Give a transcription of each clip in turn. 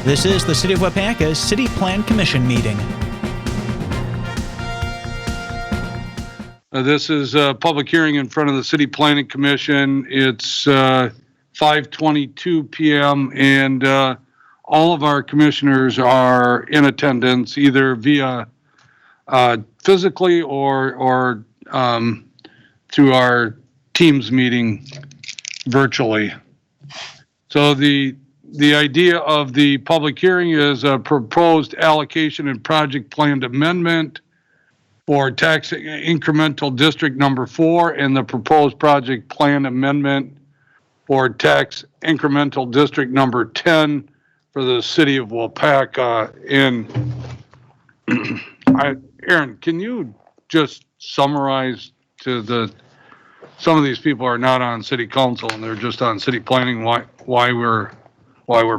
This is the City of Waupaca's City Plan Commission meeting. This is a public hearing in front of the City Planning Commission. It's 5:22 p.m. and all of our commissioners are in attendance, either via physically or through our Teams meeting virtually. So the idea of the public hearing is a proposed allocation and project planned amendment for tax incremental district number 4 and the proposed project plan amendment for tax incremental district number 10 for the city of Waupaca. And Aaron, can you just summarize to some of these people are not on city council and they're just on city planning why we're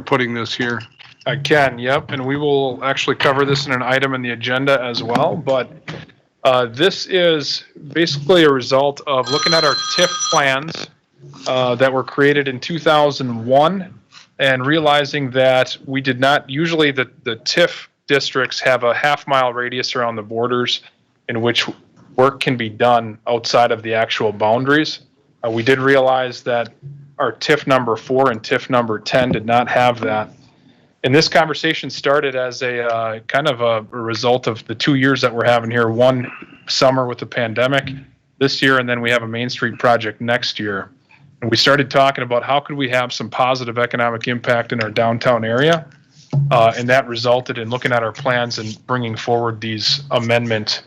putting this here? I can, yep, and we will actually cover this in an item in the agenda as well, but this is basically a result of looking at our TIF plans that were created in 2001 and realizing that we did not, usually the TIF districts have a half-mile radius around the borders in which work can be done outside of the actual boundaries. We did realize that our TIF number 4 and TIF number 10 did not have that. And this conversation started as a kind of a result of the 2 years that we're having here, one summer with the pandemic this year, and then we have a Main Street project next year. And we started talking about how could we have some positive economic impact in our downtown area. And that resulted in looking at our plans and bringing forward these amendment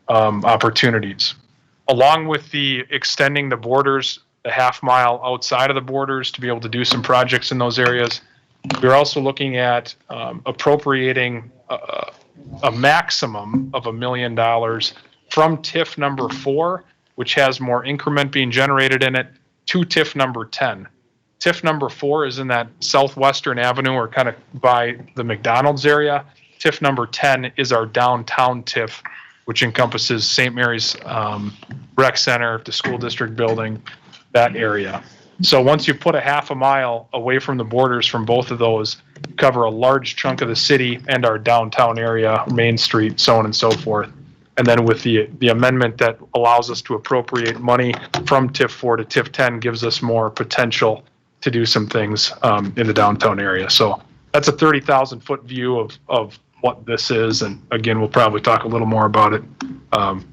opportunities. Along with the extending the borders, the half mile outside of the borders to be able to do some projects in those areas, we're also looking at appropriating a maximum of $1 million from TIF number 4, which has more increment being generated in it, to TIF number 10. TIF number 4 is in that Southwestern Avenue or kind of by the McDonald's area. TIF number 10 is our downtown TIF, which encompasses St. Mary's Rec Center, the school district building, that area. So once you put a half a mile away from the borders from both of those, you cover a large chunk of the city and our downtown area, Main Street, so on and so forth. And then with the amendment that allows us to appropriate money from TIF 4 to TIF 10 gives us more potential to do some things in the downtown area. So that's a 30,000 foot view of what this is. And again, we'll probably talk a little more about it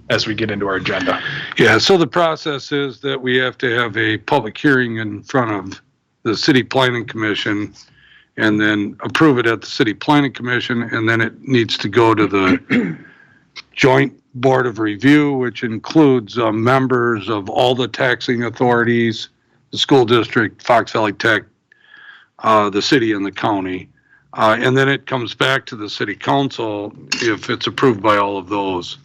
as we get into our agenda. Yeah, so the process is that we have to have a public hearing in front of the City Planning Commission and then approve it at the City Planning Commission, and then it needs to go to the Joint Board of Review, which includes members of all the taxing authorities, the school district, Fox Valley Tech, the city and the county. And then it comes back to the city council if it's approved by all of those.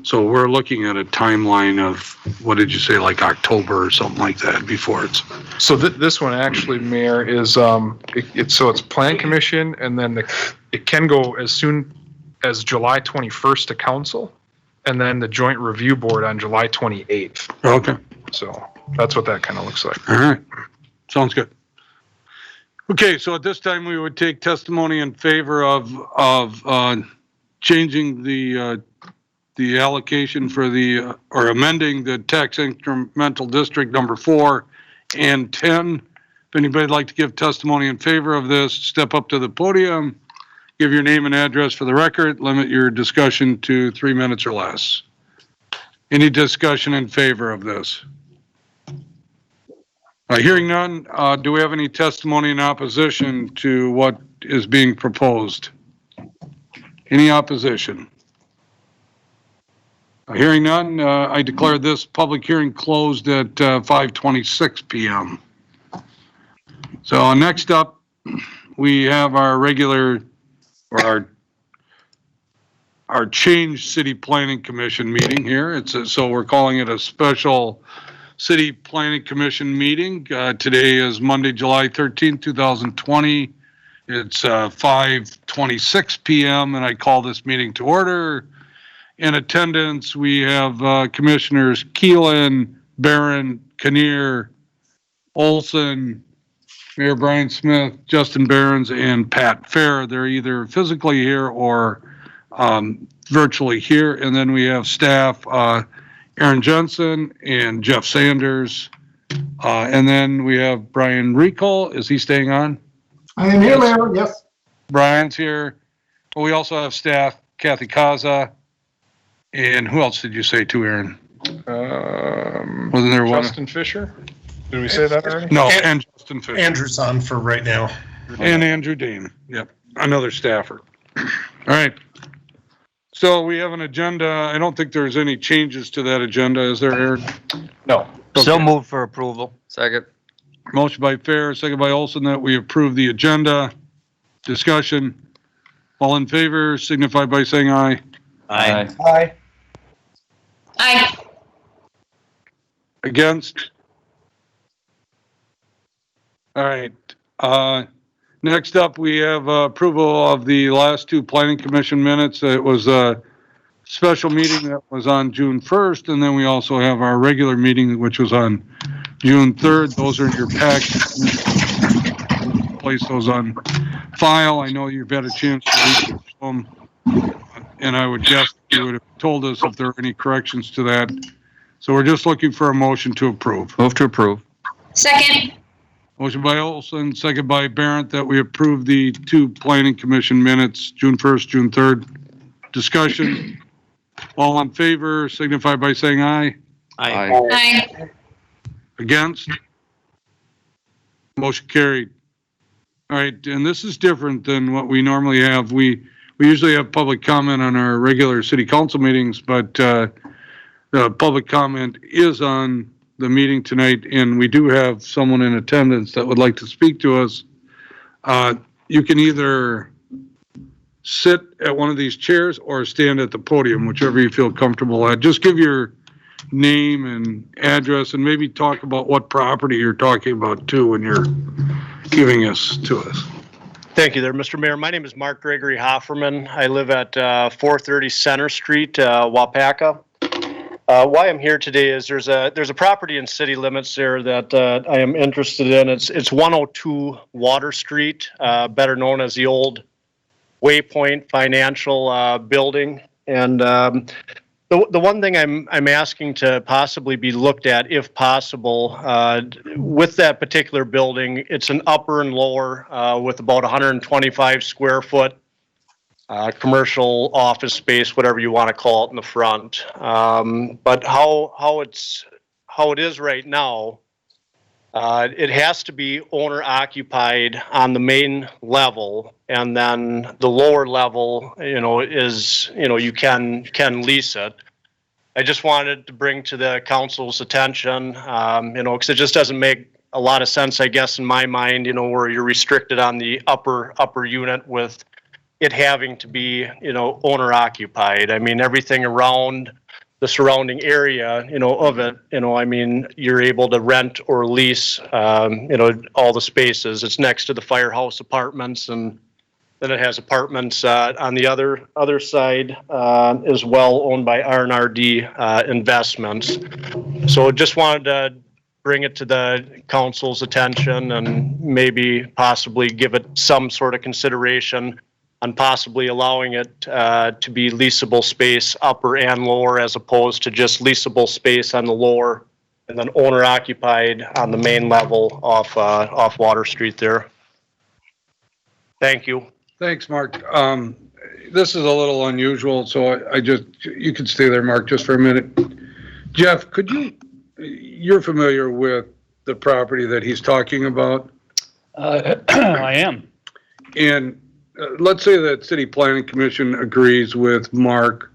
So we're looking at a timeline of, what did you say, like October or something like that before it's. So this one actually, Mayor, is it's Plan Commission, and then it can go as soon as July 21st to council, and then the Joint Review Board on July 28th. Okay. So that's what that kind of looks like. All right. Sounds good. Okay, so at this time we would take testimony in favor of changing the allocation for or amending the tax incremental district number 4 and 10. If anybody'd like to give testimony in favor of this, step up to the podium, give your name and address for the record, limit your discussion to 3 minutes or less. Any discussion in favor of this? Hearing none, do we have any testimony in opposition to what is being proposed? Any opposition? Hearing none, I declare this public hearing closed at 5:26 p.m. So next up, we have our regular, or our changed City Planning Commission meeting here. So we're calling it a special City Planning Commission meeting. Today is Monday, July 13th, 2020. It's 5:26 p.m. and I call this meeting to order. In attendance, we have Commissioners Keelan, Barron, Kinnear, Olson, Mayor Brian Smith, Justin Behrens, and Pat Fair. They're either physically here or virtually here. And then we have staff, Aaron Jensen and Jeff Sanders. And then we have Brian Recall. Is he staying on? I am here, Mayor. Yes. Brian's here. But we also have staff, Kathy Kaza. And who else did you say too, Aaron? Wasn't there one? Justin Fisher? Did we say that already? No, and Justin Fisher. Andrew's on for right now. And Andrew Dean. Yep. Another staffer. All right. So we have an agenda. I don't think there's any changes to that agenda. Is there, Aaron? No. Okay. So moved for approval. Second. Motion by Fair, second by Olson, that we approve the agenda. Discussion. All in favor signify by saying aye. Aye. Aye. Aye. Against? All right. Next up, we have approval of the last two planning commission minutes. It was a special meeting that was on June 1st, and then we also have our regular meeting, which was on June 3rd. Those are in your packet. Place those on file. I know you've had a chance to read them, and I would guess you would have told us if there are any corrections to that. So we're just looking for a motion to approve. Move to approve. Second. Motion by Olson, second by Barrett, that we approve the two planning commission minutes, June 1st, June 3rd. Discussion. All in favor signify by saying aye. Aye. Aye. Against? Motion carried. All right, and this is different than what we normally have. We usually have public comment on our regular city council meetings, but the public comment is on the meeting tonight, and we do have someone in attendance that would like to speak to us. You can either sit at one of these chairs or stand at the podium, whichever you feel comfortable at. Just give your name and address and maybe talk about what property you're talking about too when you're giving us to us. Thank you there, Mr. Mayor. My name is Mark Gregory Hofferman. I live at 430 Center Street, Waupaca. Why I'm here today is there's a property in city limits there that I am interested in. It's 102 Water Street, better known as the old Waypoint Financial Building. And the one thing I'm asking to possibly be looked at, if possible, with that particular building, it's an upper and lower with about 125 square foot commercial office space, whatever you want to call it, in the front. But how it is right now, it has to be owner occupied on the main level, and then the lower level, is you can lease it. I just wanted to bring to the council's attention, because it just doesn't make a lot of sense, I guess, in my mind, where you're restricted on the upper unit with it having to be, owner occupied. I mean, everything around the surrounding area, of it, you're able to rent or lease, all the spaces. It's next to the firehouse apartments, and then it has apartments on the other side as well, owned by R&RD Investments. So just wanted to bring it to the council's attention and maybe possibly give it some sort of consideration on possibly allowing it to be leasable space upper and lower, as opposed to just leasable space on the lower and then owner occupied on the main level off Water Street there. Thank you. Thanks, Mark. This is a little unusual, so you could stay there, Mark, just for a minute. Jeff, you're familiar with the property that he's talking about? I am. And let's say that City Planning Commission agrees with Mark.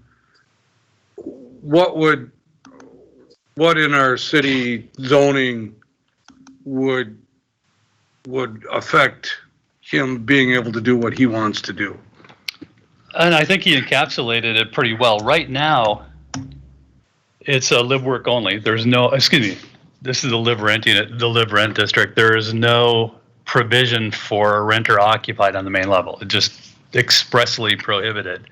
What in our city zoning would affect him being able to do what he wants to do? And I think he encapsulated it pretty well. Right now, it's a live work only. There's no, this is the live rent unit, the live rent district. There is no provision for a renter occupied on the main level. It just expressly prohibited.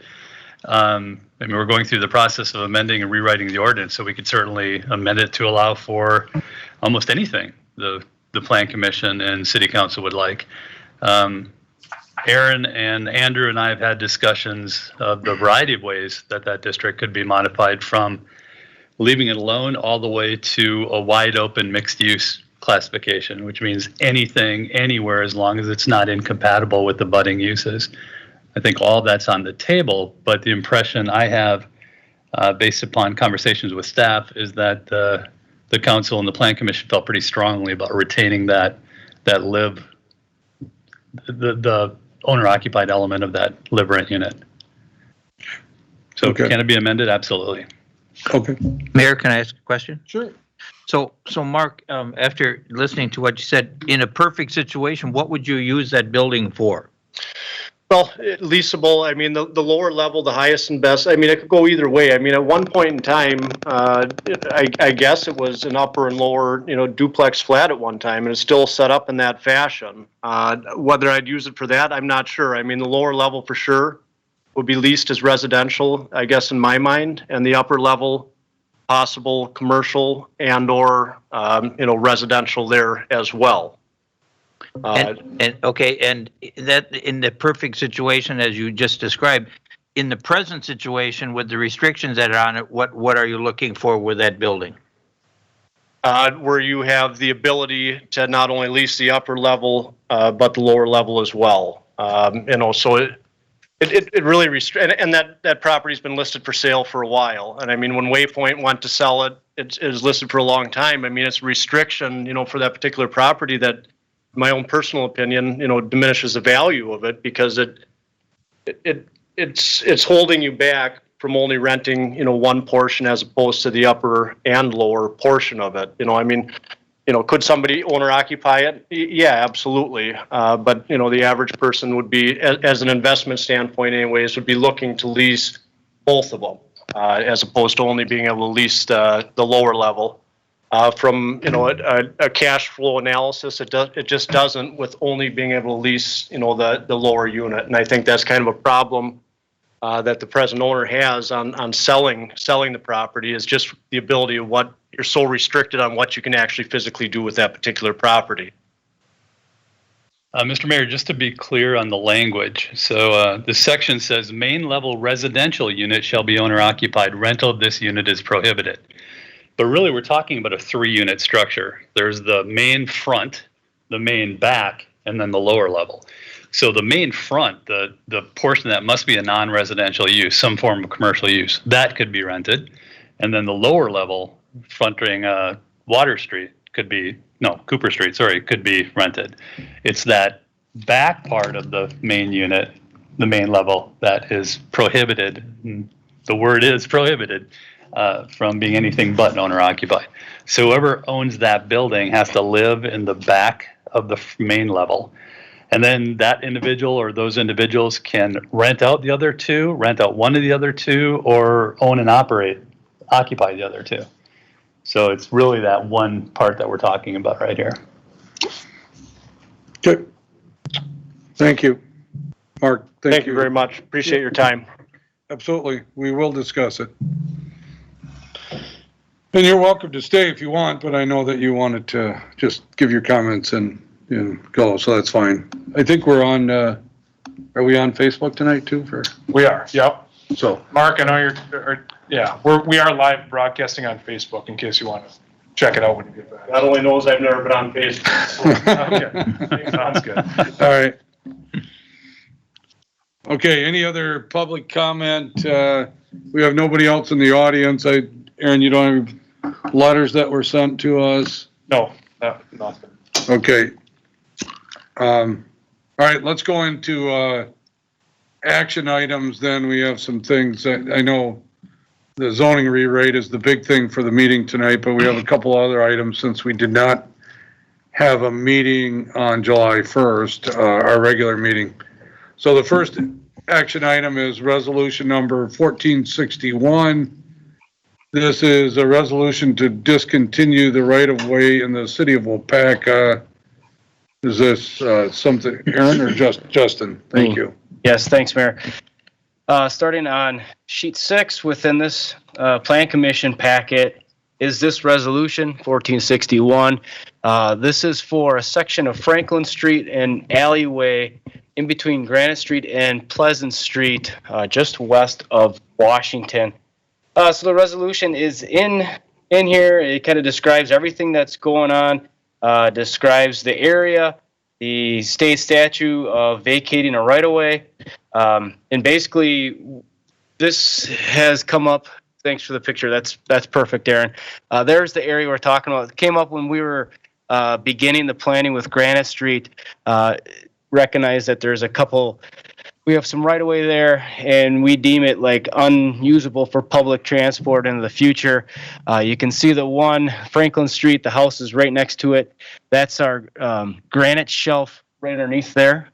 We're going through the process of amending and rewriting the ordinance, so we could certainly amend it to allow for almost anything. The the Plan Commission and City Council would like. Aaron and Andrew and I have had discussions of the variety of ways that that district could be modified, from leaving it alone all the way to a wide open mixed use classification, which means anything, anywhere, as long as it's not incompatible with the budding uses. I think all that's on the table, but the impression I have, based upon conversations with staff, is that the council and the Plan Commission felt pretty strongly about retaining the owner-occupied element of that live rent unit. So Okay. can it be amended? Absolutely. Okay. Mayor, can I ask a question? Sure. So Mark, after listening to what you said, in a perfect situation, what would you use that building for? Well, leasable, I mean, the lower level, the highest and best, I mean, it could go either way. I mean, at one point in time, I guess it was an upper and lower, duplex flat at one time, and it's still set up in that fashion. Whether I'd use it for that, I'm not sure. I mean, the lower level for sure would be leased as residential, I guess, in my mind, and the upper level, possible commercial and or, residential there as well. And that in the perfect situation, as you just described, in the present situation with the restrictions that are on it, what are you looking for with that building? Where you have the ability to not only lease the upper level, but the lower level as well. So it really and that property's been listed for sale for a while. And I mean, when Waypoint went to sell it, it was listed for a long time. I mean, it's a restriction, for that particular property that, my own personal opinion, diminishes the value of it, because it's holding you back from only renting, one portion as opposed to the upper and lower portion of it. Could somebody owner occupy it? Yeah, absolutely. But the average person would be, as an investment standpoint anyways, would be looking to lease both of them, as opposed to only being able to lease the lower level. From a cash flow analysis, it just doesn't, with only being able to lease the lower unit. And I think that's kind of a problem that the present owner has on selling the property, is just the ability of what you're so restricted on what you can actually physically do with that particular property. Mr. Mayor, just to be clear on the language, so the section says main level residential unit shall be owner occupied. Rental of this unit is prohibited. But really, we're talking about a 3-unit structure. There's the main front, the main back, and then the lower level. So the main front, the portion that must be a non-residential use, some form of commercial use, that could be rented. And then the lower level, fronting Cooper Street, could be rented. It's that back part of the main unit, the main level, that is prohibited. The word is prohibited. From being anything but owner occupied. So whoever owns that building has to live in the back of the main level. And then that individual or those individuals can rent out the other two, rent out one of the other two, or own and occupy the other two. So it's really that one part that we're talking about right here. Okay. Thank you, Mark. Thank you very much. Appreciate your time. Absolutely. We will discuss it. And you're welcome to stay if you want, but I know that you wanted to just give your comments and go, so that's fine. I think we're on, are we on Facebook tonight too? We are, yep. So, Mark, I know we are live broadcasting on Facebook in case you want to check it out when you get back. God only knows I've never been on Facebook. Okay, sounds good. all right. Okay, any other public comment? We have nobody else in the audience. Aaron, you don't have letters that were sent to us? No, nothing. Okay. All right, let's go into action items then. We have some things that I know the zoning rewrite is the big thing for the meeting tonight, but we have a couple other items since we did not have a meeting on July 1st, our regular meeting. So the first action item is resolution number 1461. This is a resolution to discontinue the right-of-way in the city of Waupaca. Is this something, Aaron, or Justin? Thank you. Yes, thanks, Mayor. Starting on sheet 6 within this Plan Commission packet is this resolution, 1461. This is for a section of Franklin Street and alleyway in between Granite Street and Pleasant Street, just west of Washington. So the resolution is in here. It kind of describes everything that's going on, describes the area, the state statute of vacating a right-of-way. And basically, this has come up. Thanks for the picture. That's perfect, Aaron. There's the area we're talking about. It came up when we were beginning the planning with Granite Street. Recognize that there's a couple. We have some right-of-way there, and we deem it like unusable for public transport into the future. You can see the one, Franklin Street, the house is right next to it. That's our granite shelf right underneath there.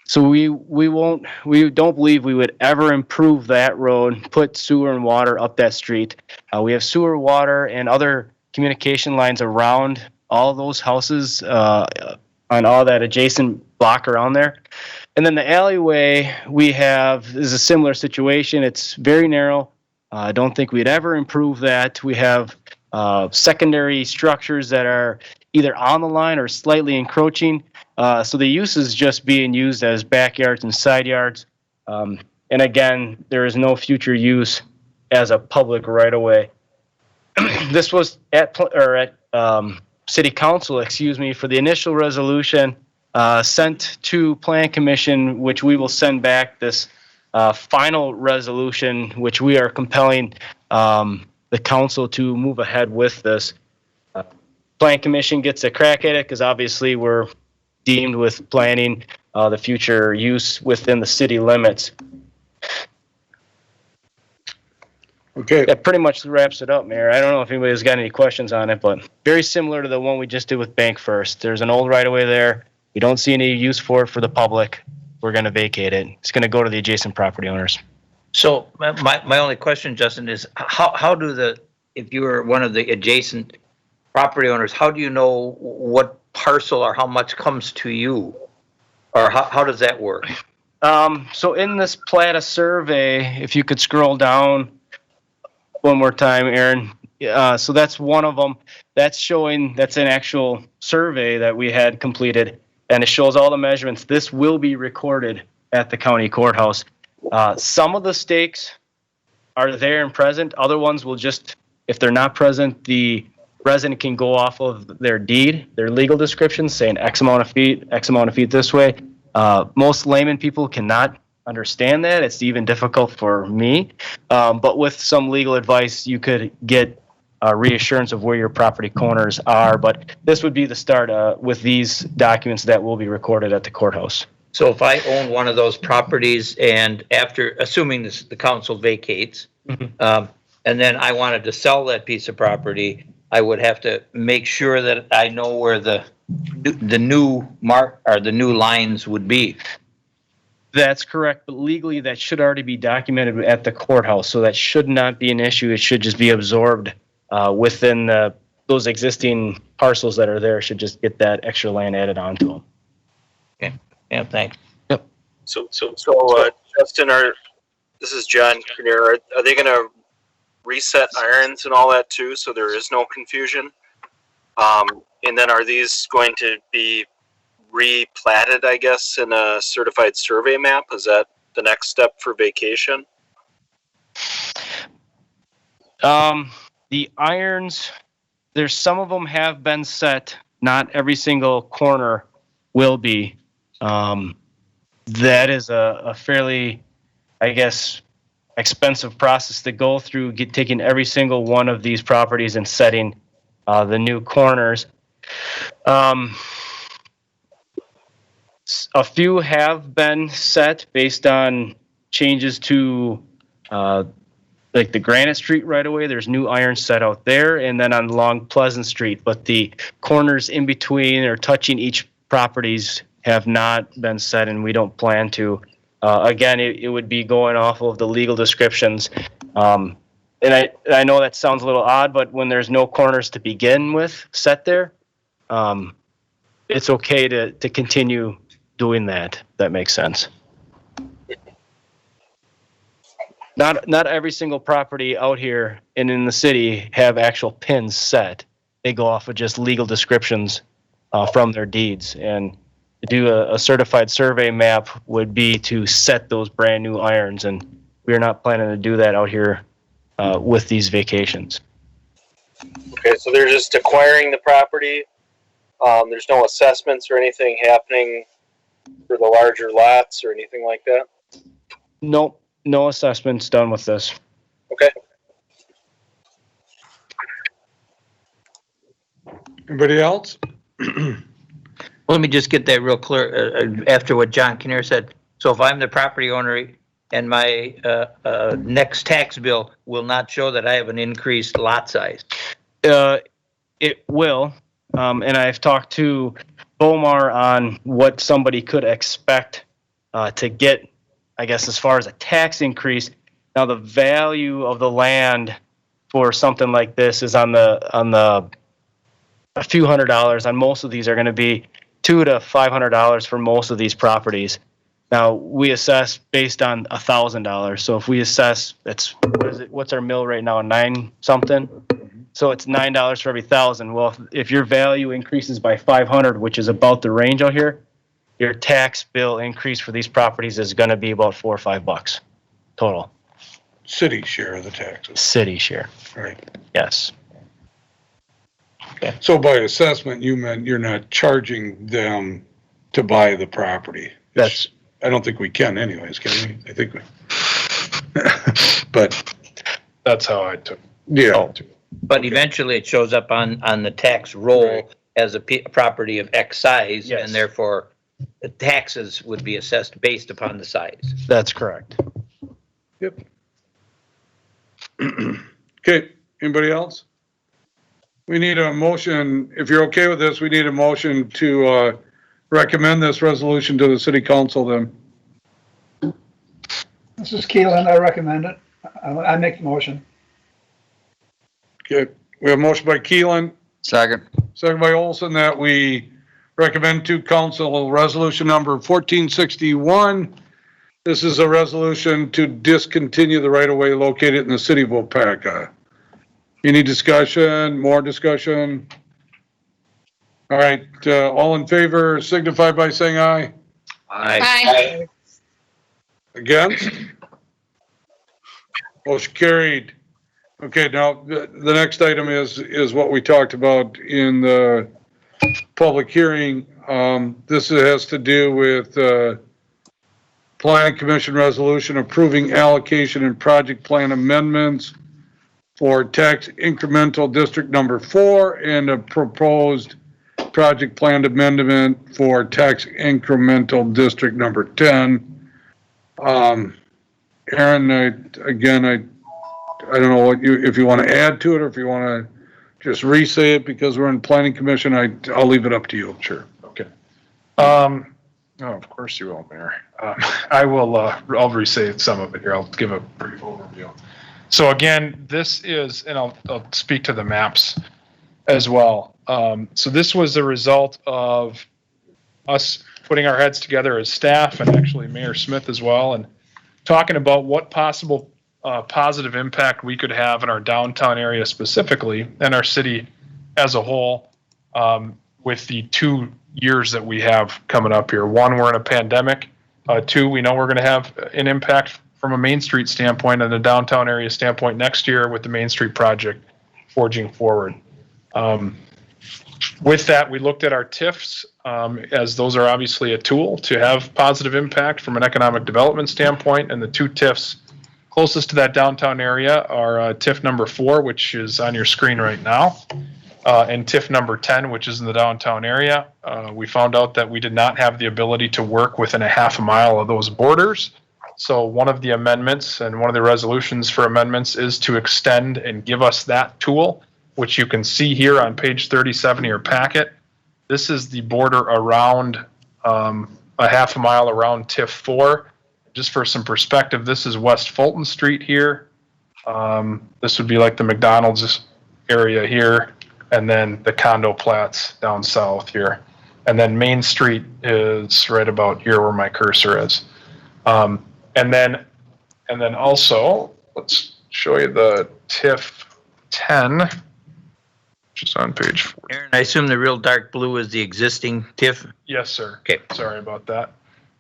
So we don't believe we would ever improve that road, put sewer and water up that street. We have sewer, water, and other communication lines around all those houses on all that adjacent block around there. And then the alleyway we have is a similar situation. It's very narrow. I don't think we'd ever improve that. We have secondary structures that are either on the line or slightly encroaching. So the use is just being used as backyards and side yards. And again, there is no future use as a public right-of-way. This was at City Council, for the initial resolution sent to Plan Commission, which we will send back this final resolution, which we are compelling the council to move ahead with this. Plan Commission gets a crack at it because obviously we're deemed with planning the future use within the city limits. Okay. That pretty much wraps it up, Mayor. I don't know if anybody's got any questions on it, but very similar to the one we just did with Bank First. There's an old right-of-way there. We don't see any use for it for the public. We're going to vacate it. It's going to go to the adjacent property owners. So my only question, Justin, is how do if you are one of the adjacent property owners, how do you know what parcel or how much comes to you? Or how does that work? So in this Plata survey, if you could scroll down one more time, Aaron. So that's one of them. That's an actual survey that we had completed, and it shows all the measurements. This will be recorded at the county courthouse. Some of the stakes are there and present. Other ones will just, if they're not present, the resident can go off of their deed, their legal description, saying X amount of feet this way. Most layman people cannot understand that. It's even difficult for me. But with some legal advice, you could get reassurance of where your property corners are. But this would be the start with these documents that will be recorded at the courthouse. So if I own one of those properties and assuming the council vacates, and then I wanted to sell that piece of property, I would have to make sure that I know where the new mark or the new lines would be. That's correct, but legally that should already be documented at the courthouse, so that should not be an issue. It should just be absorbed within those existing parcels that are there. Should just get that extra land added onto them. Okay. Yeah. Thanks. Yep. So Justin, this is John Cornier. Are they going to reset irons and all that too, so there is no confusion? And then are these going to be replatted, I guess, in a certified survey map? Is that the next step for vacation? The irons, there's some of them have been set. Not every single corner will be. That is a fairly, I guess, expensive process to go through, taking every single one of these properties and setting the new corners. A few have been set based on changes to like the Granite Street right away. There's new irons set out there, and then on along Pleasant Street. But the corners in between or touching each properties have not been set, and we don't plan to. Again, it would be going off of the legal descriptions. And I know that sounds a little odd, but when there's no corners to begin with set there, it's okay to continue doing that. That makes sense. Not every single property out here and in the city have actual pins set. they go off of just legal descriptions from their deeds. And to do a certified survey map would be to set those brand new irons, and we are not planning to do that out here with these vacations. Okay, so they're just acquiring the property. There's no assessments or anything happening for the larger lots or anything like that? Nope, no assessments done with this. Okay. Anybody else? Let me just get that real clear after what John Kinnear said. So if I'm the property owner and my next tax bill will not show that I have an increased lot size. It will, and I've talked to Bomar on what somebody could expect to get, I guess, as far as a tax increase. Now, the value of the land for something like this is on the a few $100s. On most of these are going to be $200 to $500 for most of these properties. Now, we assess based on $1,000. So if we assess, what's our mill right now? 9 something. So it's $9 for every 1,000. Well, if your value increases by 500, which is about the range out here, your tax bill increase for these properties is going to be about $4 or $5 total. City share of the taxes. City share. Right. Yes. Okay. So by assessment, you meant you're not charging them to buy the property. That's. I don't think we can anyways, can we? I think we. But. That's how I took. Yeah. But eventually it shows up on the tax roll as a property of X size, Yes. and therefore the taxes would be assessed based upon the size. That's correct. Yep. Okay, anybody else? We need a motion, if you're okay with this, we need a motion to recommend this resolution to the city council then. This is Keelan. I recommend it. I make the motion. Okay, we have a motion by Keelan, Second. second by Olson, that we recommend to council resolution number 1461. This is a resolution to discontinue the right-of-way located in the city of Waupaca. Any discussion, more discussion? All right, all in favor signify by saying aye. Aye. Against? Motion carried. Okay, now the next item is what we talked about in the public hearing. This has to do with Planning Commission resolution approving allocation and project plan amendments for tax incremental district number 4 and a proposed project plan amendment for tax incremental district number 10. Aaron, I don't know if you want to add to it or if you want to just re-say it because we're in Planning Commission. I'll leave it up to you. Sure. Okay. Oh, of course you will, Mayor. I'll re-say some of it here. I'll give a brief overview. So again, this is, and I'll speak to the maps as well. So this was the result of us putting our heads together as staff and actually Mayor Smith as well, and talking about what possible positive impact we could have in our downtown area specifically and our city as a whole with the 2 years that we have coming up here. 1, we're in a pandemic. 2, we know we're going to have an impact from a Main Street standpoint and a downtown area standpoint next year with the Main Street project forging forward. With that, we looked at our TIFs as those are obviously a tool to have positive impact from an economic development standpoint, and the 2 TIFs closest to that downtown area are TIF number 4, which is on your screen right now, and TIF number 10, which is in the downtown area. We found out that we did not have the ability to work within a half a mile of those borders. So one of the amendments and one of the resolutions for amendments is to extend and give us that tool, which you can see here on page 37 of your packet. This is the border around a half a mile around TIF 4. Just for some perspective, this is West Fulton Street here. This would be like the McDonald's area here, and then the condo plats down south here. And then Main Street is right about here where my cursor is. And then also, let's show you the TIF 10. which is on page 4. Aaron, I assume the real dark blue is the existing TIF? Yes, sir. Okay. Sorry about that.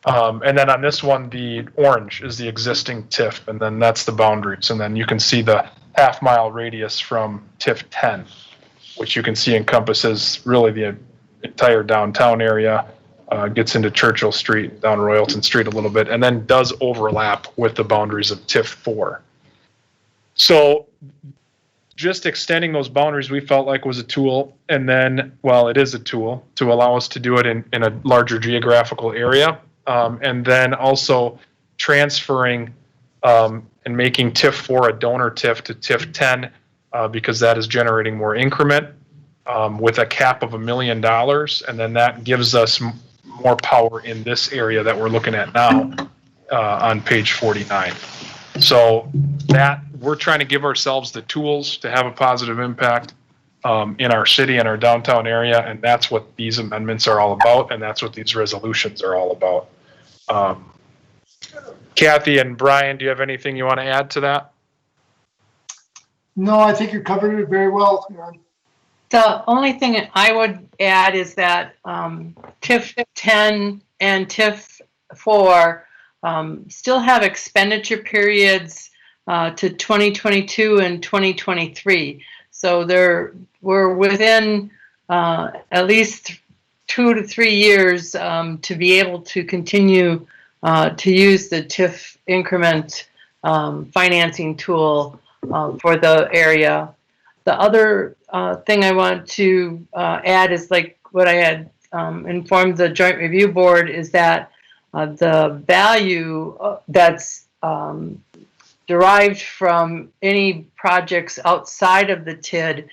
And then on this one, the orange is the existing TIF, and then that's the boundaries. And then you can see the half-mile radius from TIF 10, which you can see encompasses really the entire downtown area, gets into Churchill Street, down Royalton Street a little bit, and then does overlap with the boundaries of TIF 4. So just extending those boundaries we felt like was a tool, and then, well, it is a tool to allow us to do it in a larger geographical area, and then also transferring and making TIF 4 a donor TIF to TIF 10 because that is generating more increment with a cap of $1 million, and then that gives us more power in this area that we're looking at now on page 49. So that we're trying to give ourselves the tools to have a positive impact in our city and our downtown area, and that's what these amendments are all about, and that's what these resolutions are all about. Kathy and Brian, do you have anything you want to add to that? No, I think you covered it very well. The only thing I would add is that TIF 10 and TIF 4 still have expenditure periods to 2022 and 2023. So we're within at least 2 to 3 years to be able to continue to use the TIF increment financing tool for the area. The other thing I want to add is like what I had informed the Joint Review Board is that the value that's derived from any projects outside of the TID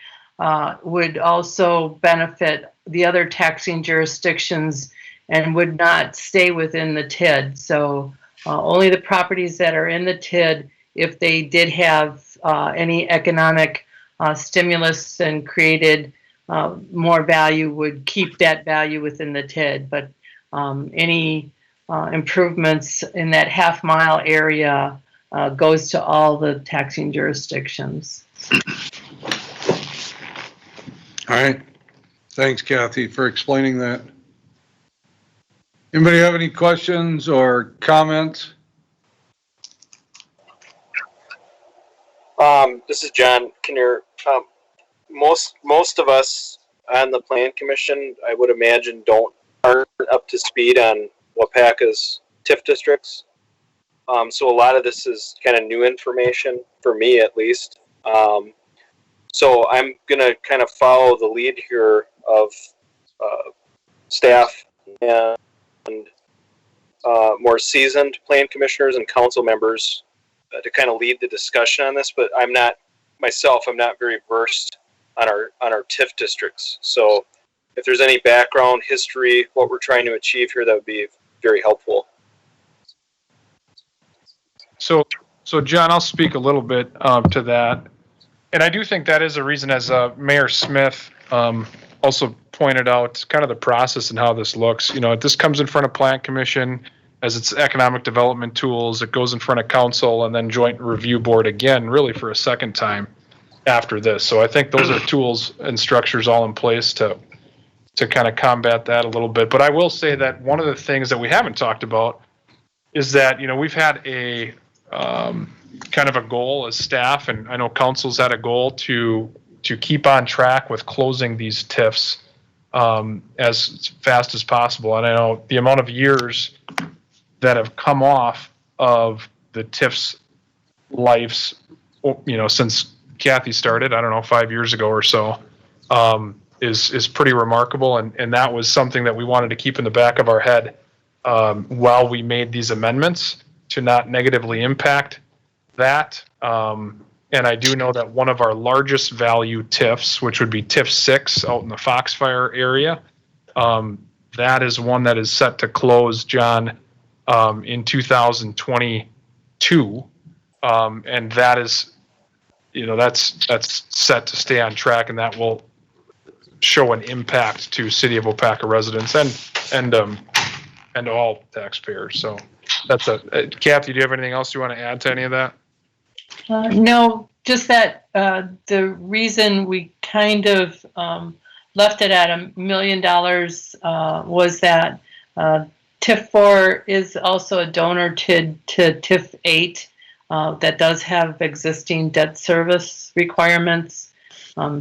would also benefit the other taxing jurisdictions and would not stay within the TID. So only the properties that are in the TID, if they did have any economic stimulus and created more value, would keep that value within the TID. But any improvements in that half-mile area goes to all the taxing jurisdictions. All right. Thanks, Kathy, for explaining that. Anybody have any questions or comments? This is John Kinnear. Most of us on the Plan Commission, I would imagine, aren't up to speed on Waupaca's TIF districts. So a lot of this is kind of new information for me, at least. So I'm going to kind of follow the lead here of staff and more seasoned Plan Commissioners and council members to kind of lead the discussion on this. But I'm not very versed on our TIF districts. So if there's any background, history, what we're trying to achieve here, that would be very helpful. So John, I'll speak a little bit to that. And I do think that is a reason, as Mayor Smith also pointed out, kind of the process and how this looks. You know, this comes in front of Plan Commission as its economic development tools. It goes in front of council and then Joint Review Board again, really for a second time after this. So I think those are tools and structures all in place to kind of combat that a little bit. But I will say that one of the things that we haven't talked about is that, you know, we've had a kind of a goal as staff, and I know council's had a goal to keep on track with closing these TIFs as fast as possible. And I know the amount of years that have come off of the TIFs lives, you know, since Kathy started, I don't know, 5 years ago or so, is pretty remarkable. And that was something that we wanted to keep in the back of our head while we made these amendments to not negatively impact that. And I do know that one of our largest value TIFs, which would be TIF 6 out in the Foxfire area, that is one that is set to close, John, in 2022. And that is, you know, that's set to stay on track, and that will show an impact to City of Waupaca residents and all taxpayers. So that's Kathy, do you have anything else you want to add to any of that? No, just that the reason we kind of left it at $1 million was that TIF 4 is also a donor to TIF 8 that does have existing debt service requirements.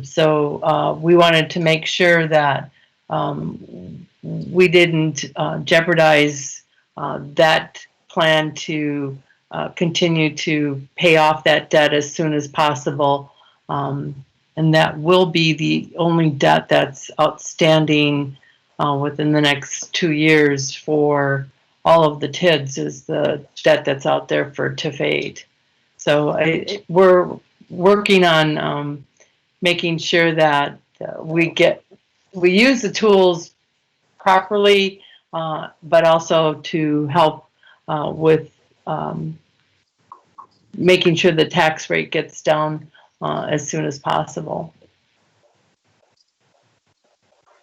So we wanted to make sure that we didn't jeopardize that plan to continue to pay off that debt as soon as possible. And that will be the only debt that's outstanding within the next 2 years for all of the TIDs is the debt that's out there for TIF 8. So we're working on making sure that we use the tools properly, but also to help with making sure the tax rate gets down as soon as possible.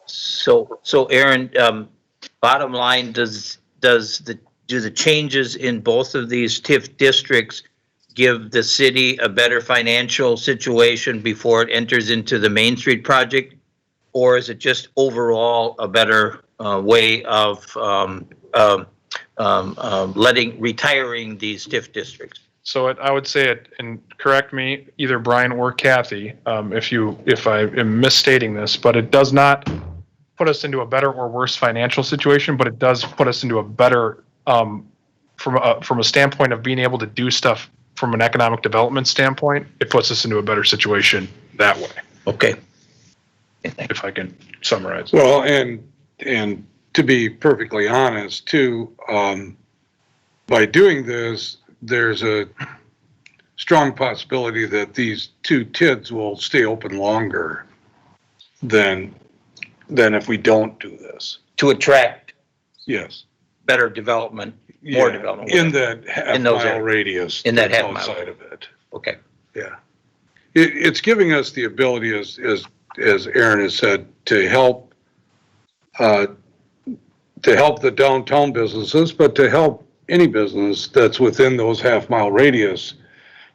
So Aaron, bottom line, do the changes in both of these TIF districts give the city a better financial situation before it enters into the Main Street project? Or is it just overall a better way of retiring these TIF districts? So I would say it, and correct me, either Brian or Kathy, if I am misstating this, but it does not put us into a better or worse financial situation, but it does put us into a better, from a standpoint of being able to do stuff from an economic development standpoint, it puts us into a better situation that way. Okay. If I can summarize. Well, and to be perfectly honest too, by doing this, there's a strong possibility that these two TIDs will stay open longer than if we don't do this. To attract Yes. better development, more development. In that half-mile radius. In that half-mile. Outside of it. Okay. Yeah. It's giving us the ability, as Aaron has said, to help the downtown businesses, but to help any business that's within those half-mile radius.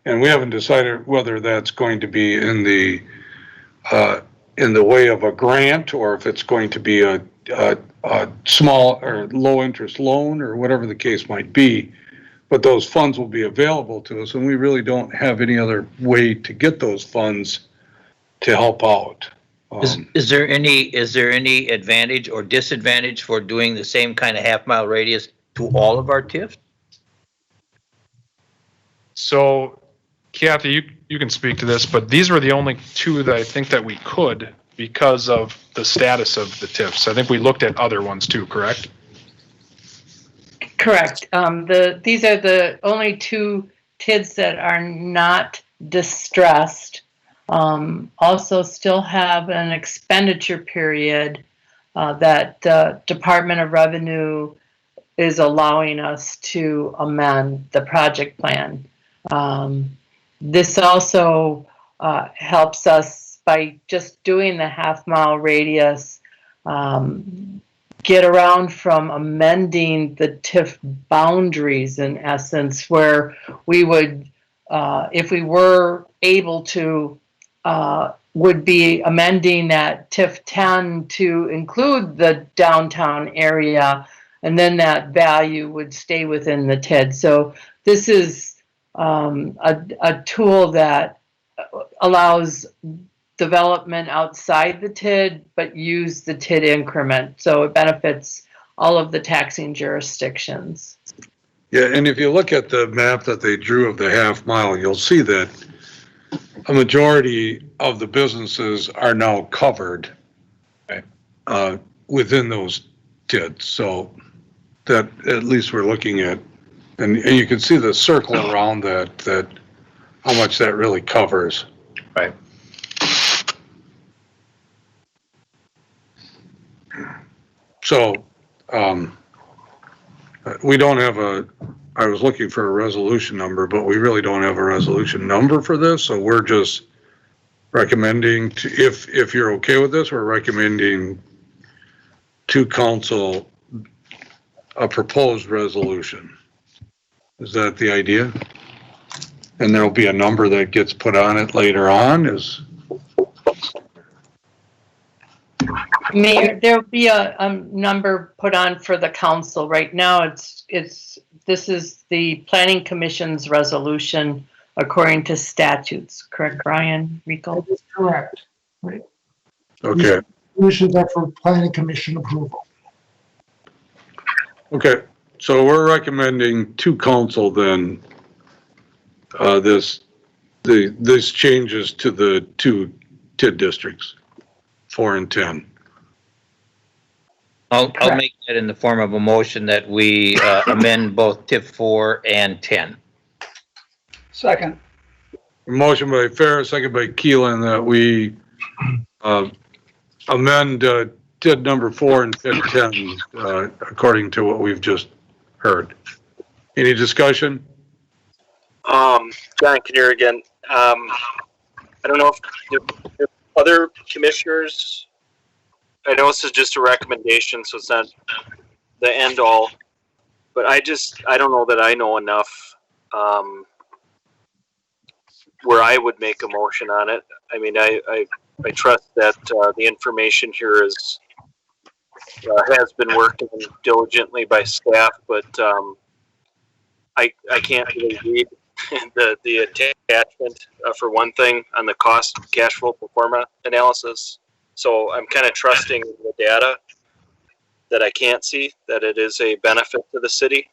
And we haven't decided whether that's going to be in the way of a grant, or if it's going to be a small or low-interest loan, or whatever the case might be. But those funds will be available to us, and we really don't have any other way to get those funds to help out. Is there any advantage or disadvantage for doing the same kind of half-mile radius to all of our TIFs? So, Kathy, you can speak to this, but these were the only two that I think that we could because of the status of the TIFs. I think we looked at other ones too, correct? Correct. These are the only two TIDs that are not distressed. Also still have an expenditure period that the Department of Revenue is allowing us to amend the project plan. This also helps us by just doing the half-mile radius, get around from amending the TIF boundaries in essence, where we would, if we were able to, would be amending that TIF 10 to include the downtown area, and then that value would stay within the TID. So this is a tool that allows development outside the TID, but use the TID increment. So it benefits all of the taxing jurisdictions. Yeah, and if you look at the map that they drew of the half mile, you'll see that a majority of the businesses are now covered within those TIDs. So that at least we're looking at, and you can see the circle around that how much that really covers. Right. So we don't have I was looking for a resolution number, but we really don't have a resolution number for this. So we're just recommending, if you're okay with this, we're recommending to council a proposed resolution. Is that the idea? And there'll be a number that gets put on it later on. Mayor, there'll be a number put on for the council. Right now, this is the planning commission's resolution according to statutes, correct, Brian Rico? That is correct. Right. Okay, Resolutions are for planning commission approval. okay. So we're recommending to council then, this changes to the two TID districts, 4 and 10. I'll make that in the form of a motion that we amend both TIF 4 and 10. Second. Motion by Farris, second by Keelan, that we amend TID number 4 and TID 10 according to what we've just heard. Any discussion? John Kinnear again. I don't know if other commissioners, I know this is just a recommendation, so it's not the end all, but I don't know that I know enough where I would make a motion on it. I mean, I trust that the information here is has been worked on diligently by staff, but I can't really read the attachment for one thing on the cost cash flow pro forma analysis. So I'm kind of trusting the data that I can't see, that it is a benefit to the city.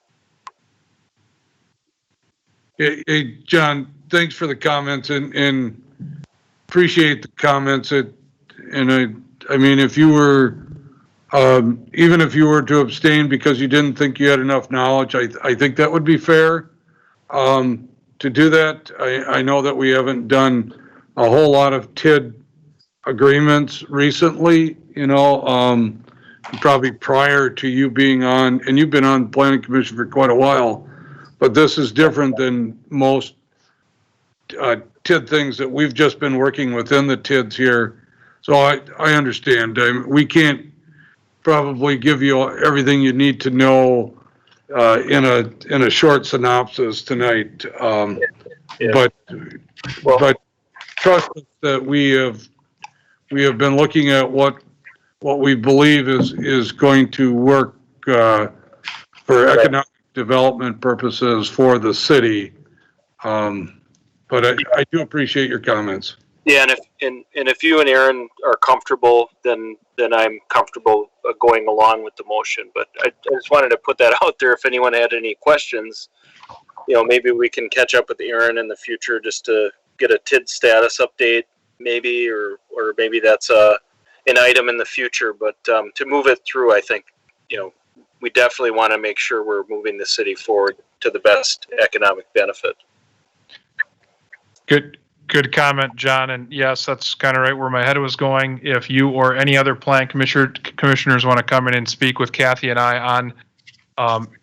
Hey, John, thanks for the comments and appreciate the comments. I mean, if you were, even if you were to abstain because you didn't think you had enough knowledge, I think that would be fair. To do that, I know that we haven't done a whole lot of TID agreements recently, probably prior to you being on, and you've been on the planning commission for quite a while, but this is different than most TID things that we've just been working within the TIDs here. So I understand. We can't probably give you everything you need to know in a short synopsis tonight. But trust us that we have been looking at what we believe is going to work for economic development purposes for the city. But I do appreciate your comments. Yeah, and if you and Aaron are comfortable, then I'm comfortable going along with the motion. But I just wanted to put that out there. If anyone had any questions, maybe we can catch up with Aaron in the future just to get a TID status update, maybe, or maybe that's an item in the future. But to move it through, I think we definitely want to make sure we're moving the city forward to the best economic benefit. Good comment, John. And yes, that's kind of right where my head was going. If you or any other plan commissioners want to come in and speak with Kathy and I on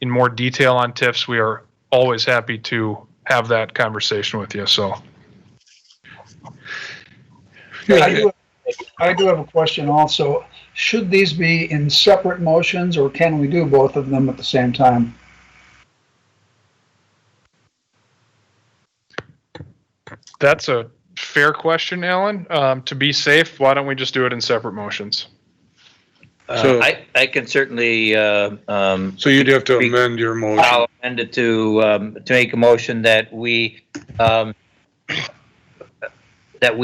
in more detail on TIFs, we are always happy to have that conversation with you. So, Yeah, I do have a question also. Should these be in separate motions, or can we do both of them at the same time? that's a fair question, Alan. To be safe, why don't we just do it in separate motions? So- I can certainly. So you'd have to amend your motion. I'll amend it to make a motion that we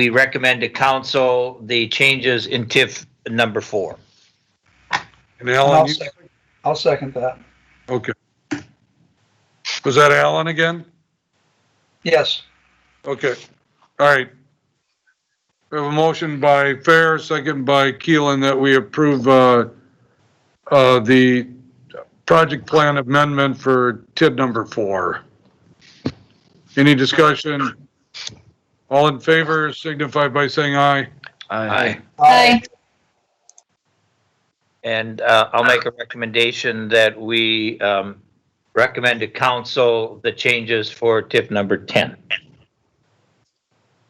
recommend to council the changes in TIF number 4. And Alan, I'll second that. okay. Was that Alan again? Yes. Okay, all right. We have a motion by Fair, second by Keelan, that we approve the project plan amendment for TID number 4. Any discussion? All in favor signify by saying aye. Aye. Aye. And I'll make a recommendation that we recommend to council the changes for TIF number 10.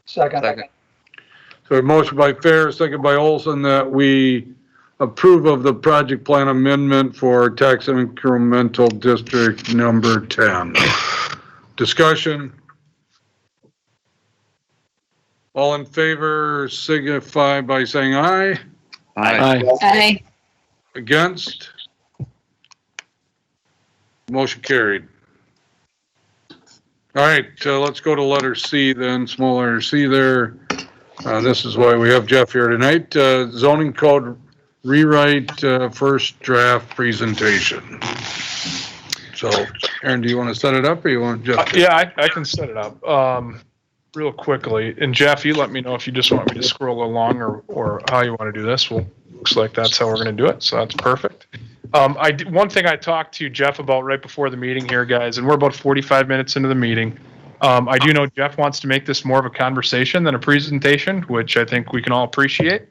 Second. So a motion by Fair, second by Olson, that we approve of the project plan amendment for tax incremental district number 10. Discussion? All in favor signify by saying aye. Aye. Against? Motion carried. All right, let's go to letter C then, small letter C there. This is why we have Jeff here tonight. Zoning code rewrite, first draft presentation. So, Aaron, do you want to set it up or you want Jeff? Yeah, I can set it up real quickly. And Jeff, you let me know if you just want me to scroll along or how you want to do this. Well, looks like that's how we're going to do it. So that's perfect. One thing I talked to Jeff about right before the meeting here, guys, and we're about 45 minutes into the meeting. I do know Jeff wants to make this more of a conversation than a presentation, which I think we can all appreciate.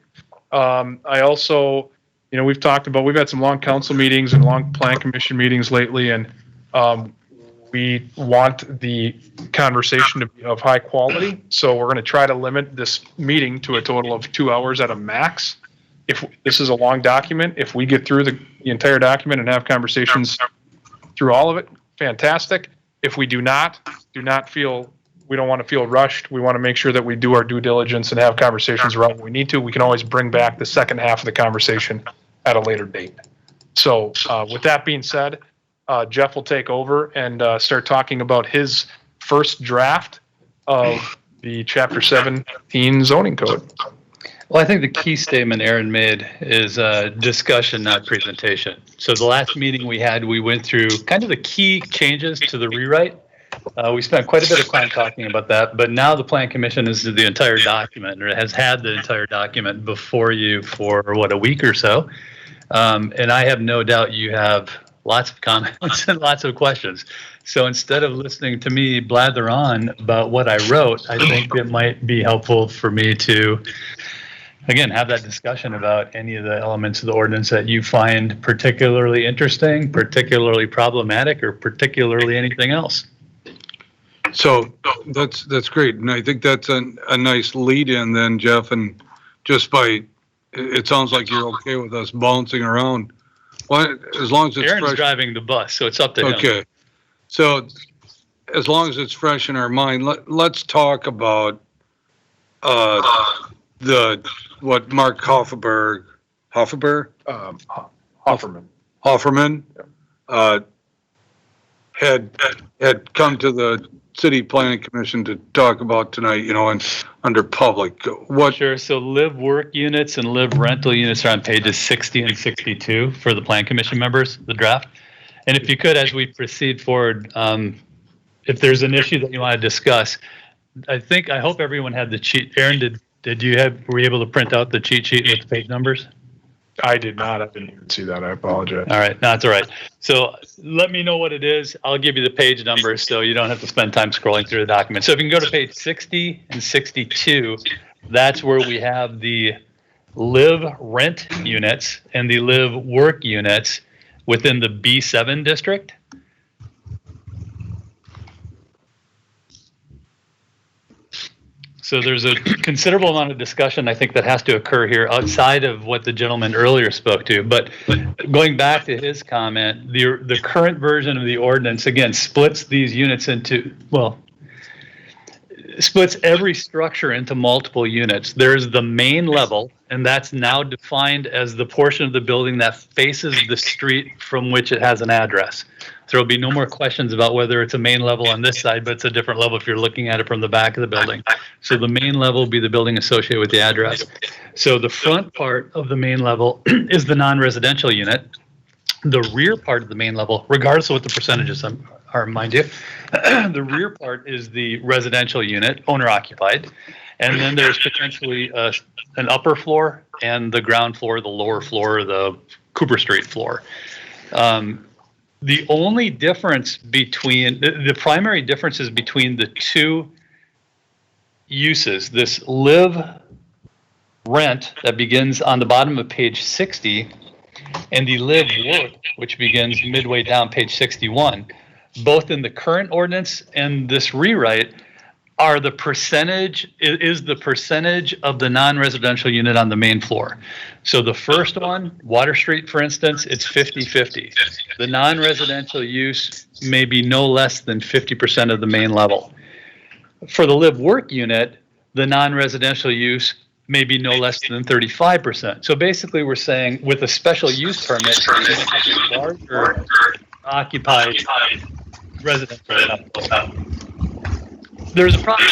I also, we've had some long council meetings and long plan commission meetings lately, and we want the conversation to be of high quality. So we're going to try to limit this meeting to a total of 2 hours at a max. If this is a long document, if we get through the entire document and have conversations through all of it, fantastic. If we do not feel, we don't want to feel rushed. We want to make sure that we do our due diligence and have conversations around what we need to. We can always bring back the second half of the conversation at a later date. So with that being said, Jeff will take over and start talking about his first draft of the Chapter 17 zoning code. Well, I think the key statement Aaron made is discussion, not presentation. So the last meeting we had, we went through kind of the key changes to the rewrite. We spent quite a bit of time talking about that, but now the Plan Commission is the entire document, or has had the entire document before you for, a week or so. And I have no doubt you have lots of comments and lots of questions. So instead of listening to me blather on about what I wrote, I think it might be helpful for me to, again, have that discussion about any of the elements of the ordinance that you find particularly interesting, particularly problematic, or particularly anything else. So that's great. And I think that's a nice lead in then, Jeff. And just it sounds like you're okay with us bouncing around. Well, as long as it's Aaron's fresh. driving the bus, so it's up to him. Okay. So as long as it's fresh in our mind, let's talk about what Mark Hofferman had come to the City Planning Commission to talk about tonight, and under public. Sure. So live work units and live rental units are on pages 60 and 62 for the Plan Commission members, the draft. And if you could, as we proceed forward, if there's an issue that you want to discuss, I hope everyone had the cheat. Aaron, were you able to print out the cheat sheet with the page numbers? I did not. I didn't even see that. I apologize. All right. No, that's all right. So let me know what it is. I'll give you the page numbers so you don't have to spend time scrolling through the document. So if you can go to page 60 and 62, that's where we have the live rent units and the live work units within the B7 district. So there's a considerable amount of discussion, I think, that has to occur here outside of what the gentleman earlier spoke to. But going back to his comment, the current version of the ordinance, again, splits these units splits every structure into multiple units. There's the main level, and that's now defined as the portion of the building that faces the street from which it has an address. There will be no more questions about whether it's a main level on this side, but it's a different level if you're looking at it from the back of the building. So the main level will be the building associated with the address. So the front part of the main level is the non-residential unit. The rear part of the main level, regardless of what the percentages are, mind you, the rear part is the residential unit, owner occupied. And then there's potentially an upper floor and the ground floor, the lower floor, the Cooper Street floor. The only difference between, the primary differences between the two uses, this live rent that begins on the bottom of page 60 and the live work, which begins midway down page 61, both in the current ordinance and this rewrite, are the percentage of the non-residential unit on the main floor. So the first one, Water Street, for instance, it's 50-50. The non-residential use may be no less than 50% of the main level. For the live work unit, the non-residential use maybe no less than 35%. So basically we're saying with a special use permit, larger occupied residential. There's a problem.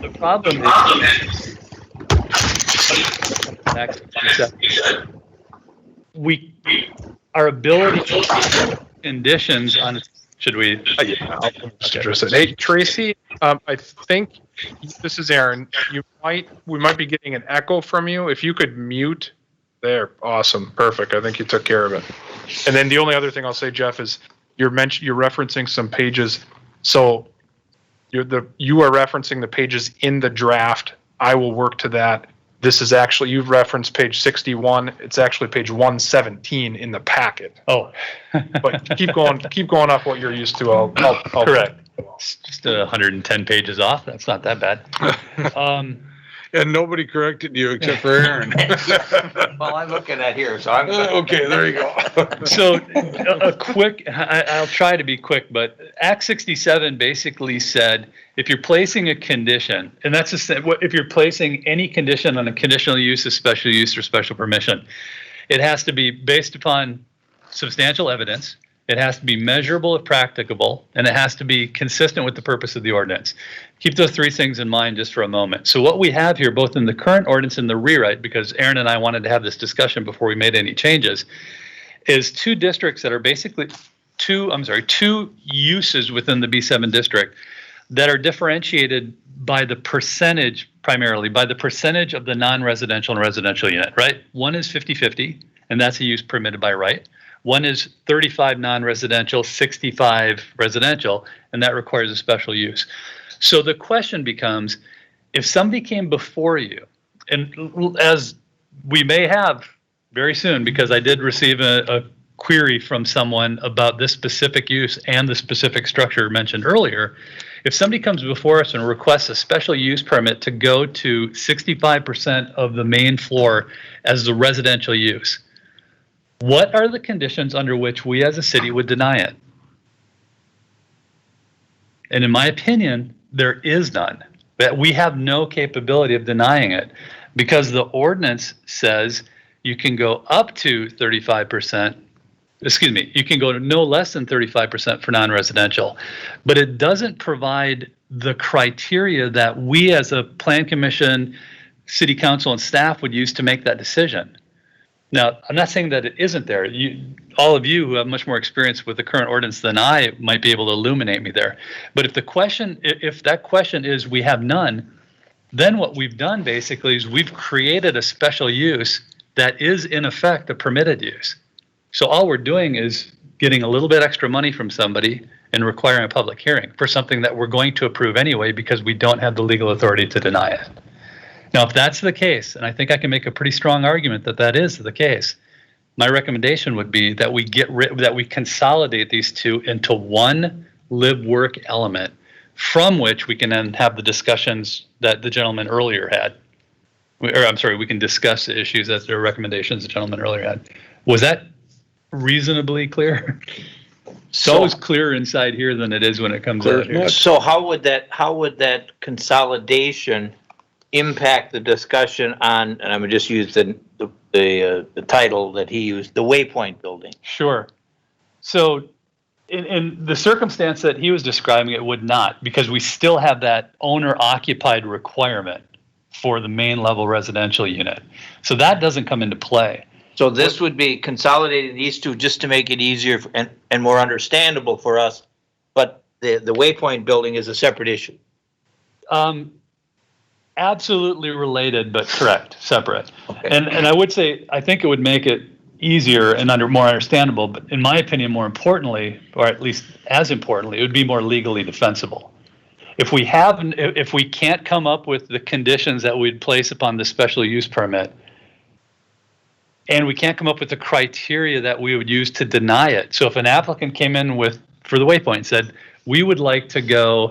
The problem is our ability to conditions on, should we? I'll address it. Hey, Tracy, I think this is Aaron. We might be getting an echo from you. If you could mute there. Awesome. Perfect. I think you took care of it. And then the only other thing I'll say, Jeff, is you're referencing some pages. So you are referencing the pages in the draft. I will work to that. This is actually, you've referenced page 61. It's actually page 117 in the packet. Oh, But keep going off what you're used to. I'll correct. It's just 110 pages off. That's not that bad. And nobody corrected you except for Aaron. Well, I'm looking at here, so I'm. Okay, there you go. So a quick, I'll try to be quick, but Act 67 basically said if you're placing a condition, and that's if you're placing any condition on a conditional use, a special use, or special permission, it has to be based upon substantial evidence. It has to be measurable if practicable, and it has to be consistent with the purpose of the ordinance. Keep those three things in mind just for a moment. So what we have here, both in the current ordinance and the rewrite, because Aaron and I wanted to have this discussion before we made any changes, is two districts that are basically two uses within the B7 district that are differentiated by the percentage, primarily by the percentage of the non-residential and residential unit, right? One is 50-50, and that's a use permitted by right. One is 35 non-residential, 65 residential, and that requires a special use. So the question becomes, if somebody came before you, and as we may have very soon, because I did receive a query from someone about this specific use and the specific structure mentioned earlier, if somebody comes before us and requests a special use permit to go to 65% of the main floor as the residential use, what are the conditions under which we as a city would deny it? And in my opinion, there is none. That we have no capability of denying it because the ordinance says you can go up to 35%. Excuse me, you can go to no less than 35% for non-residential, but it doesn't provide the criteria that we as a plan commission, city council, and staff would use to make that decision. Now, I'm not saying that it isn't there. All of you who have much more experience with the current ordinance than I might be able to illuminate me there. But if that question is we have none, then what we've done basically is we've created a special use that is in effect a permitted use. So all we're doing is getting a little bit extra money from somebody and requiring a public hearing for something that we're going to approve anyway because we don't have the legal authority to deny it. Now, if that's the case, and I think I can make a pretty strong argument that that is the case, my recommendation would be that we consolidate these two into one live-work element from which we can then have the discussions that the gentleman earlier had. We can discuss the issues that the recommendations the gentleman earlier had. Was that reasonably clear? It's always clearer inside here than it is when it comes out here. So how would that consolidation impact the discussion on, and I'm gonna just use the title that he used, the Waypoint building? Sure. So in the circumstance that he was describing, it would not, because we still have that owner-occupied requirement for the main level residential unit. So that doesn't come into play. So this would be consolidating these two just to make it easier and more understandable for us, but the Waypoint building is a separate issue. Absolutely related, but correct, separate. Okay. And I would say, I think it would make it easier and more understandable, but in my opinion, more importantly, or at least as importantly, it would be more legally defensible. If we can't come up with the conditions that we'd place upon the special use permit, and we can't come up with the criteria that we would use to deny it. So if an applicant came in for the Waypoint and said, we would like to go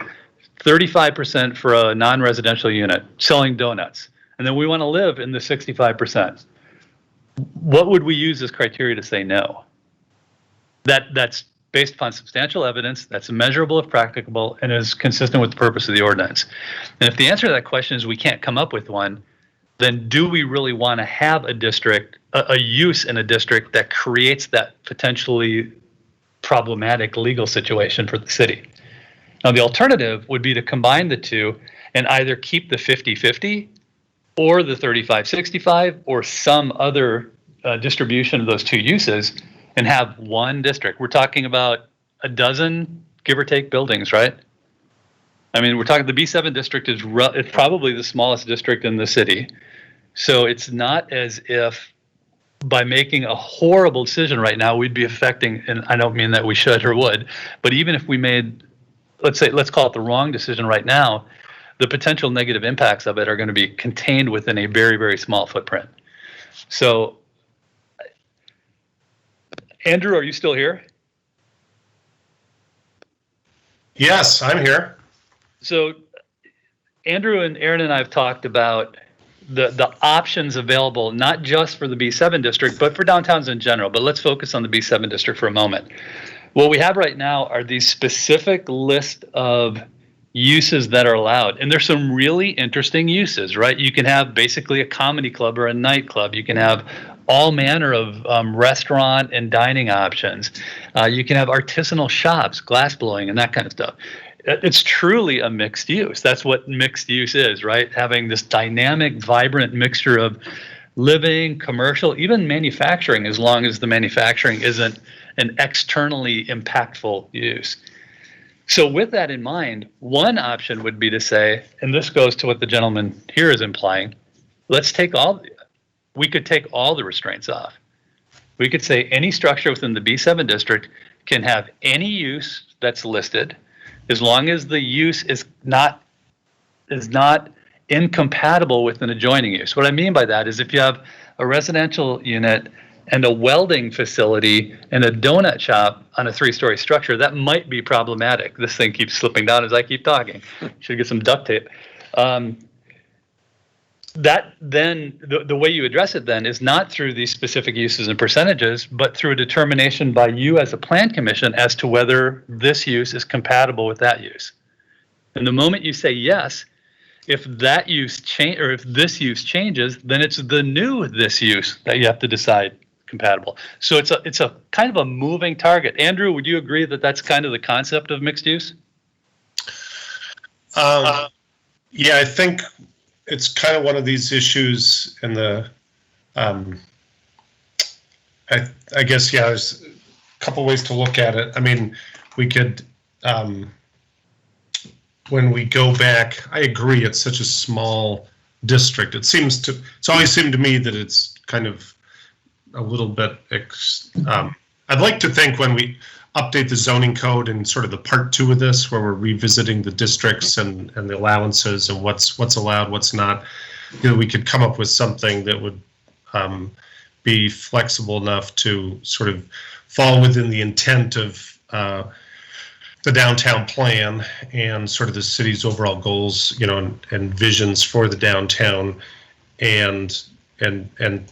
35% for a non-residential unit selling donuts, and then we want to live in the 65%. What would we use as criteria to say no? That's based upon substantial evidence, that's measurable if practicable, and is consistent with the purpose of the ordinance. And if the answer to that question is we can't come up with one, then do we really want to have a district, a use in a district that creates that potentially problematic legal situation for the city? Now, the alternative would be to combine the two and either keep the 50-50 or the 35-65 or some other distribution of those two uses and have one district. We're talking about a dozen, give or take, buildings, right? I mean, we're talking the B7 district is it's probably the smallest district in the city. So it's not as if by making a horrible decision right now, we'd be affecting, and I don't mean that we should or would, but even if we made, let's call it the wrong decision right now, the potential negative impacts of it are going to be contained within a very, very small footprint. So, Andrew, are you still here? Yes, I'm here. So, Andrew and Aaron and I have talked about the options available, not just for the B7 district, but for downtowns in general. But let's focus on the B7 district for a moment. What we have right now are these specific list of uses that are allowed. And there's some really interesting uses, right? You can have basically a comedy club or a nightclub. You can have all manner of restaurant and dining options. You can have artisanal shops, glass blowing, and that kind of stuff. It's truly a mixed use. That's what mixed use is, right? Having this dynamic, vibrant mixture of living, commercial, even manufacturing, as long as the manufacturing isn't an externally impactful use. So with that in mind, one option would be to say, and this goes to what the gentleman here is implying, we could take all the restraints off. We could say any structure within the B7 district can have any use that's listed, as long as the use is not incompatible with an adjoining use. What I mean by that is if you have a residential unit and a welding facility and a donut shop on a 3-story structure, that might be problematic. This thing keeps slipping down as I keep talking. Should get some duct tape. That then, the way you address it then is not through these specific uses and percentages, but through a determination by you as a plan commission as to whether this use is compatible with that use. And the moment you say yes, if that use or if this use changes, then it's the new this use that you have to decide compatible. So it's a kind of a moving target. Andrew, would you agree that that's kind of the concept of mixed use? Yeah, I think it's kind of one of these issues in the, I guess, yeah, there's a couple ways to look at it. I mean, we could, when we go back, I agree, it's such a small district. It's always seemed to me that it's kind of a little bit, I'd like to think when we update the zoning code and sort of the part 2 of this, where we're revisiting the districts and the allowances and what's allowed, what's not, we could come up with something that would be flexible enough to sort of fall within the intent of the downtown plan and sort of the city's overall goals, and visions for the downtown. And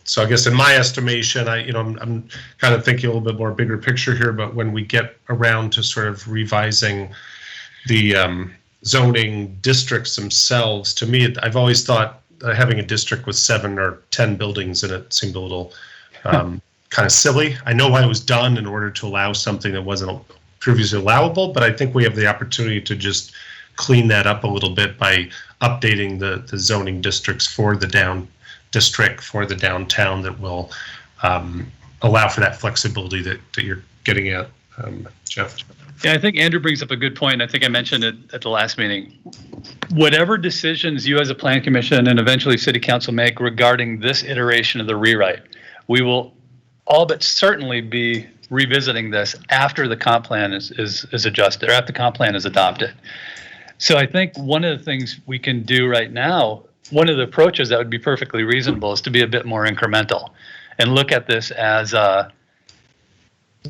so I guess in my estimation, I'm kind of thinking a little bit more bigger picture here, but when we get around to sort of revising the zoning districts themselves, to me, I've always thought having a district with 7 or 10 buildings in it seemed a little kind of silly. I know why it was done, in order to allow something that wasn't previously allowable, but I think we have the opportunity to just clean that up a little bit by updating the zoning districts for the downtown that will allow for that flexibility that you're getting at, Jeff. Yeah, I think Andrew brings up a good point. I think I mentioned it at the last meeting. Whatever decisions you as a plan commission and eventually city council make regarding this iteration of the rewrite, we will all but certainly be revisiting this after the comp plan is adjusted, or after the comp plan is adopted. So I think one of the things we can do right now, one of the approaches that would be perfectly reasonable, is to be a bit more incremental and look at this as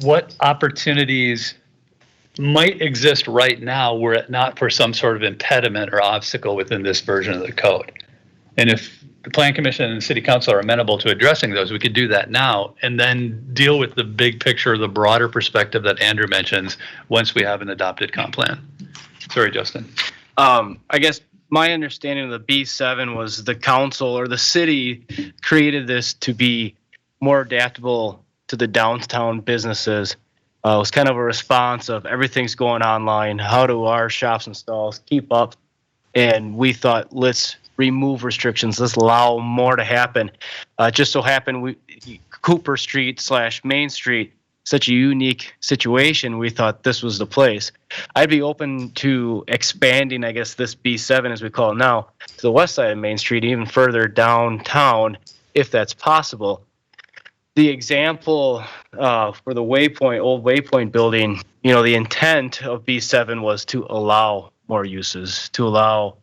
what opportunities might exist right now were it not for some sort of impediment or obstacle within this version of the code. And if the plan commission and the city council are amenable to addressing those, we could do that now and then deal with the big picture, the broader perspective that Andrew mentions once we have an adopted comp plan. Sorry, Justin. I guess my understanding of the B7 was the council or the city created this to be more adaptable to the downtown businesses. It was kind of a response of everything's going online. How do our shops and stalls keep up? And we thought, let's remove restrictions. Let's allow more to happen. Just so happened, Cooper Street / Main Street, such a unique situation. We thought this was the place. I'd be open to expanding, I guess, this B7, as we call it now, to the west side of Main Street, even further downtown, if that's possible. The example for the Waypoint, old Waypoint building, the intent of B7 was to allow more uses, to allow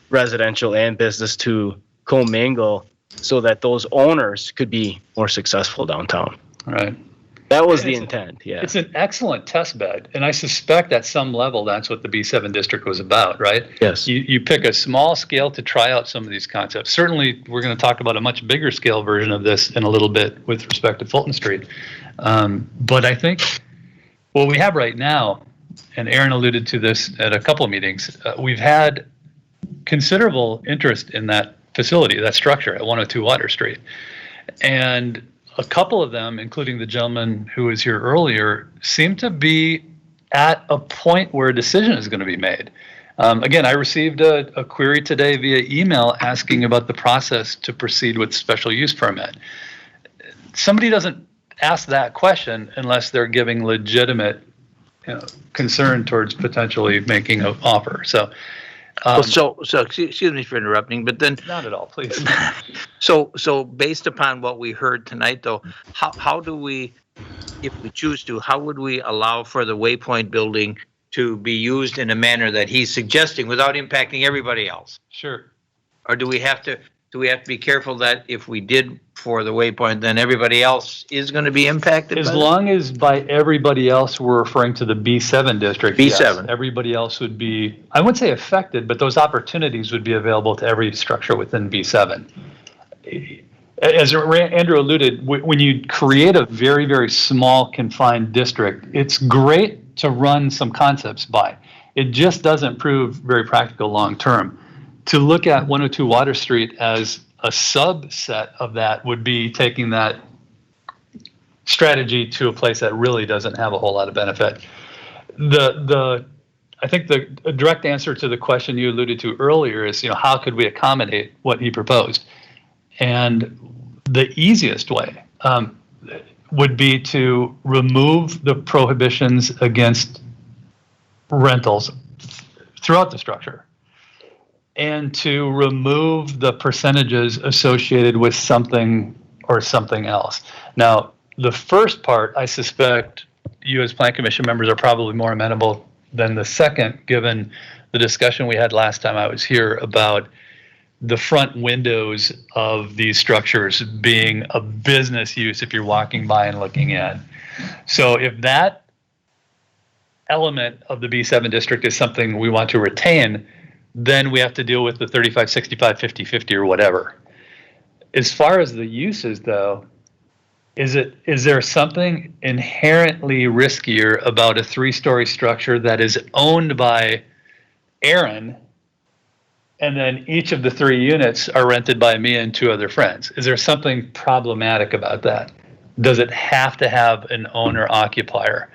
residential and business to commingle so that those owners could be more successful downtown. Right. That was the intent, yeah. It's an excellent test bed, and I suspect at some level that's what the B7 district was about, right? Yes. You pick a small scale to try out some of these concepts. Certainly, we're going to talk about a much bigger scale version of this in a little bit with respect to Fulton Street. But I think what we have right now, and Aaron alluded to this at a couple of meetings, we've had considerable interest in that facility, that structure at 102 Water Street. And a couple of them, including the gentleman who was here earlier, seem to be at a point where a decision is going to be made. Again, I received a query today via email asking about the process to proceed with special use permit. Somebody doesn't ask that question unless they're giving legitimate concern towards potentially making an offer. So excuse me for interrupting, but then not at all, please. So based upon what we heard tonight, though, how do we, if we choose to, how would we allow for the Waypoint building to be used in a manner that he's suggesting without impacting everybody else? Sure. Or do we have to be careful that if we did for the Waypoint, then everybody else is going to be impacted? As long as by everybody else we're referring to the B7 district. B7. Yes, everybody else would be, I wouldn't say affected, but those opportunities would be available to every structure within B7. As Andrew alluded, when you create a very, very small confined district, it's great to run some concepts by. It just doesn't prove very practical long term. To look at 102 Water Street as a subset of that would be taking that strategy to a place that really doesn't have a whole lot of benefit. I think the direct answer to the question you alluded to earlier is, how could we accommodate what he proposed? And the easiest way would be to remove the prohibitions against rentals throughout the structure, and to remove the percentages associated with something or something else. Now, the first part, I suspect you as Plan Commission members are probably more amenable than the second, given the discussion we had last time I was here about the front windows of these structures being a business use if you're walking by and looking in. So if that element of the B7 district is something we want to retain, then we have to deal with the 35, 65, 50, 50 or whatever. As far as the uses, though, is there something inherently riskier about a 3-story structure that is owned by Aaron, and then each of the 3 units are rented by me and 2 other friends? Is there something problematic about that? Does it have to have an owner-occupier?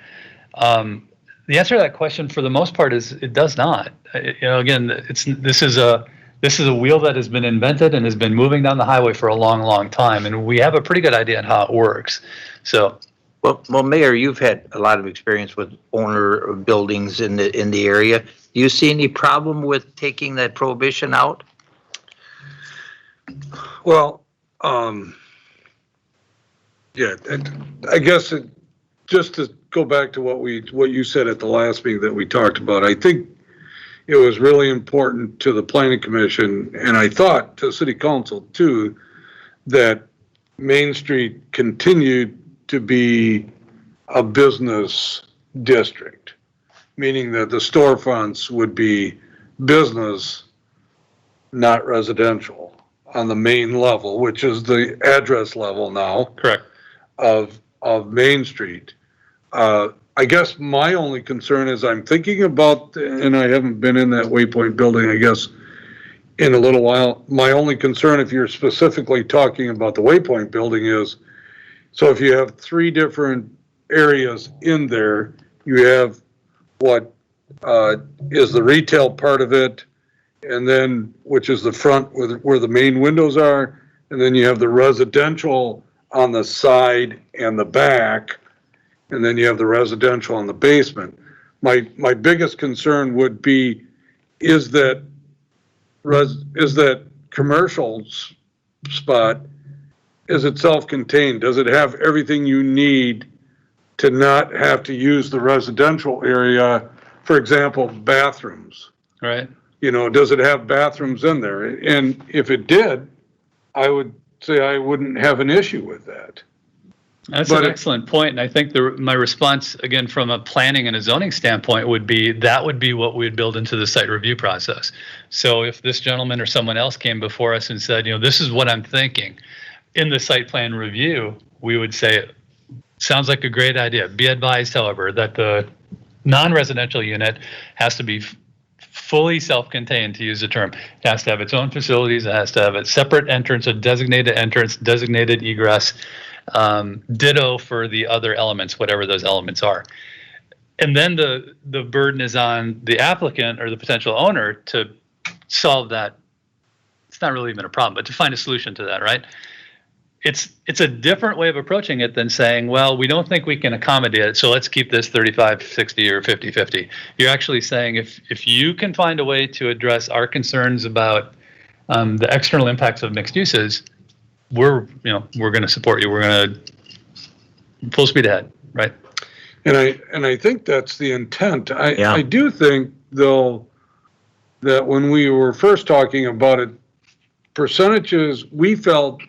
The answer to that question, for the most part, is it does not. Again, this is a wheel that has been invented and has been moving down the highway for a long, long time, and we have a pretty good idea on how it works. So, well, Mayor, you've had a lot of experience with owner of buildings in the area. Do you see any problem with taking that prohibition out? Well, yeah, I guess just to go back to what you said at the last meeting that we talked about, I think it was really important to the Planning Commission, and I thought to City Council too, that Main Street continued to be a business district, meaning that the storefronts would be business, not residential, on the main level, which is the address level now. Correct. Of Main Street. I guess my only concern is I'm thinking about, and I haven't been in that Waypoint building, I guess in a little while. My only concern, if you're specifically talking about the Waypoint building, is, so if you have 3 different areas in there, you have what is the retail part of it, and then, which is the front where the main windows are, and then you have the residential on the side and the back, and then you have the residential in the basement. My biggest concern would be, is that commercial spot, is it self-contained? Does it have everything you need to not have to use the residential area? For example, bathrooms. Right. You know, does it have bathrooms in there? And if it did, I would say I wouldn't have an issue with that. That's But an excellent point, and I think my response, again, from a planning and a zoning standpoint, would be that would be what we'd build into the site review process. So if this gentleman or someone else came before us and said, you know, this is what I'm thinking, in the site plan review, we would say, sounds like a great idea. Be advised, however, that the non-residential unit has to be fully self-contained, to use the term. It has to have its own facilities. It has to have its separate entrance, a designated entrance, designated egress. Ditto for the other elements, whatever those elements are. And then the burden is on the applicant or the potential owner to solve that. It's not really even a problem, but to find a solution to that, right? It's a different way of approaching it than saying, well, we don't think we can accommodate it, so let's keep this 35-60 or 50-50. You're actually saying, if you can find a way to address our concerns about the external impacts of mixed uses, we're going to support you. We're going to full speed ahead, right? And I think that's the intent. Yeah. I do think, though, that when we were first talking about it, percentages, we felt,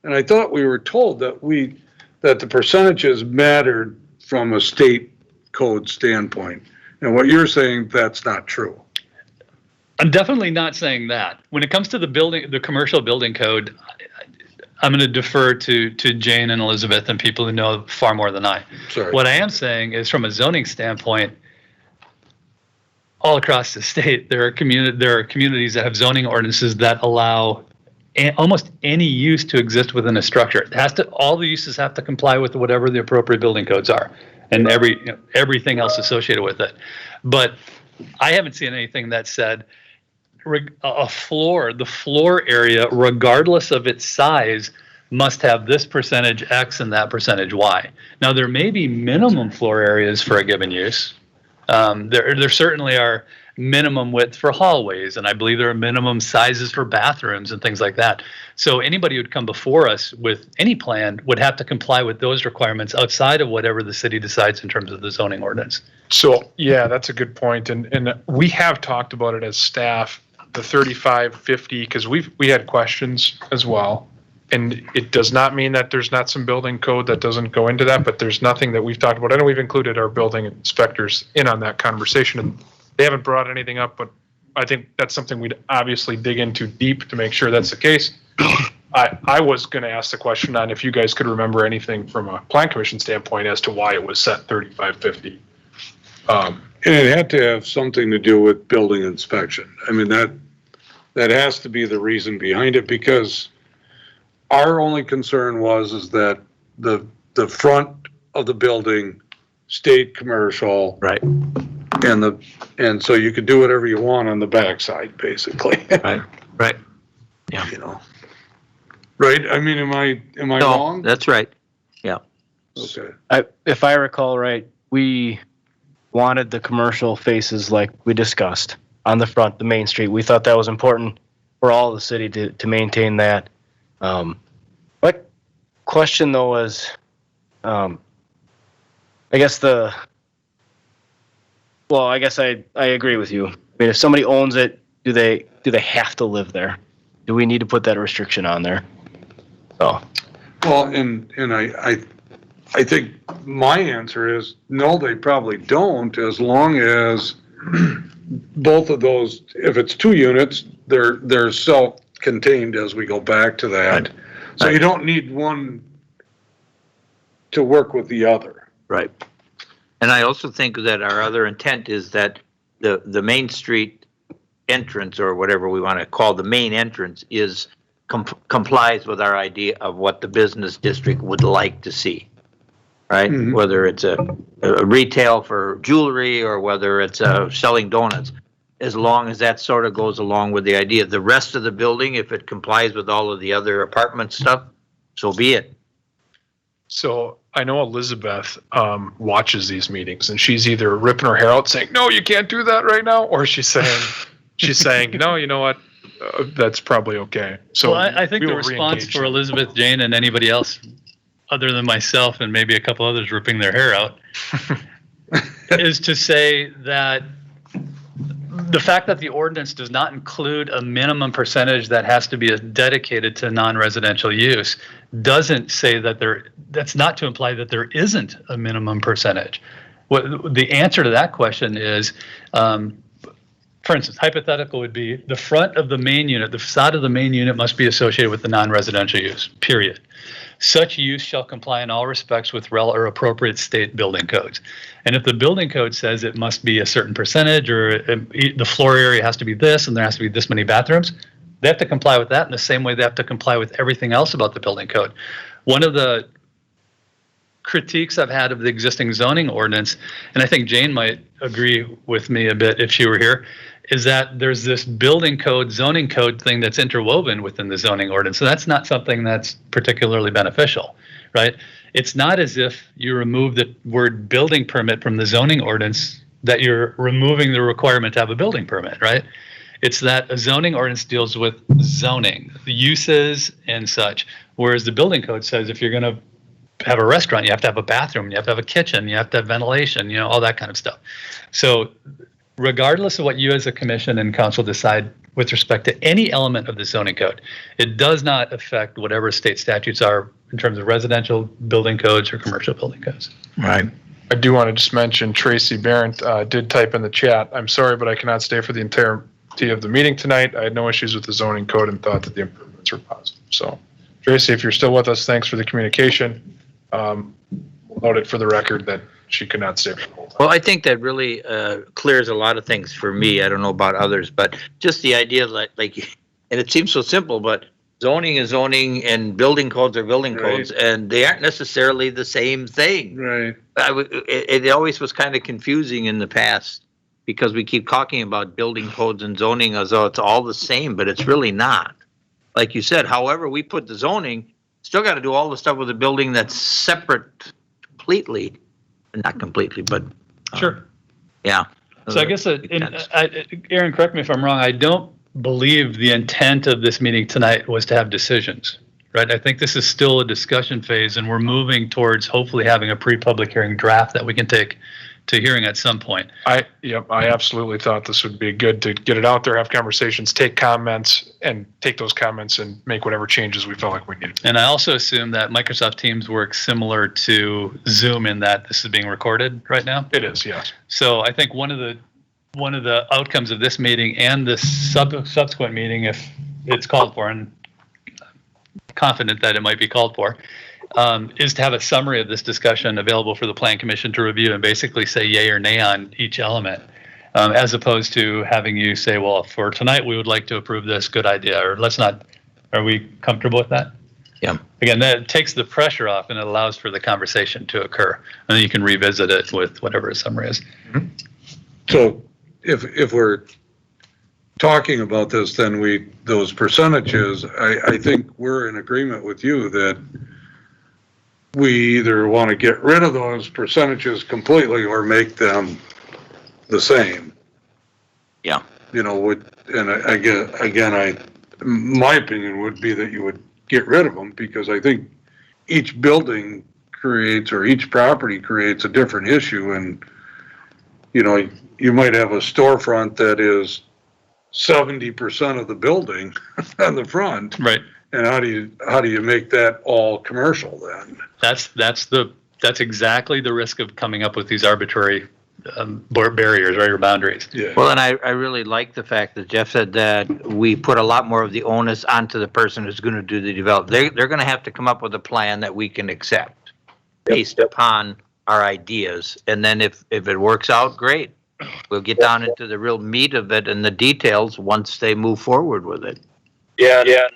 and I thought we were told that the percentages mattered from a state code standpoint. And what you're saying, that's not true. I'm definitely not saying that. When it comes to the commercial building code, I'm going to defer to Jane and Elizabeth and people who know far more than I. Sorry. What I am saying is, from a zoning standpoint, all across the state, there are communities that have zoning ordinances that allow almost any use to exist within a structure. All the uses have to comply with whatever the appropriate building codes are, and everything else associated with it. But I haven't seen anything that said the floor area, regardless of its size, must have this percentage X and that percentage Y. Now, there may be minimum floor areas for a given use. There certainly are minimum width for hallways, and I believe there are minimum sizes for bathrooms and things like that. So anybody who'd come before us with any plan would have to comply with those requirements outside of whatever the city decides in terms of the zoning ordinance. So, yeah, that's a good point. And we have talked about it as staff, the 35-50, because we had questions as well. And it does not mean that there's not some building code that doesn't go into that, but there's nothing that we've talked about. I know we've included our building inspectors in on that conversation, and they haven't brought anything up, but I think that's something we'd obviously dig into deep to make sure that's the case. I was going to ask the question on if you guys could remember anything from a plan commission standpoint as to why it was set 35-50. And it had to have something to do with building inspection. I mean, that has to be the reason behind it, because our only concern is that the front of the building stayed commercial. Right. And so you could do whatever you want on the backside, basically. Right. Yeah. You know. Right? I mean, am I wrong? That's right. Yeah. Okay. If I recall right, we wanted the commercial faces like we discussed on the front, the main street. We thought that was important for all the city to maintain that. My question though was, I guess I agree with you. I mean, if somebody owns it, do they have to live there? Do we need to put that restriction on there? Oh. Well, and I think my answer is no, they probably don't, as long as both of those, if it's 2 units, they're self-contained as we go back to that. Right. So you don't need one to work with the other. Right. And I also think that our other intent is that the main street entrance or whatever we want to call the main entrance is complies with our idea of what the business district would like to see, right? Mhm. Whether it's a retail for jewelry or whether it's selling donuts, as long as that sort of goes along with the idea. The rest of the building, if it complies with all of the other apartment stuff, so be it. So I know Elizabeth watches these meetings, and she's either ripping her hair out saying, no, you can't do that right now, or she's saying, no, you know what, that's probably okay. So Well, I think we the will response re-engage for them. Elizabeth, Jane, and anybody else, other than myself and maybe a couple others ripping their hair out, is to say that the fact that the ordinance does not include a minimum percentage that has to be dedicated to non-residential use doesn't say that that's not to imply that there isn't a minimum percentage. What the answer to that question is, for instance, hypothetical would be the front of the main unit, the facade of the main unit must be associated with the non-residential use, period. Such use shall comply in all respects with or appropriate state building codes. And if the building code says it must be a certain percentage or the floor area has to be this and there has to be this many bathrooms, they have to comply with that in the same way they have to comply with everything else about the building code. One of the critiques I've had of the existing zoning ordinance, and I think Jane might agree with me a bit if she were here, is that there's this building code, zoning code thing that's interwoven within the zoning ordinance. So that's not something that's particularly beneficial, right? It's not as if you remove the word building permit from the zoning ordinance that you're removing the requirement to have a building permit, right? It's that a zoning ordinance deals with zoning, the uses and such, whereas the building code says if you're going to have a restaurant, you have to have a bathroom, you have to have a kitchen, you have to have ventilation, you know, all that kind of stuff. So regardless of what you as a commission and council decide with respect to any element of the zoning code, it does not affect whatever state statutes are in terms of residential building codes or commercial building codes. Right. I do want to just mention Tracy Barrett did type in the chat, I'm sorry, but I cannot stay for the entirety of the meeting tonight. I had no issues with the zoning code and thought that the improvements were positive. So Tracy, if you're still with us, thanks for the communication. We'll note it for the record that she could not stay for the whole time. Well, I think that really clears a lot of things for me. I don't know about others, but just the idea like, and it seems so simple, but zoning is zoning and building codes are building codes, and they aren't necessarily the same thing. Right. It always was kind of confusing in the past because we keep talking about building codes and zoning as though it's all the same, but it's really not. Like you said, however we put the zoning, still got to do all the stuff with the building that's separate completely. Not completely, but Sure. Yeah. So I guess, Aaron, correct me if I'm wrong, I don't believe the intent of this meeting tonight was to have decisions, right? I think this is still a discussion phase, and we're moving towards hopefully having a pre-public hearing draft that we can take to hearing at some point. I absolutely thought this would be good to get it out there, have conversations, take comments, and take those comments and make whatever changes we felt like we needed. And I also assume that Microsoft Teams works similar to Zoom in that this is being recorded right now. It is, yes. So I think one of the outcomes of this meeting and the subsequent meeting, if it's called for, and confident that it might be called for, is to have a summary of this discussion available for the Plan Commission to review and basically say yay or nay on each element, as opposed to having you say, well, for tonight, we would like to approve this, good idea, or let's not. Are we comfortable with that? Yeah. Again, that takes the pressure off and it allows for the conversation to occur. And then you can revisit it with whatever a summary is. So if we're talking about this, then those percentages, I think we're in agreement with you that we either want to get rid of those percentages completely or make them the same. Yeah. You know, my opinion would be that you would get rid of them because I think each building creates or each property creates a different issue. And, you know, you might have a storefront that is 70% of the building on the front. Right. And how do you make that all commercial then? That's exactly the risk of coming up with these arbitrary barriers, right, or boundaries. Yeah. Well, and I really like the fact that Jeff said that we put a lot more of the onus onto the person who's going to do the development. They're going to have to come up with a plan that we can accept based upon our ideas. And then if it works out, great. we'll get down into the real meat of it and the details once they move forward with it. Yeah.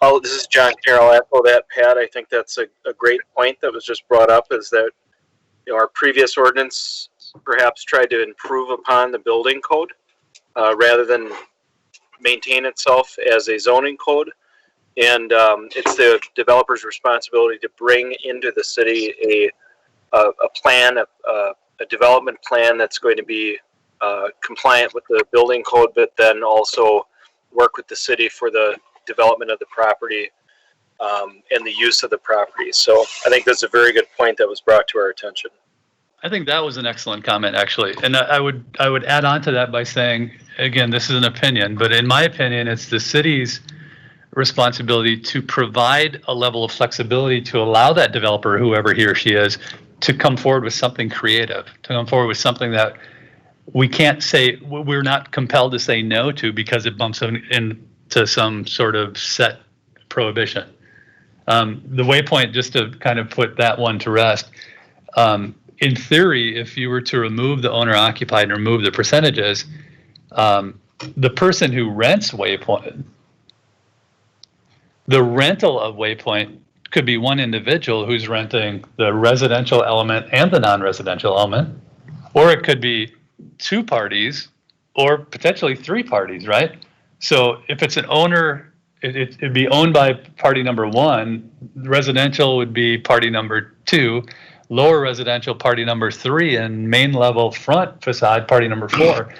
Oh, this is John Carroll. I'll echo that, Pat. I think that's a great point that was just brought up, is that our previous ordinance perhaps tried to improve upon the building code rather than maintain itself as a zoning code. And it's the developer's responsibility to bring into the city a plan, a development plan that's going to be compliant with the building code, but then also work with the city for the development of the property and the use of the property. So I think that's a very good point that was brought to our attention. I think that was an excellent comment, actually. And I would add on to that by saying, again, this is an opinion, but in my opinion, it's the city's responsibility to provide a level of flexibility to allow that developer, whoever he or she is, to come forward with something creative, to come forward with something that we can't say, we're not compelled to say no to because it bumps into some sort of set prohibition. The Waypoint, just to kind of put that one to rest, in theory, if you were to remove the owner occupied and remove the percentages, the person who rents Waypoint, the rental of Waypoint could be one individual who's renting the residential element and the non-residential element, or it could be two parties or potentially three parties, right? So if it's an owner, it'd be owned by party number one, residential would be party number two, lower residential party number three, and main level front facade party number four.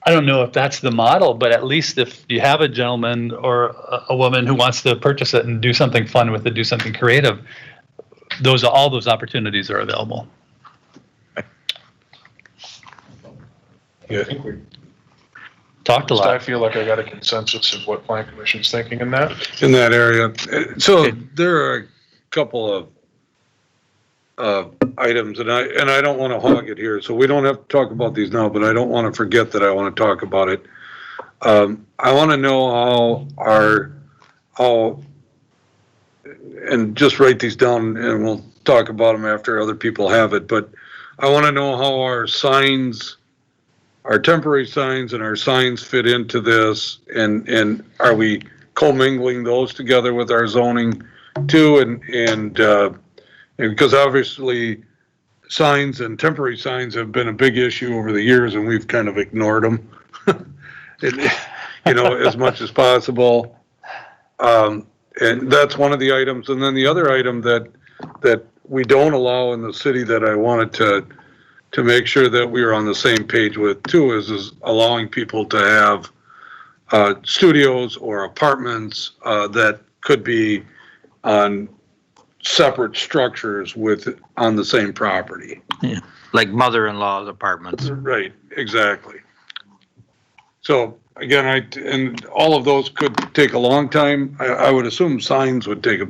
I don't know if that's the model, but at least if you have a gentleman or a woman who wants to purchase it and do something fun with it, do something creative, all those opportunities are available. Yeah, I think we talked a lot. I feel like I got a consensus of what Plan Commission's thinking in that area. So there are a couple of items, and I don't want to hog it here, so we don't have to talk about these now, but I don't want to forget that I want to talk about it. I want to know how, and just write these down and we'll talk about them after other people have it, but I want to know how our signs, our temporary signs and our signs fit into this, and are we commingling those together with our zoning too, and because obviously signs and temporary signs have been a big issue over the years, and we've kind of ignored them, as much as possible. And that's one of the items. And then the other item that we don't allow in the city that I wanted to make sure that we are on the same page with too is allowing people to have studios or apartments that could be on separate structures on the same property. Yeah, like mother-in-law's apartments. Right, exactly. So again, and all of those could take a long time. I would assume signs would take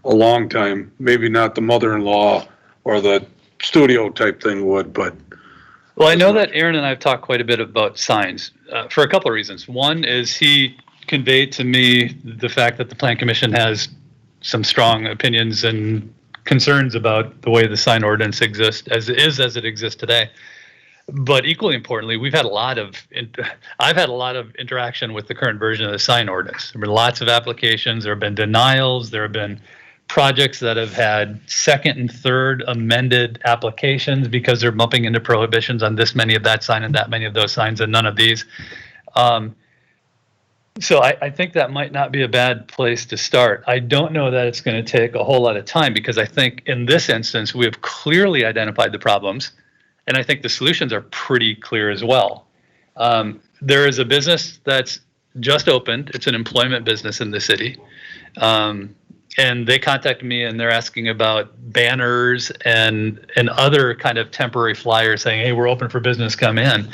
a long time. Maybe not the mother-in-law or the studio type thing would, but. Well, I know that Aaron and I have talked quite a bit about signs for a couple of reasons. One is he conveyed to me the fact that the Plan Commission has some strong opinions and concerns about the way the sign ordinance exists as it exists today. But equally importantly, I've had a lot of interaction with the current version of the sign ordinance. There have been lots of applications, there have been denials, there have been projects that have had second and third amended applications because they're bumping into prohibitions on this many of that sign and that many of those signs and none of these. So I think that might not be a bad place to start. I don't know that it's going to take a whole lot of time because I think in this instance, we have clearly identified the problems, and I think the solutions are pretty clear as well. There is a business that's just opened. It's an employment business in the city. And they contacted me and they're asking about banners and other kind of temporary flyers saying, hey, we're open for business, come in.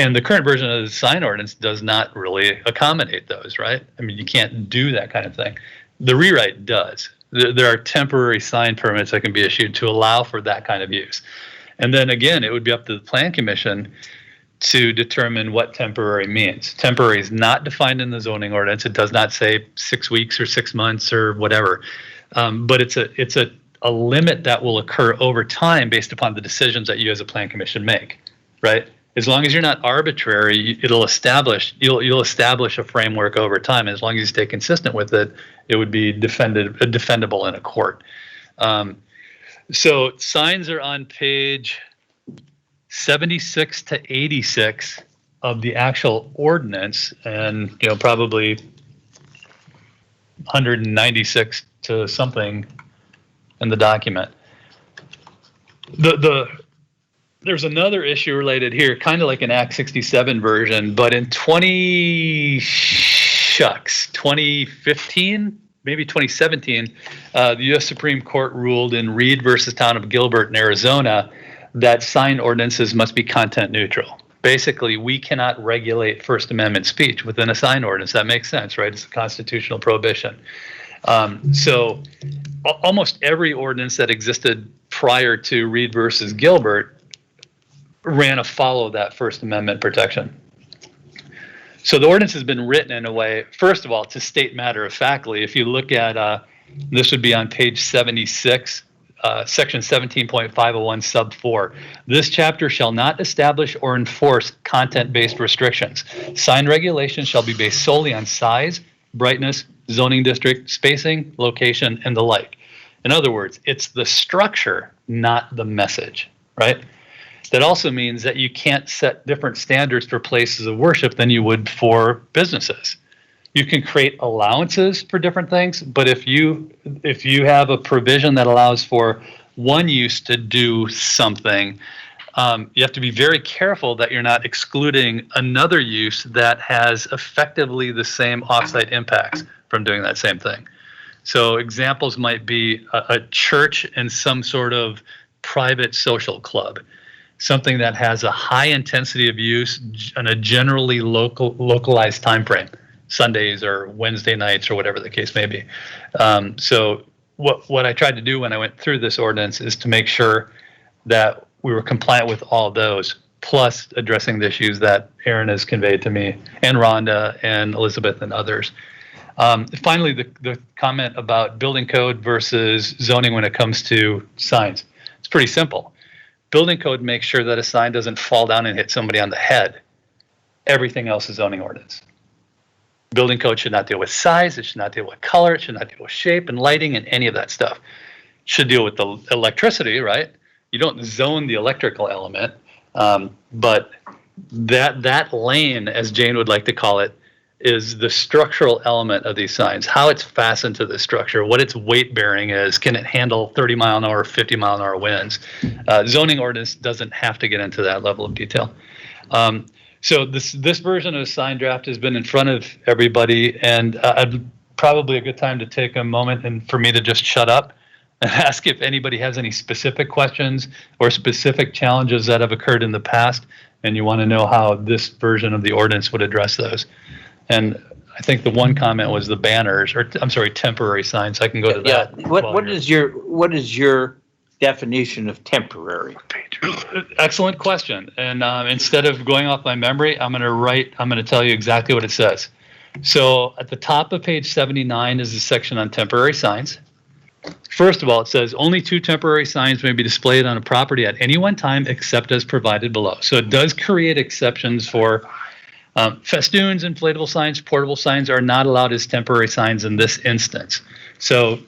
And the current version of the sign ordinance does not really accommodate those, right? I mean, you can't do that kind of thing. The rewrite does. There are temporary sign permits that can be issued to allow for that kind of use. And then again, it would be up to the Plan Commission to determine what temporary means. Temporary is not defined in the zoning ordinance. It does not say 6 weeks or 6 months or whatever. But it's a limit that will occur over time based upon the decisions that you as a Plan Commission make. right? As long as you're not arbitrary, you'll establish a framework over time. As long as you stay consistent with it, it would be defendable in a court. So signs are on page 76 to 86 of the actual ordinance, and probably 196 to something in the document. There's another issue related here, kind of like an Act 67 version, but in 2015, maybe 2017, the U.S. Supreme Court ruled in Reed versus Town of Gilbert in Arizona that sign ordinances must be content neutral. Basically, we cannot regulate First Amendment speech within a sign ordinance. That makes sense, right? It's a constitutional prohibition. So almost every ordinance that existed prior to Reed versus Gilbert ran afoul of that First Amendment protection. So the ordinance has been written in a way, first of all, to state matter of factly. If you look at, this would be on page 76, section 17.501 sub 4. This chapter shall not establish or enforce content-based restrictions. Sign regulations shall be based solely on size, brightness, zoning district, spacing, location, and the like. In other words, it's the structure, not the message, right? That also means that you can't set different standards for places of worship than you would for businesses. You can create allowances for different things, but if you have a provision that allows for one use to do something, you have to be very careful that you're not excluding another use that has effectively the same offsite impacts from doing that same thing. So examples might be a church and some sort of private social club, something that has a high intensity of use and a generally localized time frame, Sundays or Wednesday nights or whatever the case may be. So what I tried to do when I went through this ordinance is to make sure that we were compliant with all of those, plus addressing the issues that Aaron has conveyed to me, and Rhonda and Elizabeth and others. Finally, the comment about building code versus zoning when it comes to signs. It's pretty simple. Building code makes sure that a sign doesn't fall down and hit somebody on the head. Everything else is zoning ordinance. Building code should not deal with size, it should not deal with color, it should not deal with shape and lighting and any of that stuff. It should deal with the electricity, right? You don't zone the electrical element, but that lane, as Jane would like to call it, is the structural element of these signs, how it's fastened to the structure, what its weight bearing is, can it handle 30 mile an hour, 50 mile an hour winds. Zoning ordinance doesn't have to get into that level of detail. So this version of the sign draft has been in front of everybody, and probably a good time to take a moment and for me to just shut up and ask if anybody has any specific questions or specific challenges that have occurred in the past, and you want to know how this version of the ordinance would address those. And I think the one comment was the banners, or I'm sorry, temporary signs. I can go to that. Yeah. What is your definition of temporary? Excellent question. And instead of going off my memory, I'm going to tell you exactly what it says. So at the top of page 79 is the section on temporary signs. First of all, it says only 2 temporary signs may be displayed on a property at any one time except as provided below. So it does create exceptions for festoons, inflatable signs, portable signs are not allowed as temporary signs in this instance. So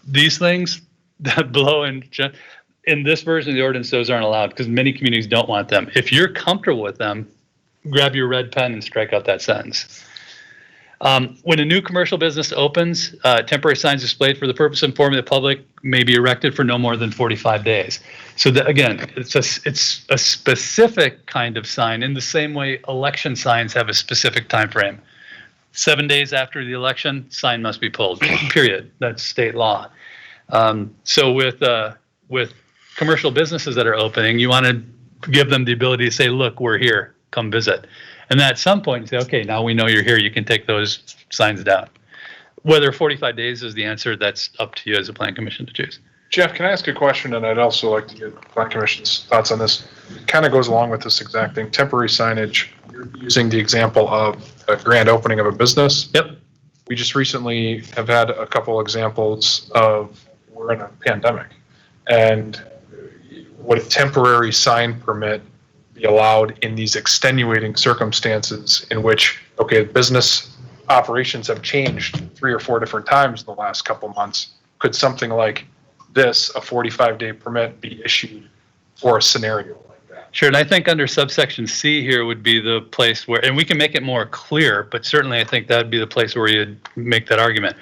these things that below in this version of the ordinance, those aren't allowed because many communities don't want them. If you're comfortable with them, grab your red pen and strike out that sentence. When a new commercial business opens, temporary signs displayed for the purpose of informing the public may be erected for no more than 45 days. So that, again, it's a specific kind of sign in the same way election signs have a specific time frame. 7 days after the election, sign must be pulled, period. That's state law. So with commercial businesses that are opening, you want to give them the ability to say, look, we're here, come visit. And then at some point, you say, okay, now we know you're here, you can take those signs down. Whether 45 days is the answer, that's up to you as a plan commission to choose. Jeff, can I ask a question? And I'd also like to get plan commission's thoughts on this. Kind of goes along with this exact thing. Temporary signage, you're using the example of a grand opening of a business. Yep. We just recently have had a couple examples of we're in a pandemic. And would a temporary sign permit be allowed in these extenuating circumstances in which, okay, business operations have changed 3 or 4 different times in the last couple months? Could something like this, a 45-day permit, be issued for a scenario like that? Sure, and I think under subsection C here would be the place where, and we can make it more clear, but certainly I think that'd be the place where you'd make that argument.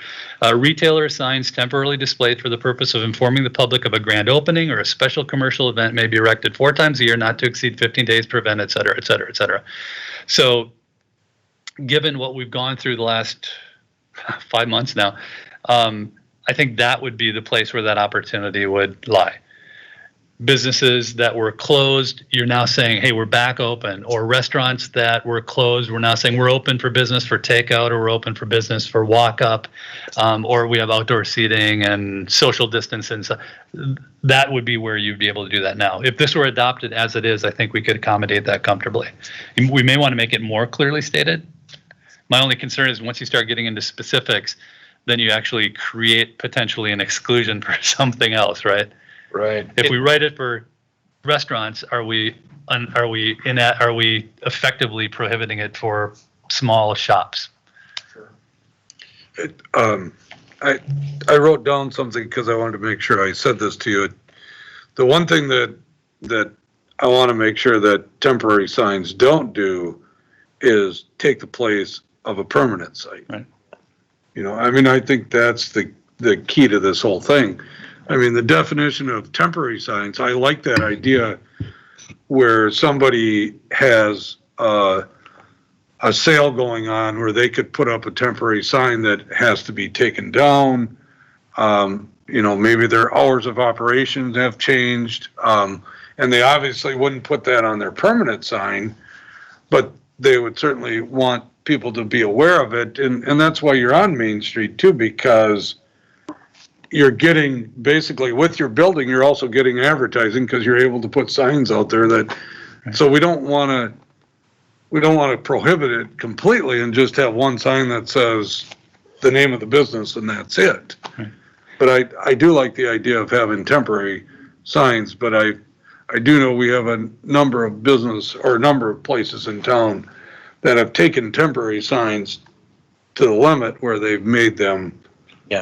Retailer signs temporarily displayed for the purpose of informing the public of a grand opening or a special commercial event may be erected 4 times a year, not to exceed 15 days per event, et cetera, et cetera, et cetera. So given what we've gone through the last 5 months now, I think that would be the place where that opportunity would lie. Businesses that were closed, you're now saying, hey, we're back open. Or restaurants that were closed, we're now saying we're open for business for takeout, or we're open for business for walk-up, or we have outdoor seating and social distance. So that would be where you'd be able to do that now. If this were adopted as it is, I think we could accommodate that comfortably. We may want to make it more clearly stated. My only concern is once you start getting into specifics, then you actually create potentially an exclusion for something else, right? Right. If we write it for restaurants, are we effectively prohibiting it for small shops? I wrote down something because I wanted to make sure I said this to you. The one thing that I want to make sure that temporary signs don't do is take the place of a permanent site. Right. You know, I mean, I think that's the key to this whole thing. I mean, the definition of temporary signs, I like that idea where somebody has a sale going on where they could put up a temporary sign that has to be taken down. You know, maybe their hours of operations have changed. And they obviously wouldn't put that on their permanent sign, but they would certainly want people to be aware of it. And that's why you're on Main Street too, because you're getting, basically with your building, you're also getting advertising because you're able to put signs out there that, right. So we don't want to prohibit it completely and just have one sign that says the name of the business and that's it. Right. But I do like the idea of having temporary signs, but I do know we have a number of business or a number of places in town that have taken temporary signs to the limit where they've made them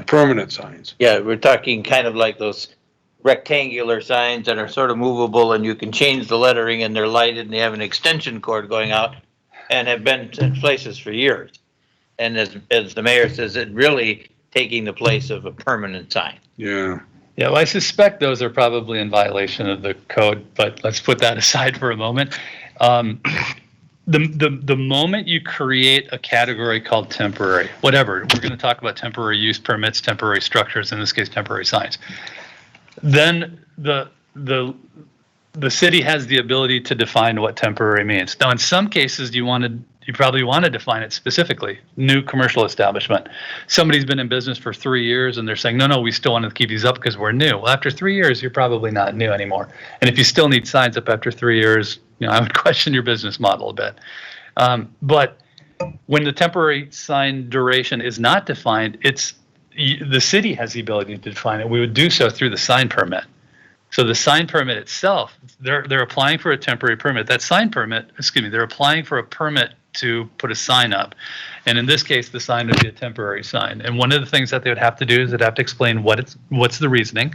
permanent signs. Yeah, we're talking kind of like those rectangular signs that are sort of movable and you can change the lettering and they're lighted and they have an extension cord going out and have been in places for years. And as the mayor says, it really taking the place of a permanent sign. Yeah. Yeah, well, I suspect those are probably in violation of the code, but let's put that aside for a moment. The moment you create a category called temporary, whatever, we're going to talk about temporary use permits, temporary structures, in this case, temporary signs, then the city has the ability to define what temporary means. Now, in some cases, you probably want to define it specifically. New commercial establishment. Somebody's been in business for 3 years and they're saying, no, we still want to keep these up because we're new. Well, after 3 years, you're probably not new anymore. And if you still need signs up after 3 years, I would question your business model a bit. But when the temporary sign duration is not defined, the city has the ability to define it. We would do so through the sign permit. So the sign permit itself, they're applying for a temporary permit. That sign permit, they're applying for a permit to put a sign up. And in this case, the sign would be a temporary sign. And one of the things that they would have to do is they'd have to explain what's the reasoning,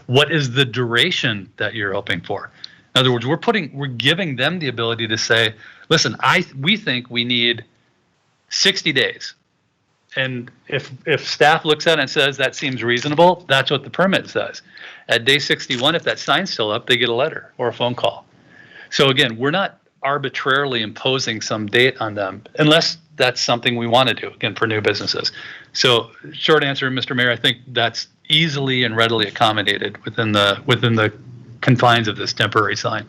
what is the duration that you're hoping for. In other words, we're giving them the ability to say, listen, we think we need 60 days. And if staff looks at it and says that seems reasonable, that's what the permit says. At day 61, if that sign's still up, they get a letter or a phone call. So again, we're not arbitrarily imposing some date on them unless that's something we want to do, again, for new businesses. So short answer, Mr. Mayor, I think that's easily and readily accommodated within the confines of this temporary sign.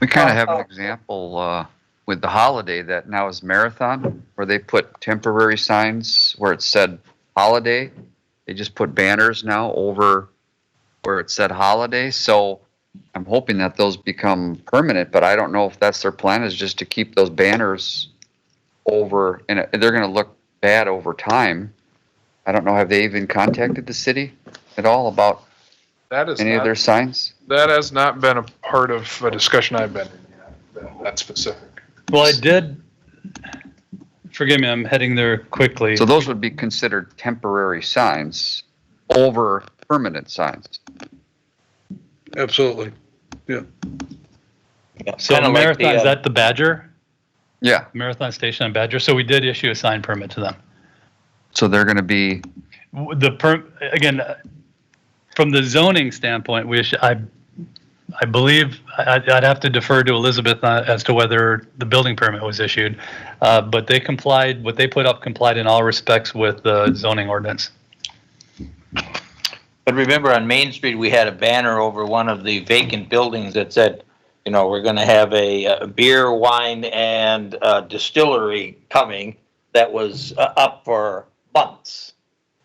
We kind of have an example with the holiday that now is Marathon, where they put temporary signs where it said holiday. They just put banners now over where it said holiday. So I'm hoping that those become permanent, but I don't know if that's their plan, is just to keep those banners over, and they're going to look bad over time. I don't know, have they even contacted the city at all about That is Any not, other signs? that has not been a part of a discussion I've been in yet, that specific. Well, I did, forgive me, I'm heading there quickly. So those would be considered temporary signs over permanent signs. Absolutely. So Kinda like Marathon, the, is that the Badger? Yeah, Marathon Station on Badger? So we did issue a sign permit to them. so they're going to be, Again, from the zoning standpoint, I believe I'd have to defer to Elizabeth as to whether the building permit was issued. But they complied, what they put up complied in all respects with the zoning ordinance. But remember, on Main Street, we had a banner over one of the vacant buildings that said, you know, we're going to have a beer, wine, and distillery coming that was up for months,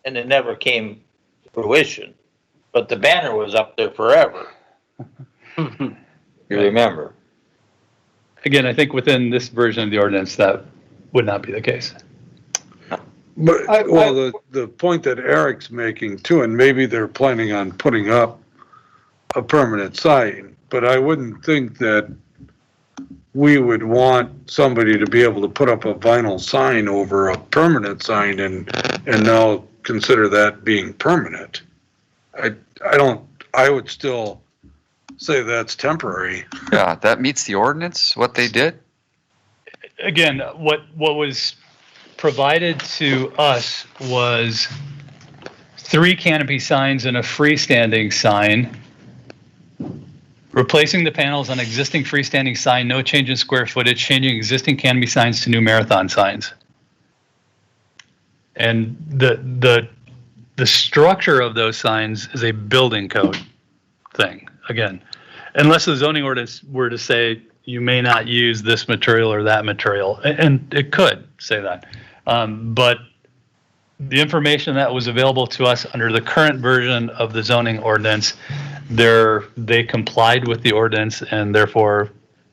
and it never came to fruition. But the banner was up there forever. You remember? Again, I think within this version of the ordinance, that would not be the case. But, well, the point that Eric's making too, and maybe they're planning on putting up a permanent sign, but I wouldn't think that we would want somebody to be able to put up a vinyl sign over a permanent sign and now consider that being permanent. I would still say that's temporary. yeah, that meets the ordinance, what they did? Again, what was provided to us was 3 canopy signs and a freestanding sign. Replacing the panels on existing freestanding sign, no change in square footage, changing existing canopy signs to new Marathon signs. And the structure of those signs is a building code thing. Again, unless the zoning ordinance were to say you may not use this material or that material, and it could say that. But the information that was available to us under the current version of the zoning ordinance, they complied with the ordinance and therefore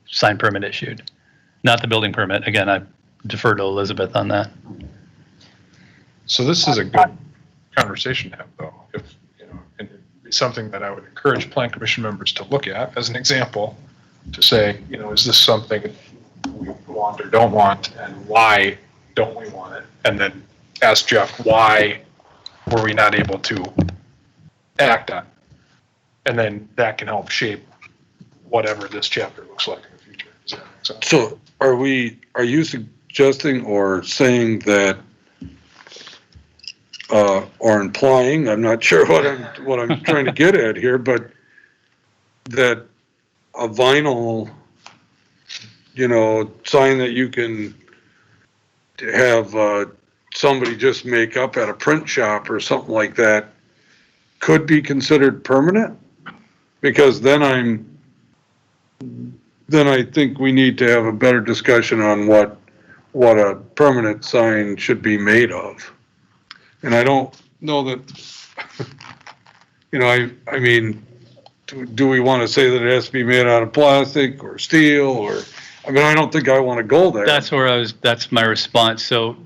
sign permit issued, not the building permit. Again, I defer to Elizabeth on that. So this is a good conversation to have, though. If, you know, and it'd be something that I would encourage Plan Commission members to look at as an example, to say, you know, is this something we want or don't want, and why don't we want it? And then ask Jeff, why were we not able to act on it? And then that can help shape whatever this chapter looks like in the future. Does that make sense? So are you suggesting or saying that, or implying, I'm not sure what I'm trying to get at here, but that a vinyl, you know, sign that you can have somebody just make up at a print shop or something like that could be considered permanent? Because then I think we need to have a better discussion on what a permanent sign should be made of. And I don't know that, you know, I mean, do we want to say that it has to be made out of plastic or steel or, I mean, I don't think I want to go there. That's my response. So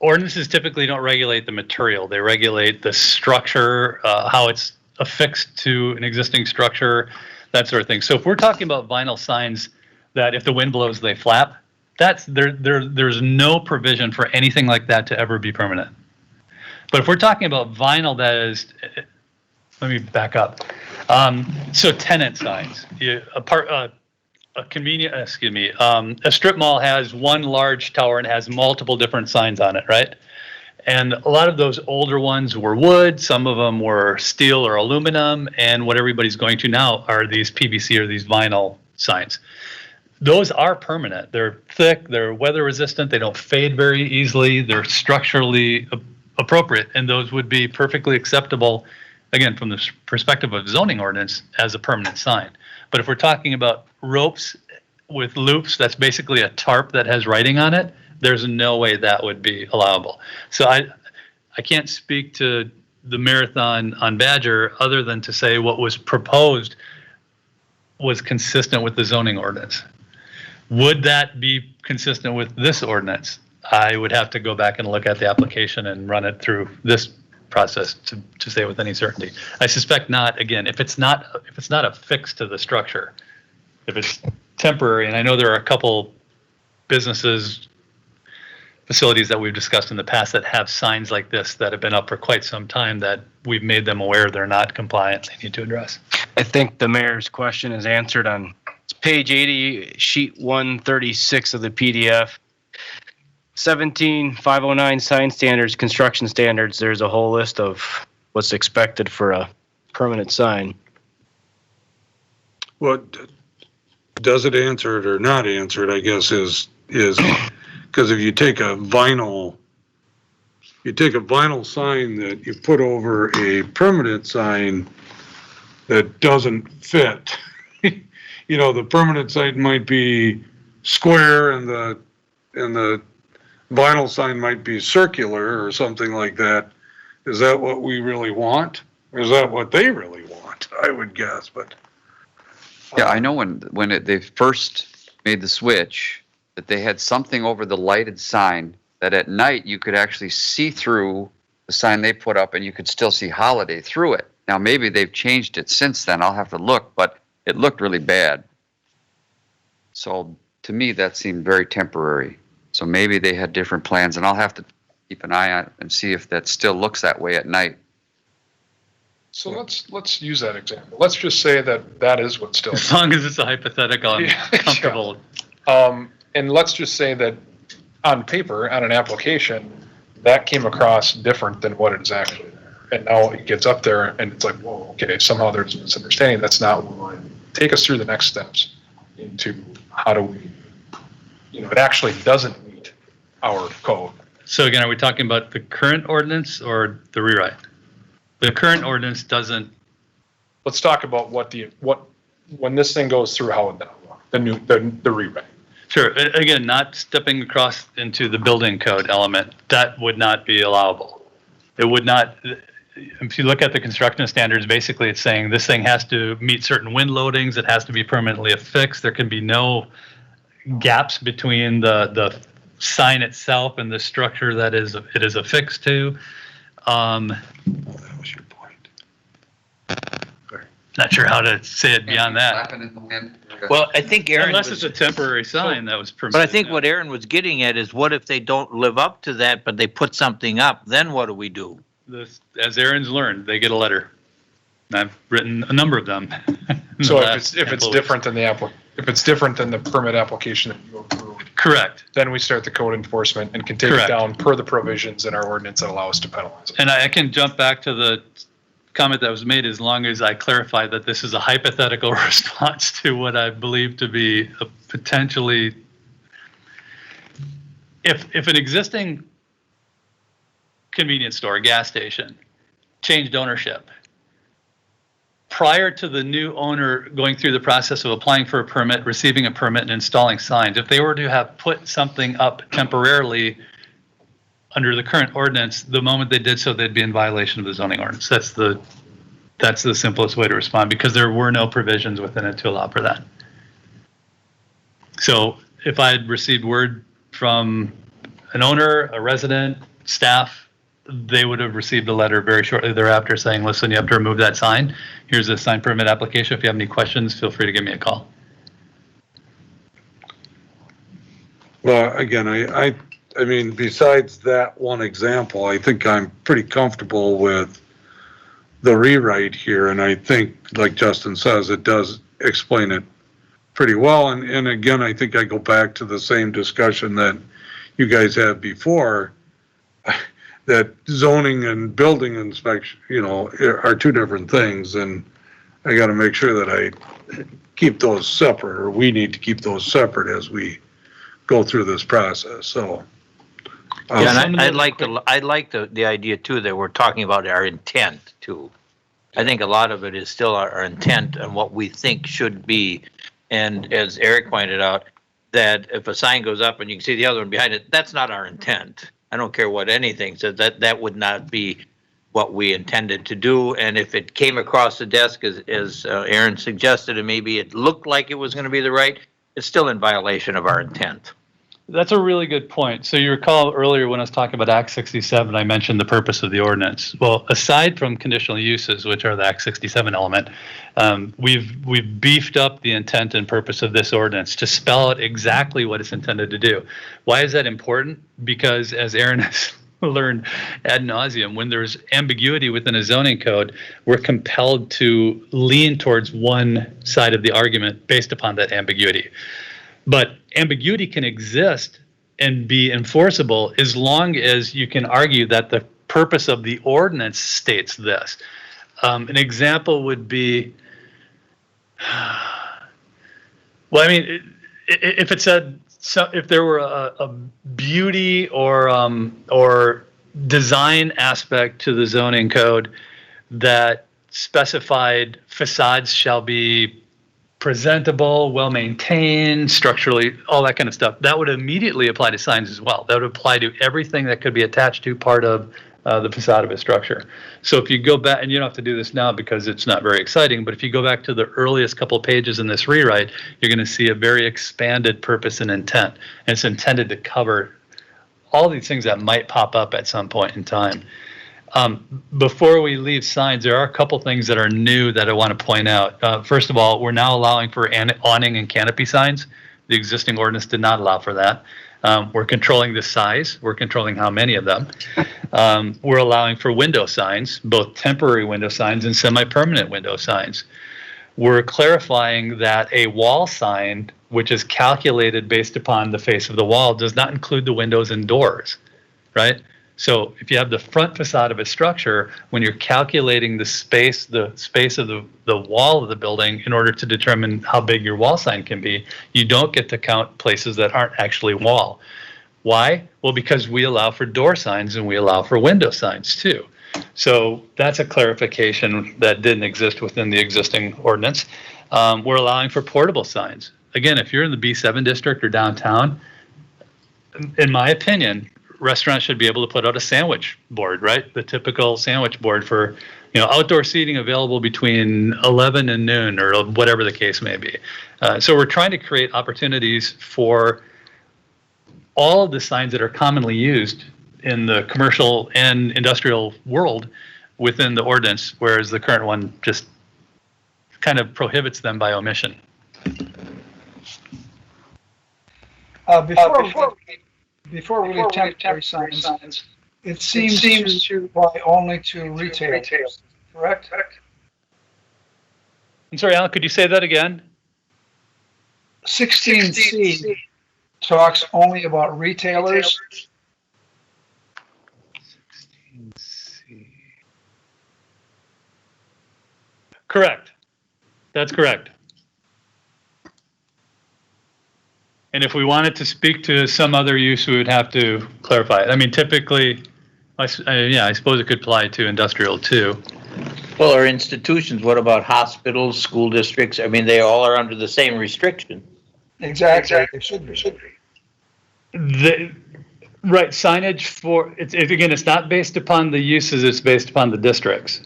ordinances typically don't regulate the material. They regulate the structure, how it's affixed to an existing structure, that sort of thing. So if we're talking about vinyl signs that if the wind blows, they flap, there's no provision for anything like that to ever be permanent. But if we're talking about vinyl that is, let me back up. So tenant signs, a strip mall has one large tower and has multiple different signs on it, right? And a lot of those older ones were wood, some of them were steel or aluminum, and what everybody's going to now are these PVC or these vinyl signs. Those are permanent. They're thick, they're weather resistant, they don't fade very easily, they're structurally appropriate, and those would be perfectly acceptable, again, from the perspective of zoning ordinance, as a permanent sign. But if we're talking about ropes with loops, that's basically a tarp that has writing on it, there's no way that would be allowable. So I can't speak to the Marathon on Badger other than to say what was proposed was consistent with the zoning ordinance. Would that be consistent with this ordinance? I would have to go back and look at the application and run it through this process to say with any certainty. I suspect not. Again, if it's not affixed to the structure, if it's temporary, and I know there are a couple businesses, facilities that we've discussed in the past that have signs like this that have been up for quite some time that we've made them aware they're not compliant, they need to address. I think the mayor's question is answered on page 80, sheet 136 of the PDF. 17,509 sign standards, construction standards. There's a whole list of what's expected for a permanent sign. What does it answer it or not answer it, I guess, is because if you take a vinyl sign that you put over a permanent sign that doesn't fit, you know, the permanent sign might be square and the vinyl sign might be circular or something like that. Is that what we really want? Or is that what they really want? I would guess, but. Yeah, I know when they first made the switch, that they had something over the lighted sign that at night you could actually see through the sign they put up and you could still see holiday through it. Now maybe they've changed it since then, I'll have to look, but it looked really bad. So to me that seemed very temporary. So maybe they had different plans, and I'll have to keep an eye on it and see if that still looks that way at night. So let's use that example. Let's just say that is what still. As long as it's a hypothetical, I'm comfortable. And let's just say that on paper, on an application, that came across different than what it is actually there. And now it gets up there and it's like, whoa, okay, somehow there's a misunderstanding. That's not what we want. Take us through the next steps into how do we, it actually doesn't meet our code. So again, are we talking about the current ordinance or the rewrite? The current ordinance doesn't. Let's talk about when this thing goes through, how would that look? The rewrite. Sure. Again, not stepping across into the building code element, that would not be allowable. It would not. If you look at the construction standards, basically it's saying this thing has to meet certain wind loadings. It has to be permanently affixed. There can be no gaps between the sign itself and the structure that it is affixed to. That was your point. Not sure how to say it beyond that. Well, I think Aaron unless it's a temporary sign that was permitted. But I think what Aaron was getting at is, what if they don't live up to that, but they put something up? Then what do we do? As Aaron's learned, they get a letter. I've written a number of them. So if it's different than if it's different than the permit application that you go through, correct. Then we start the code enforcement and can take it down per the provisions in our ordinance that allow us to penalize it. And I can jump back to the comment that was made as long as I clarify that this is a hypothetical response to what I believe to be a potentially, if an existing convenience store, gas station, changed ownership, prior to the new owner going through the process of applying for a permit, receiving a permit, and installing signs, if they were to have put something up temporarily under the current ordinance, the moment they did so, they'd be in violation of the zoning ordinance. That's the simplest way to respond, because there were no provisions within it to allow for that. So if I had received word from an owner, a resident, staff, they would have received a letter very shortly thereafter saying, listen, you have to remove that sign. Here's a sign permit application. If you have any questions, feel free to give me a call. Well, again, I mean, besides that one example, I think I'm pretty comfortable with the rewrite here. And I think, like Justin says, it does explain it pretty well. And again, I think I go back to the same discussion that you guys had before, that zoning and building inspection, are two different things. And I got to make sure that I keep those separate, or we need to keep those separate as we go through this process. So. Yeah, and I like the idea too that we're talking about our intent too. I think a lot of it is still our intent and what we think should be. And as Eric pointed out, that if a sign goes up and you can see the other one behind it, that's not our intent. I don't care what anything says, that would not be what we intended to do. And if it came across the desk as Aaron suggested, and maybe it looked like it was going to be the right, it's still in violation of our intent. That's a really good point. So you recall earlier when I was talking about Act 67, I mentioned the purpose of the ordinance. Well, aside from conditional uses, which are the Act 67 element, we've beefed up the intent and purpose of this ordinance to spell out exactly what it's intended to do. Why is that important? Because as Aaron has learned ad nauseum, when there's ambiguity within a zoning code, we're compelled to lean towards one side of the argument based upon that ambiguity. But ambiguity can exist and be enforceable as long as you can argue that the purpose of the ordinance states this. An example would be, well, I mean, if it said, so if there were a beauty or design aspect to the zoning code that specified facades shall be presentable, well-maintained, structurally, all that kind of stuff, that would immediately apply to signs as well. That would apply to everything that could be attached to part of the facade of a structure. So if you go back, and you don't have to do this now because it's not very exciting, but if you go back to the earliest couple pages in this rewrite, you're going to see a very expanded purpose and intent. And it's intended to cover all these things that might pop up at some point in time. Before we leave signs, there are a couple things that are new that I want to point out. First of all, we're now allowing for awning and canopy signs. The existing ordinance did not allow for that. We're controlling the size. We're controlling how many of them. We're allowing for window signs, both temporary window signs and semi-permanent window signs. We're clarifying that a wall sign, which is calculated based upon the face of the wall, does not include the windows and doors, right? So if you have the front facade of a structure, when you're calculating the space of the wall of the building in order to determine how big your wall sign can be, you don't get to count places that aren't actually wall. Why? Well, because we allow for door signs and we allow for window signs too. So that's a clarification that didn't exist within the existing ordinance. We're allowing for portable signs. Again, if you're in the B7 district or downtown, in my opinion, restaurants should be able to put out a sandwich board, right? The typical sandwich board for, outdoor seating available between 11 and noon or whatever the case may be. So we're trying to create opportunities for all of the signs that are commonly used in the commercial and industrial world within the ordinance, whereas the current one just kind of prohibits them by omission. Before we leave temporary signs, it seems to apply only to retailers, correct? I'm sorry, Alan, could you say that again? 16C talks only about retailers. 16C. Correct. That's correct. And if we wanted to speak to some other use, we would have to clarify it. I mean, typically, I suppose it could apply to industrial too. Well, or institutions, what about hospitals, school districts? I mean, they all are under the same restriction. Exactly. It should be. Right, signage for, again, it's not based upon the uses, it's based upon the districts.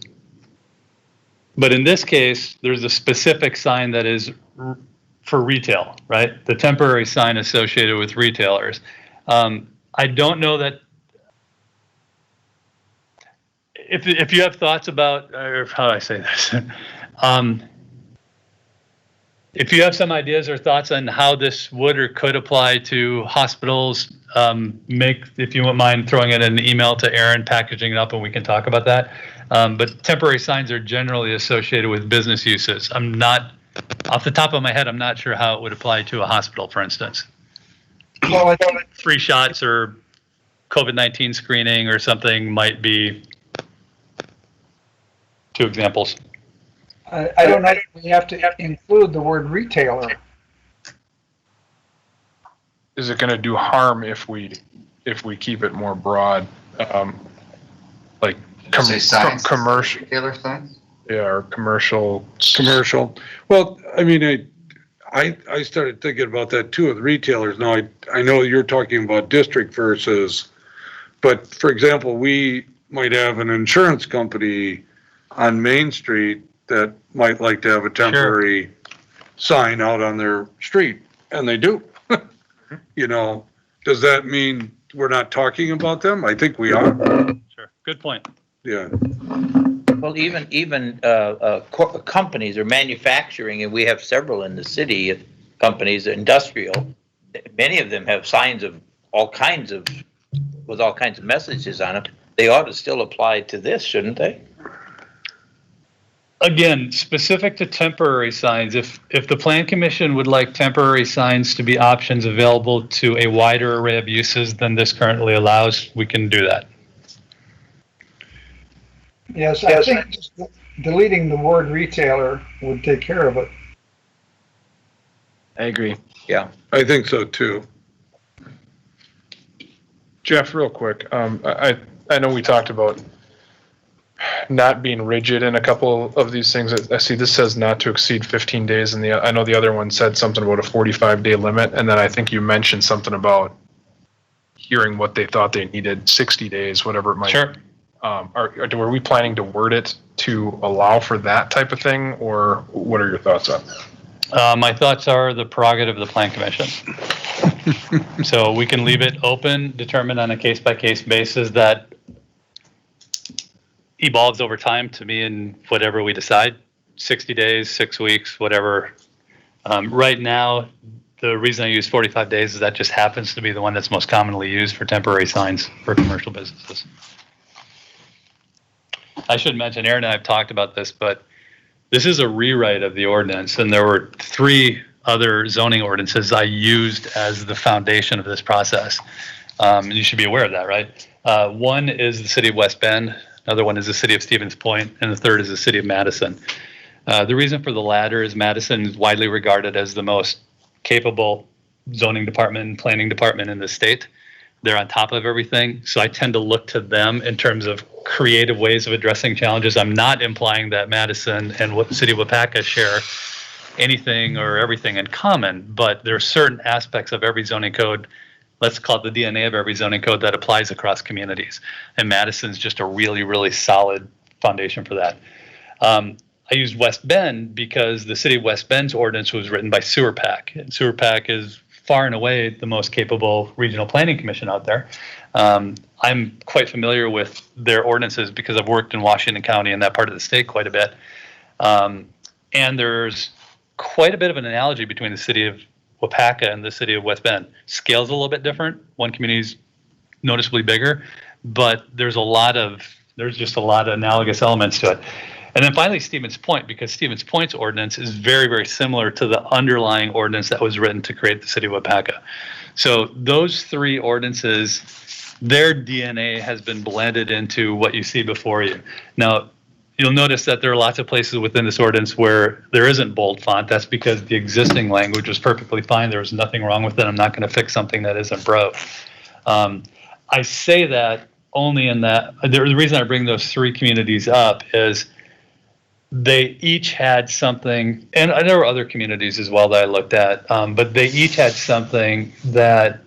But in this case, there's a specific sign that is for retail, right? The temporary sign associated with retailers. I don't know that, if you have thoughts about, or how do I say this? If you have some ideas or thoughts on how this would or could apply to hospitals, if you wouldn't mind throwing it in an email to Aaron, packaging it up, and we can talk about that. But temporary signs are generally associated with business uses. I'm not, off the top of my head, I'm not sure how it would apply to a hospital, for instance. Well, Free shots or COVID-19 screening or something might be two examples. I don't know if we have to include the word retailer. Is it going to do harm if we keep it more broad, like commercial? Retailer signs? Yeah, or commercial. Well, I mean, I started thinking about that too with retailers. Now, I know you're talking about district versus, but for example, we might have an insurance company on Main Street that might like to have a temporary sign out on their street, and they do. Does that mean we're not talking about them? I think we are. Sure. Good point. Yeah. Well, even companies or manufacturing, and we have several in the city, companies, industrial, many of them have signs of with all kinds of messages on them. They ought to still apply to this, shouldn't they? Again, specific to temporary signs, if the Plan Commission would like temporary signs to be options available to a wider array of uses than this currently allows, we can do that. Yes, I think just deleting the word retailer would take care of it. I agree. Yeah. I think so too. Jeff, real quick, I know we talked about not being rigid in a couple of these things. I see this says not to exceed 15 days, and I know the other one said something about a 45-day limit, and then I think you mentioned something about hearing what they thought they needed, 60 days, whatever it might be. Sure. Are we planning to word it to allow for that type of thing, or what are your thoughts on that? My thoughts are the prerogative of the Plan Commission. So we can leave it open, determine on a case-by-case basis that evolves over time to me and whatever we decide, 60 days, 6 weeks, whatever. Right now, the reason I use 45 days is that just happens to be the one that's most commonly used for temporary signs for commercial businesses. I should mention, Aaron and I have talked about this, but this is a rewrite of the ordinance, and there were 3 other zoning ordinances I used as the foundation of this process. You should be aware of that, right? One is the city of West Bend, another one is the city of Stevens Point, and the third is the city of Madison. The reason for the latter is Madison is widely regarded as the most capable zoning department and planning department in the state. They're on top of everything, so I tend to look to them in terms of creative ways of addressing challenges. I'm not implying that Madison and what the city of Waupaca share anything or everything in common, but there are certain aspects of every zoning code, let's call it the DNA of every zoning code, that applies across communities. And Madison's just a really, really solid foundation for that. I used West Bend because the city of West Bend's ordinance was written by SewerPAC. And SewerPAC is far and away the most capable regional planning commission out there. I'm quite familiar with their ordinances because I've worked in Washington County and that part of the state quite a bit. And there's quite a bit of an analogy between the city of Waupaca and the city of West Bend. Scale's a little bit different. One community's noticeably bigger, but there's just a lot of analogous elements to it. And then finally, Stevens Point, because Stevens Point's ordinance is very, very similar to the underlying ordinance that was written to create the city of Waupaca. So those 3 ordinances, their DNA has been blended into what you see before you. Now, you'll notice that there are lots of places within this ordinance where there isn't bold font. That's because the existing language was perfectly fine. There was nothing wrong with it. I'm not going to fix something that isn't broke. I say that only in that, the reason I bring those 3 communities up is they each had something, and there were other communities as well that I looked at, but they each had something that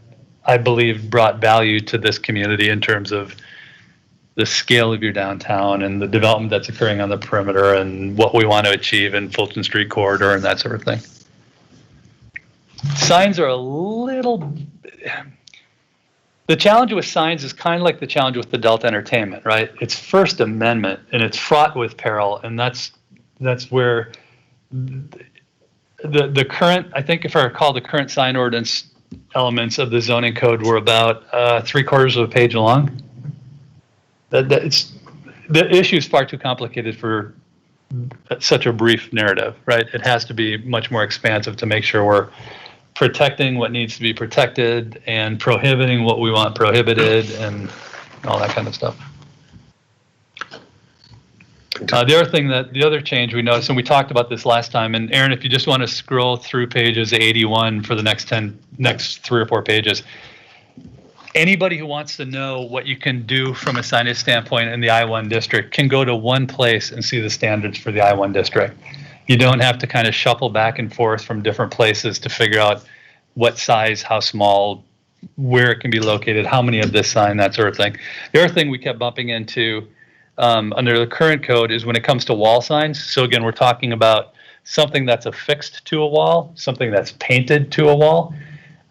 I believe brought value to this community in terms of the scale of your downtown and the development that's occurring on the perimeter and what we want to achieve in Fulton Street corridor and that sort of thing. Signs are a little... The challenge with signs is kind of like the challenge with adult entertainment, right? It's First Amendment, and it's fraught with peril, and that's where the current, I think if I recall, the current sign ordinance elements of the zoning code were about 3/4 of a page long. The issue is far too complicated for such a brief narrative, right? It has to be much more expansive to make sure we're protecting what needs to be protected and prohibiting what we want prohibited and all that kind of stuff. The other change we noticed, and we talked about this last time, and Aaron, if you just want to scroll through pages 81 for the next 3 or 4 pages, anybody who wants to know what you can do from a signage standpoint in the I-1 district can go to one place and see the standards for the I-1 district. You don't have to kind of shuffle back and forth from different places to figure out what size, how small, where it can be located, how many of this sign, that sort of thing. The other thing we kept bumping into under the current code is when it comes to wall signs. So again, we're talking about something that's affixed to a wall, something that's painted to a wall.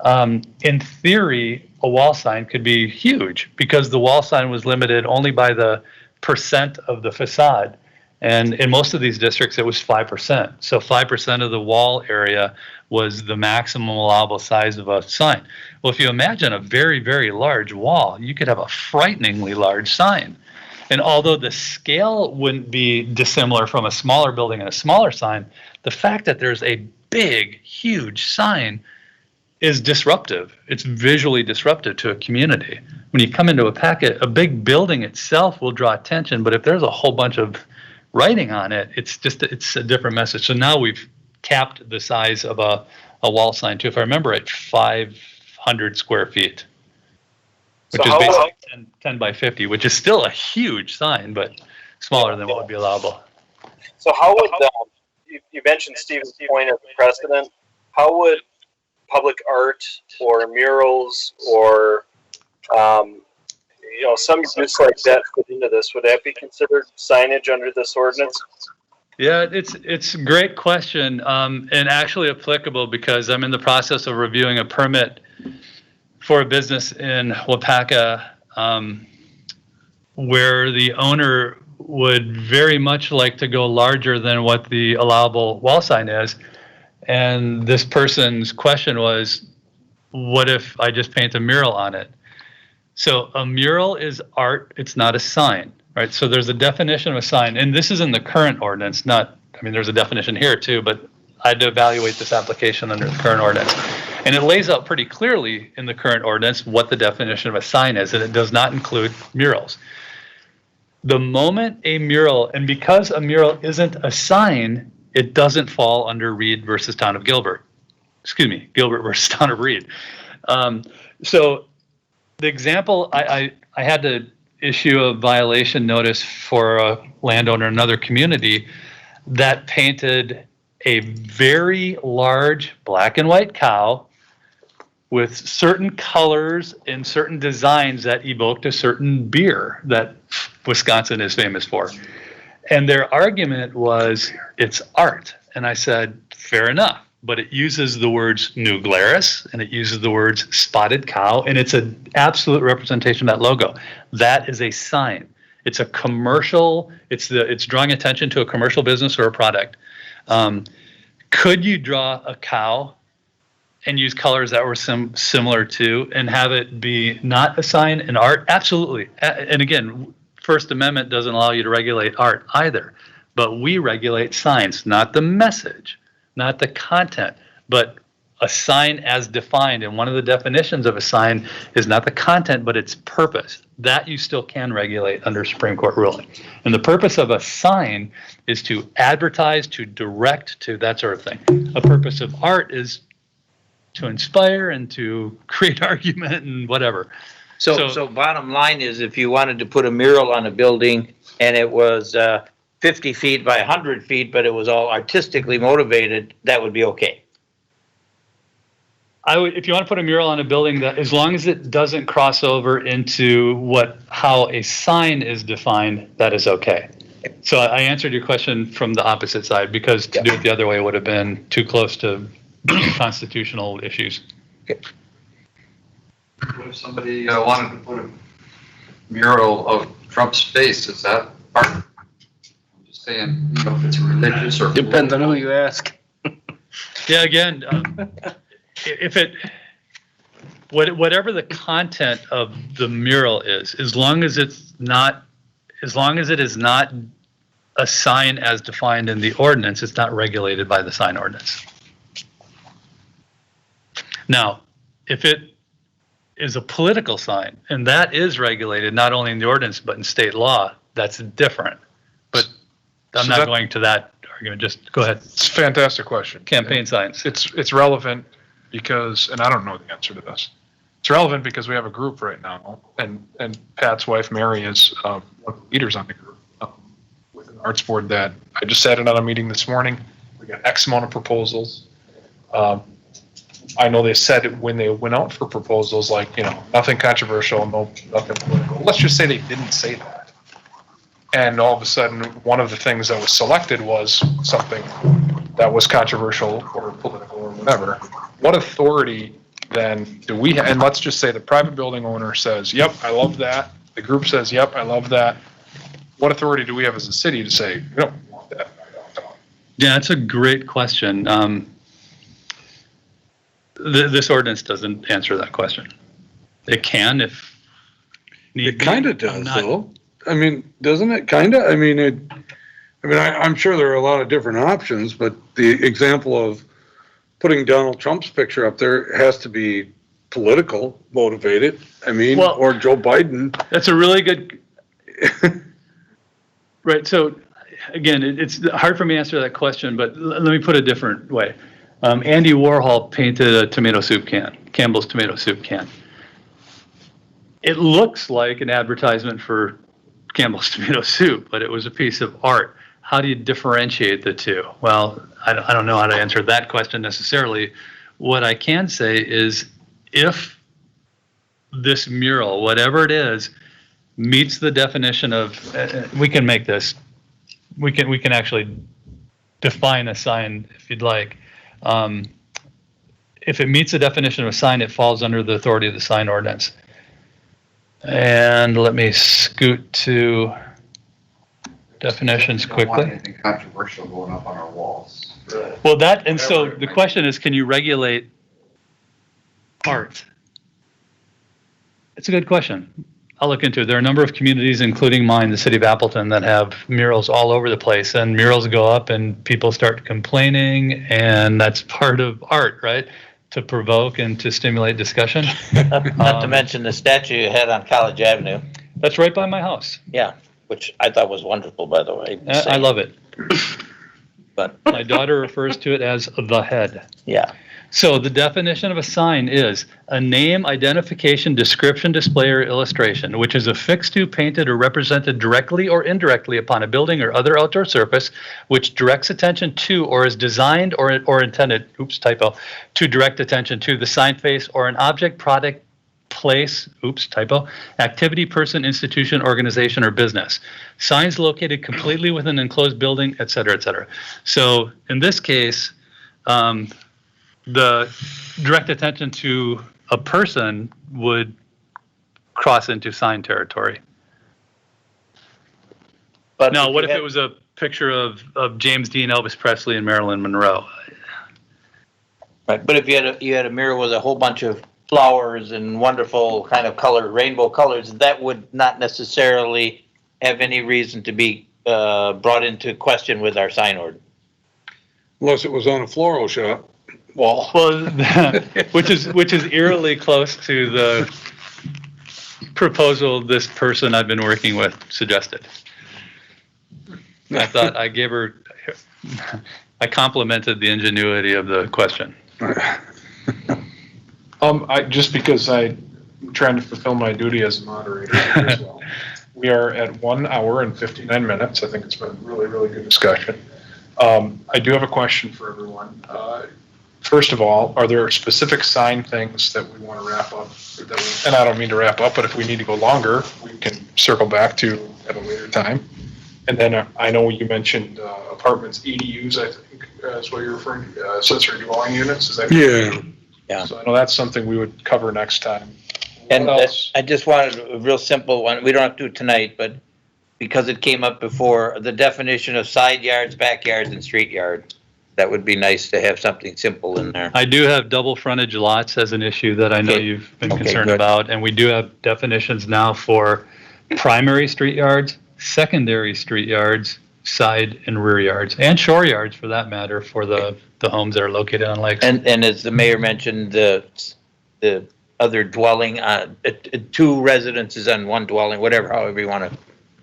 In theory, a wall sign could be huge because the wall sign was limited only by the percent of the facade. And in most of these districts, it was 5%. So 5% of the wall area was the maximum allowable size of a sign. Well, if you imagine a very, very large wall, you could have a frighteningly large sign. And although the scale wouldn't be dissimilar from a smaller building and a smaller sign, the fact that there's a big, huge sign is disruptive. It's visually disruptive to a community. When you come into Waupaca, a big building itself will draw attention, but if there's a whole bunch of writing on it, it's a different message. So now we've capped the size of a wall sign too, if I remember, at 500 square feet, which is basically 10 by 50, which is still a huge sign, but smaller than what would be allowable. So how would, you mentioned Stephen's point of precedent, how would public art or murals or some use like that fit into this? Would that be considered signage under this ordinance? Yeah, it's a great question, and actually applicable because I'm in the process of reviewing a permit for a business in Waupaca where the owner would very much like to go larger than what the allowable wall sign is. And this person's question was, what if I just paint a mural on it? So a mural is art, it's not a sign, right? So there's a definition of a sign, and this is in the current ordinance, there's a definition here too, but I had to evaluate this application under the current ordinance. And it lays out pretty clearly in the current ordinance what the definition of a sign is, and it does not include murals. The moment a mural, and because a mural isn't a sign, it doesn't fall under Reed versus Town of Gilbert. Excuse me, Gilbert versus Town of Reed. So the example, I had to issue a violation notice for a landowner in another community that painted a very large black and white cow with certain colors and certain designs that evoked a certain beer that Wisconsin is famous for. And their argument was, it's art. And I said, fair enough, but it uses the words New Glarus and it uses the words spotted cow, and it's an absolute representation of that logo. That is a sign. It's a commercial, it's drawing attention to a commercial business or a product. Could you draw a cow and use colors that were similar to and have it be not a sign in art? Absolutely. And again, First Amendment doesn't allow you to regulate art either, but we regulate signs, not the message, not the content, but a sign as defined. And one of the definitions of a sign is not the content, but its purpose. That you still can regulate under Supreme Court ruling. And the purpose of a sign is to advertise, to direct, to that sort of thing. A purpose of art is to inspire and to create argument and whatever. So bottom line is, if you wanted to put a mural on a building and it was 50 feet by 100 feet, but it was all artistically motivated, that would be okay. If you want to put a mural on a building, that as long as it doesn't cross over into how a sign is defined, that is okay. So I answered your question from the opposite side, because to do it the other way would have been too close to constitutional issues. Okay. What if somebody wanted to put a mural of Trump's face? Is that art? I'm just saying, if it's religious or Depends on who you ask. Yeah, again, whatever the content of the mural is, as long as it is not a sign as defined in the ordinance, it's not regulated by the sign ordinance. Now, if it is a political sign, and that is regulated not only in the ordinance but in state law, that's different. But I'm not going to that argument. Just go ahead. It's a fantastic question. Campaign signs. It's relevant because, and I don't know the answer to this. It's relevant because we have a group right now, and Pat's wife Mary is one of the leaders on the group with an arts board that I just sat in on a meeting this morning. We got X amount of proposals. I know they said when they went out for proposals, nothing controversial, nothing political. Let's just say they didn't say that. And all of a sudden, one of the things that was selected was something that was controversial or political or whatever. What authority then do we, and let's just say the private building owner says, yep, I love that. The group says, yep, I love that. What authority do we have as a city to say, we don't want that? Yeah, that's a great question. This ordinance doesn't answer that question. It can if need It be. kind of does, though. I mean, doesn't it? Kind of. I mean, I'm sure there are a lot of different options, but the example of putting Donald Trump's picture up there has to be political motivated. I mean, Well, or Joe Biden. That's a really good. Right. So, again, it's hard for me to answer that question, but let me put it a different way. Andy Warhol painted a tomato soup can, Campbell's tomato soup can. It looks like an advertisement for Campbell's tomato soup, but it was a piece of art. How do you differentiate the two? Well, I don't know how to answer that question necessarily. What I can say is if this mural, whatever it is, meets the definition of, we can make this, we can actually define a sign if you'd like. If it meets the definition of a sign, it falls under the authority of the sign ordinance. And let me scoot to definitions quickly. We don't want anything controversial going up on our walls. Well, so the question is, can you regulate art? It's a good question. I'll look into it. There are a number of communities, including mine, the city of Appleton, that have murals all over the place, and murals go up and people start complaining, and that's part of art, right? To provoke and to stimulate discussion. Not to mention the statue you had on College Avenue. That's right by my house. Yeah, which I thought was wonderful, by the way. I love it. But my daughter refers to it as the head. Yeah. So the definition of a sign is a name, identification, description, display, or illustration, which is affixed to, painted, or represented directly or indirectly upon a building or other outdoor surface, which directs attention to or is designed or intended, oops, typo, to direct attention to the sign face or an object, product, place, oops, typo, activity, person, institution, organization, or business. Signs located completely within an enclosed building, et cetera, et cetera. So in this case, the direct attention to a person would cross into sign territory. But now, what if it was a picture of James Dean, Elvis Presley, and Marilyn Monroe? Right, but if you had a mural with a whole bunch of flowers and wonderful kind of color, rainbow colors, that would not necessarily have any reason to be brought into question with our sign order. Unless it was on a floral shop wall. Well, which is eerily close to the proposal this person I've been working with suggested. I thought I complimented the ingenuity of the question. Just because I'm trying to fulfill my duty as a moderator as well. We are at 1 hour and 59 minutes. I think it's been a really, really good discussion. I do have a question for everyone. First of all, are there specific sign things that we want to wrap up? And I don't mean to wrap up, but if we need to go longer, we can circle back to at a later time. And then I know you mentioned apartments, EDUs, I think is what you're referring to, accessory dwelling units. Is that correct? Yeah. So I know that's something we would cover next time. And What else? I just wanted a real simple one. We don't have to do it tonight, but because it came up before, the definition of side yards, backyards, and street yard. That would be nice to have something simple in there. I do have double frontage lots as an issue that I know you've been concerned good. about, and we do have definitions now for primary street yards, secondary street yards, side and rear yards, and shore yards for that matter, for the homes that are located on lakes. And as the mayor mentioned, the other dwelling, 2 residences on 1 dwelling, whatever, however you want to,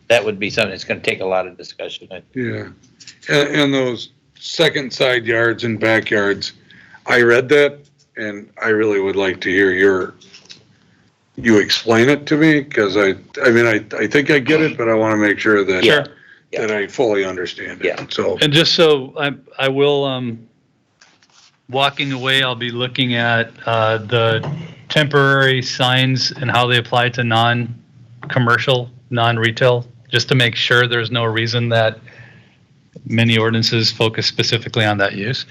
that would be something that's going to take a lot of discussion. Yeah. And those second side yards and backyards, I read that and I really would like to hear you explain it to me, because I think I get it, but I want to make sure that that I fully understand it. Yeah. So, And just so I will, walking away, I'll be looking at the temporary signs and how they apply to non-commercial, non-retail, just to make sure there's no reason that many ordinances focus specifically on that use.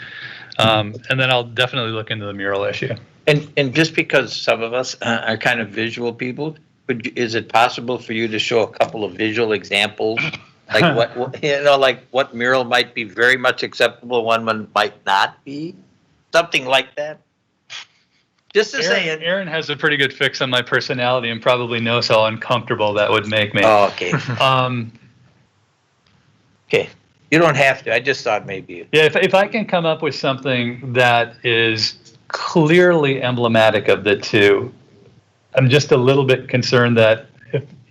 And then I'll definitely look into the mural issue. And just because some of us are kind of visual people, is it possible for you to show a couple of visual examples? Like like what mural might be very much acceptable, one might not be? Something like that? Just to say it. Aaron has a pretty good fix on my personality and probably knows how uncomfortable that would make me. Oh, okay. Okay. You don't have to. I just thought maybe. Yeah, if I can come up with something that is clearly emblematic of the two, I'm just a little bit concerned that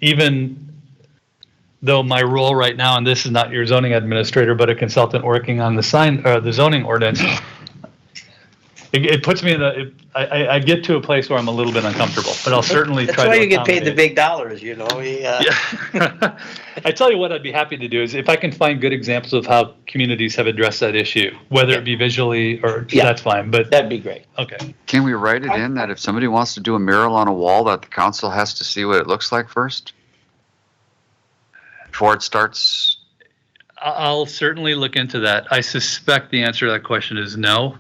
even though my role right now, and this is not your zoning administrator, but a consultant working on the zoning ordinance, it puts me in I get to a place where I'm a little bit uncomfortable, but I'll certainly try to. That's why you get paid the big dollars, you know. Yeah. I tell you what I'd be happy to do is if I can find good examples of how communities have addressed that issue, whether it be visually or that's fine, but that'd be great. Okay. Can we write it in that if somebody wants to do a mural on a wall that the council has to see what it looks like first? Before it starts? I'll certainly look into that. I suspect the answer to that question is no,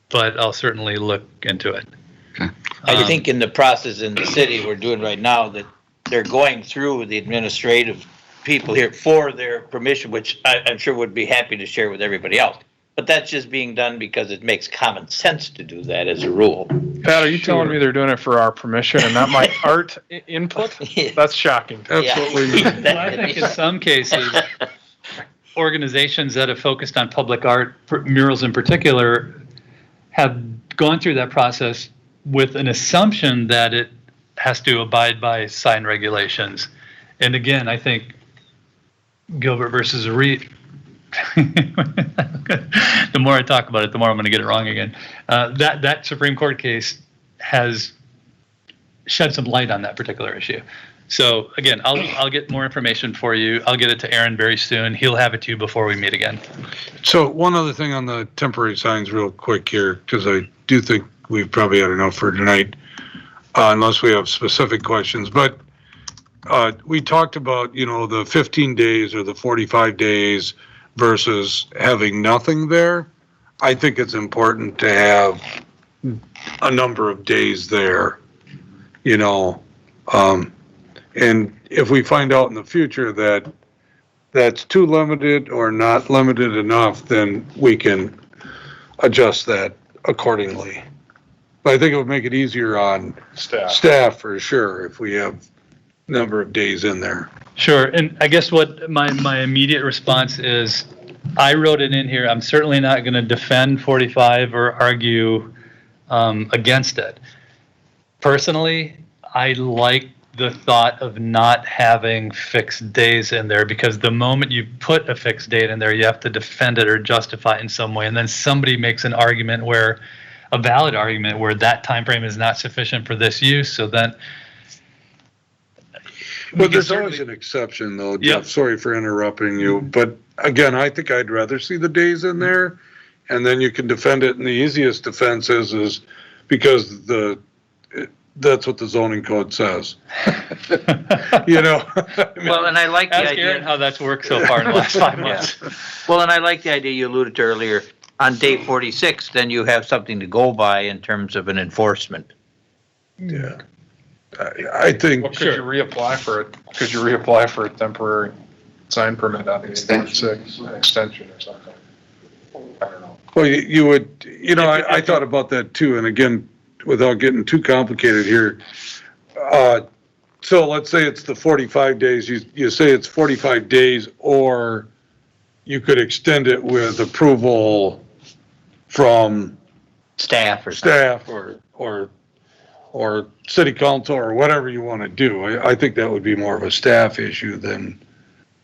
but I'll certainly look into it. Okay. I think in the process in the city we're doing right now that they're going through the administrative people here for their permission, which I'm sure would be happy to share with everybody else. But that's just being done because it makes common sense to do that as a rule. Pat, are you telling me they're doing it for our permission and not my art input? That's shocking. Absolutely. Well, I think in some cases, organizations that have focused on public art, murals in particular, have gone through that process with an assumption that it has to abide by sign regulations. And again, I think Gilbert versus Reed, the more I talk about it, the more I'm going to get it wrong again. That Supreme Court case has shed some light on that particular issue. So again, I'll get more information for you. I'll get it to Aaron very soon. He'll have it to you before we meet again. So one other thing on the temporary signs real quick here, because I do think we've probably had enough for tonight, unless we have specific questions. But we talked about, the 15 days or the 45 days versus having nothing there. I think it's important to have a number of days there, and if we find out in the future that that's too limited or not limited enough, then we can adjust that accordingly. But I think it would make it easier on staff for sure if we have a number of days in there. Sure, and I guess what my immediate response is, I wrote it in here. I'm certainly not going to defend 45 or argue against it. Personally, I like the thought of not having fixed days in there, because the moment you put a fixed date in there, you have to defend it or justify it in some way, and then somebody makes an argument a valid argument where that time frame is not sufficient for this use. So then, but there's always an exception, though, Jeff. Yep. Sorry for interrupting you, but again, I think I'd rather see the days in there, and then you can defend it. And the easiest defense is because that's what the zoning code says. Well, and I like the ask idea. Aaron how that's worked so far in the last 5 months. Well, and I like the idea you alluded to earlier. On day 46, then you have something to go by in terms of an enforcement. Yeah, I think. Well, could you reapply for it? Could you reapply for a temporary sign permit on the extension or something? I don't know. Well, you would, I thought about that too. And again, without getting too complicated here. So let's say it's the 45 days. You say it's 45 days, or you could extend it with approval from Staff or city council or whatever you want to do. I think that would be more of a staff issue than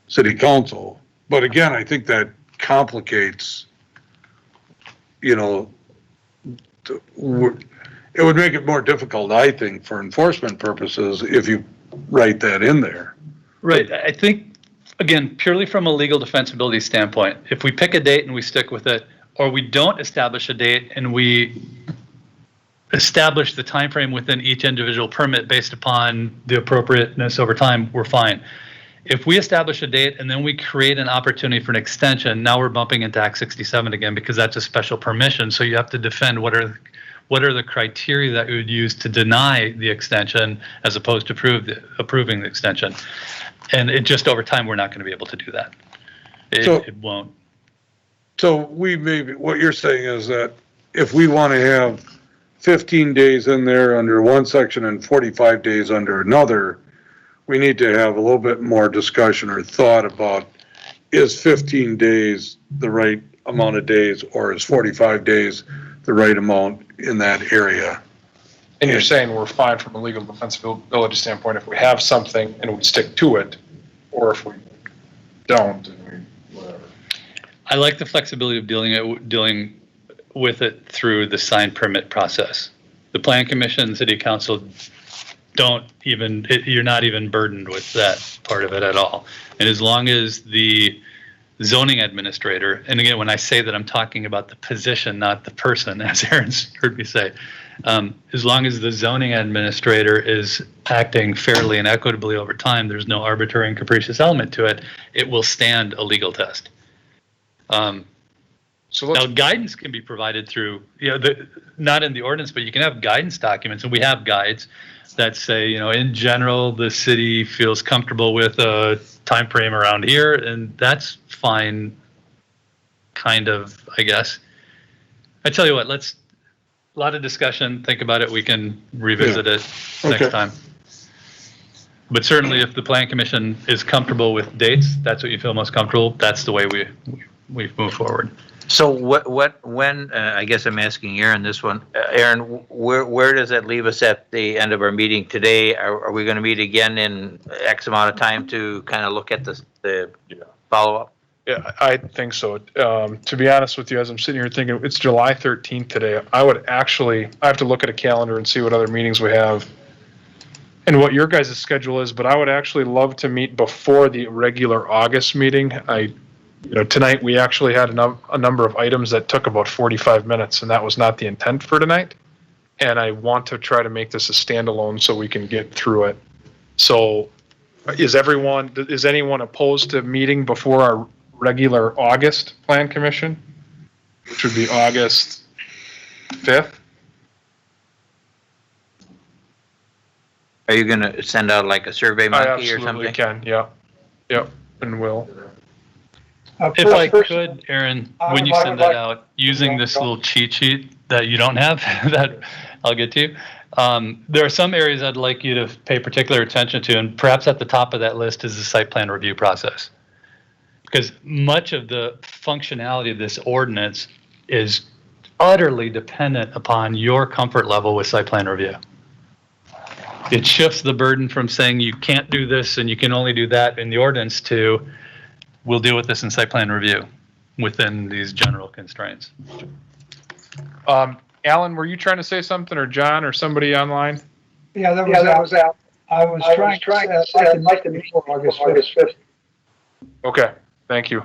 city council. But again, I think that complicates, it would make it more difficult, I think, for enforcement purposes if you write that in there. Right. I think, again, purely from a legal defensibility standpoint, if we pick a date and we stick with it, or we don't establish a date and we establish the time frame within each individual permit based upon the appropriateness over time, we're fine. if we establish a date and then we create an opportunity for an extension, now we're bumping into Act 67 again, because that's a special permission. So you have to defend what are the criteria that you would use to deny the extension as opposed to approving the extension. And it just over time, we're not going to be able to do that. It won't. So what you're saying is that if we want to have 15 days in there under one section and 45 days under another, we need to have a little bit more discussion or thought about, is 15 days the right amount of days, or is 45 days the right amount in that area? And you're saying we're fine from a legal defensibility standpoint if we have something and we stick to it, or if we don't, and whatever. I like the flexibility of dealing with it through the sign permit process. The Plan Commission, City Council you're not even burdened with that part of it at all. And as long as the zoning administrator, and again, when I say that, I'm talking about the position, not the person, as Aaron's heard me say, as long as the zoning administrator is acting fairly and equitably over time, there's no arbitrary and capricious element to it, it will stand a legal test. Now, guidance can be provided through, not in the ordinance, but you can have guidance documents, and we have guides that say, in general, the city feels comfortable with a time frame around here, and that's fine, kind of, I guess. I tell you what, a lot of discussion, think about it, we can revisit it next time. But certainly if the Plan Commission is comfortable with dates, that's what you feel most comfortable, that's the way we move forward. So when, I guess I'm asking Aaron this one. Aaron, where does that leave us at the end of our meeting today? Are we going to meet again in X amount of time to kind of look at the follow-up? Yeah, I think so. To be honest with you, as I'm sitting here thinking, it's July 13th today. I have to look at a calendar and see what other meetings we have and what your guys' schedule is, but I would actually love to meet before the regular August meeting. Tonight we actually had a number of items that took about 45 minutes, and that was not the intent for tonight. And I want to try to make this a standalone so we can get through it. So is anyone opposed to meeting before our regular August Plan Commission, which would be August 5th? Are you going to send out like a survey monkey or something? I absolutely can, yeah, and will. If I could, Aaron, when you send that out, using this little cheat sheet that you don't have, that I'll get to, there are some areas I'd like you to pay particular attention to, and perhaps at the top of that list is the site plan review process. Because much of the functionality of this ordinance is utterly dependent upon your comfort level with site plan review. It shifts the burden from saying you can't do this and you can only do that in the ordinance to we'll deal with this in site plan review within these general constraints. Alan, were you trying to say something, or John, or somebody online? Yeah, that was out. I was trying to say I'd like to meet for August 5th. Okay, thank you.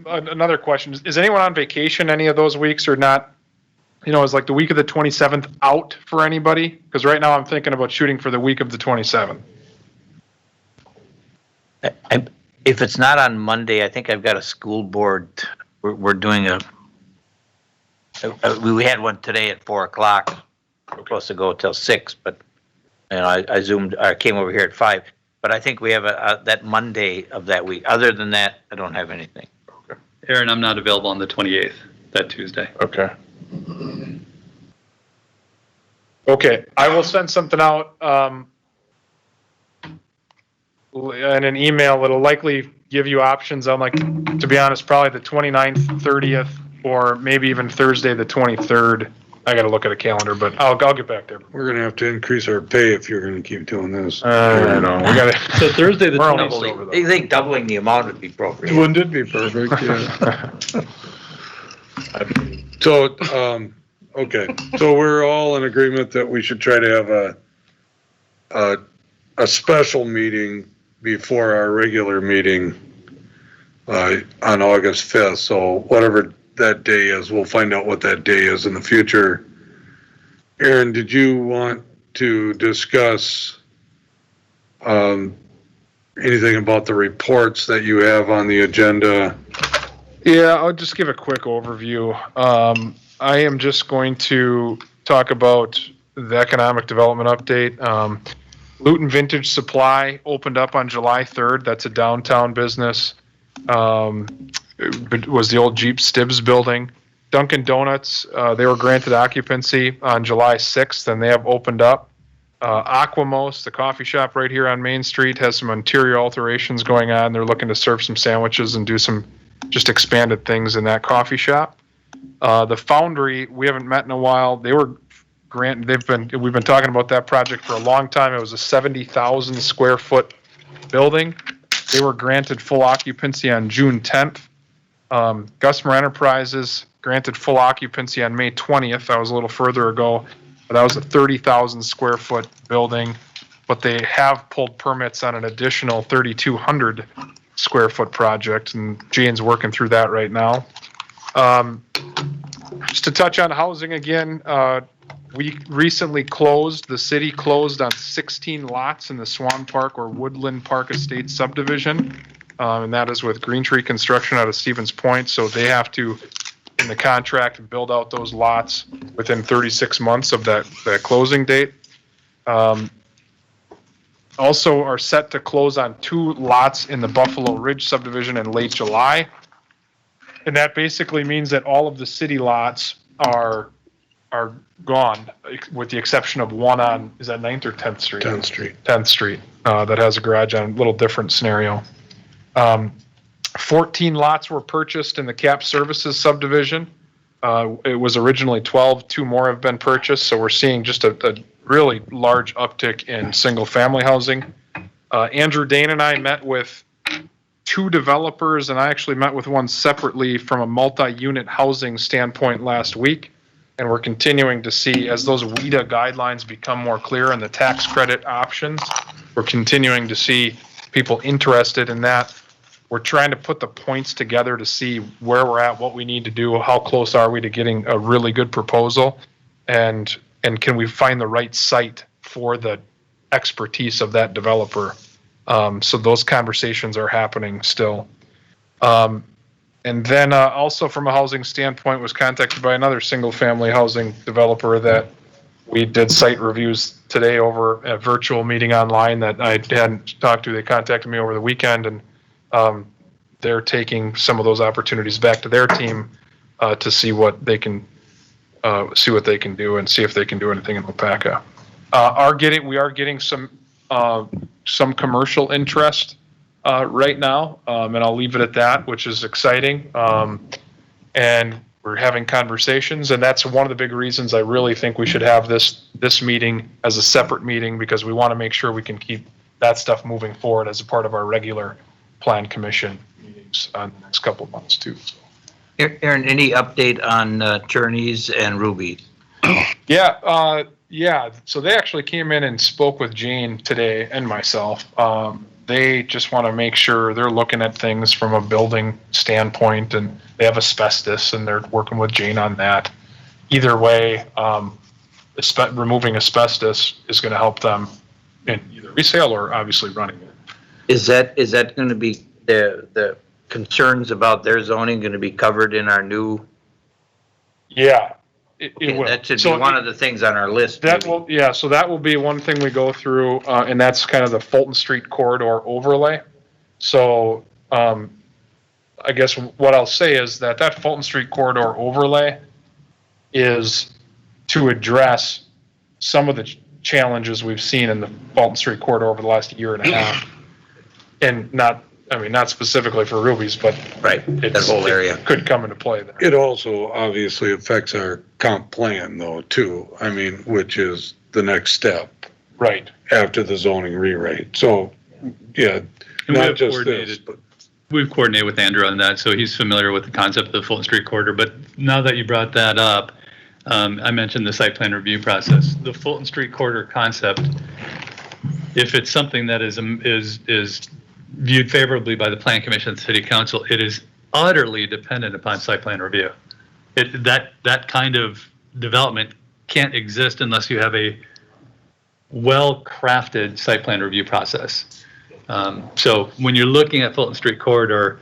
Another question, is anyone on vacation any of those weeks or not? Is like the week of the 27th out for anybody? Because right now I'm thinking about shooting for the week of the 27th. If it's not on Monday, I think I've got a school board. We're doing we had one today at 4 o'clock. We're supposed to go till 6, but I came over here at 5. But I think we have that Monday of that week. Other than that, I don't have anything. Okay. Aaron, I'm not available on the 28th, that Tuesday. Okay. Okay, I will send something out in an email. It'll likely give you options on, like, to be honest, probably the 29th, 30th, or maybe even Thursday the 23rd. I got to look at a calendar, but I'll get back there. We're going to have to increase our pay if you're going to keep doing this. I know. We got to. So Thursday the 23rd. You think doubling the amount would be appropriate? Wouldn't it be perfect? Yeah. So, okay. So we're all in agreement that we should try to have a special meeting before our regular meeting on August 5th. So whatever that day is, we'll find out what that day is in the future. Aaron, did you want to discuss anything about the reports that you have on the agenda. Yeah, I'll just give a quick overview. I am just going to talk about the economic development update. Luton Vintage Supply opened up on July 3rd. That's a downtown business. It was the old Jeep Stibbs building. Dunkin' Donuts, they were granted occupancy on July 6th, and they have opened up. Aquamos, the coffee shop right here on Main Street, has some interior alterations going on. They're looking to serve some sandwiches and do some just expanded things in that coffee shop. The Foundry, we haven't met in a while. They were granted, we've been talking about that project for a long time. It was a 70,000 square foot building. They were granted full occupancy on June 10th. Gusmer Enterprises granted full occupancy on May 20th. That was a little further ago. But that was a 30,000 square foot building, but they have pulled permits on an additional 3,200 square foot project, and Jane's working through that right now. Just to touch on housing again, we recently closed, the city closed on 16 lots in the Swan Park or Woodland Park Estate subdivision, and that is with Green Tree Construction out of Stevens Point, so they have to, in the contract, build out those lots within 36 months of that closing date. Also are set to close on 2 lots in the Buffalo Ridge subdivision in late July. And that basically means that all of the city lots are gone, with the exception of one on, is that 9th or 10th Street? 10th Street. 10th Street, that has a garage on, a little different scenario. 14 lots were purchased in the Cap Services subdivision. It was originally 12, 2 more have been purchased, so we're seeing just a really large uptick in single-family housing. Andrew Dane and I met with 2 developers, and I actually met with one separately from a multi-unit housing standpoint last week, and we're continuing to see, as those WIDA guidelines become more clear and the tax credit options, we're continuing to see people interested in that. We're trying to put the points together to see where we're at, what we need to do, how close are we to getting a really good proposal, and can we find the right site for the expertise of that developer. So those conversations are happening still. And then also from a housing standpoint, was contacted by another single-family housing developer that we did site reviews today over a virtual meeting online that I hadn't talked to. They contacted me over the weekend, and they're taking some of those opportunities back to their team to see what they can do and see if they can do anything in Waupaca. We are getting some commercial interest right now, and I'll leave it at that, which is exciting. And we're having conversations, and that's one of the big reasons I really think we should have this meeting as a separate meeting, because we want to make sure we can keep that stuff moving forward as a part of our regular Plan Commission meetings on the next couple of months too. So. Aaron, any update on Turney's and Ruby's? Yeah. So they actually came in and spoke with Jane today and myself. They just want to make sure they're looking at things from a building standpoint, and they have asbestos, and they're working with Jane on that. Either way, removing asbestos is going to help them in either resale or obviously running it. Is that going to be the concerns about their zoning going to be covered in our new? Yeah, it will. That should be one of the things on our list. So that will be one thing we go through, and that's kind of the Fulton Street corridor overlay. So I guess what I'll say is that Fulton Street corridor overlay is to address some of the challenges we've seen in the Fulton Street corridor over the last year and a half. And not specifically for Ruby's, but right, that whole area could come into play there. It also obviously affects our comp plan though, too. I mean, which is the next step. Right. After the zoning rewrite. So, yeah, and not just this, but. We've coordinated with Andrew on that, so he's familiar with the concept of the Fulton Street corridor. But now that you brought that up, I mentioned the site plan review process. The Fulton Street corridor concept, if it's something that is viewed favorably by the Plan Commission and City Council, it is utterly dependent upon site plan review. That kind of development can't exist unless you have a well-crafted site plan review process. So when you're looking at Fulton Street Corridor,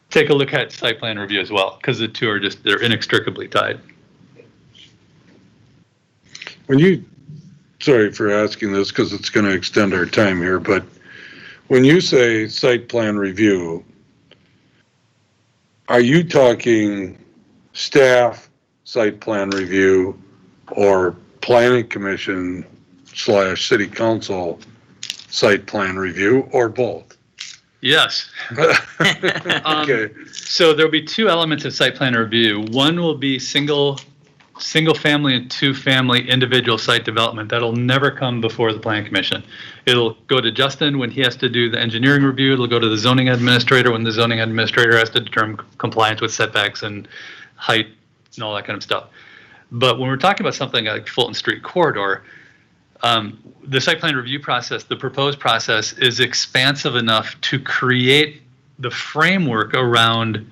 take a look at site plan review as well, because the two are they're inextricably tied. Sorry for asking this because it's going to extend our time here, but when you say site plan review, are you talking staff site plan review or planning commission / city council site plan review, or both? Yes. Okay. So there'll be two elements of site plan review. One will be single family and two family individual site development. That'll never come before the Plan Commission. It'll go to Justin when he has to do the engineering review. It'll go to the zoning administrator when the zoning administrator has to determine compliance with setbacks and height and all that kind of stuff. But when we're talking about something like Fulton Street Corridor, the site plan review process, the proposed process, is expansive enough to create the framework around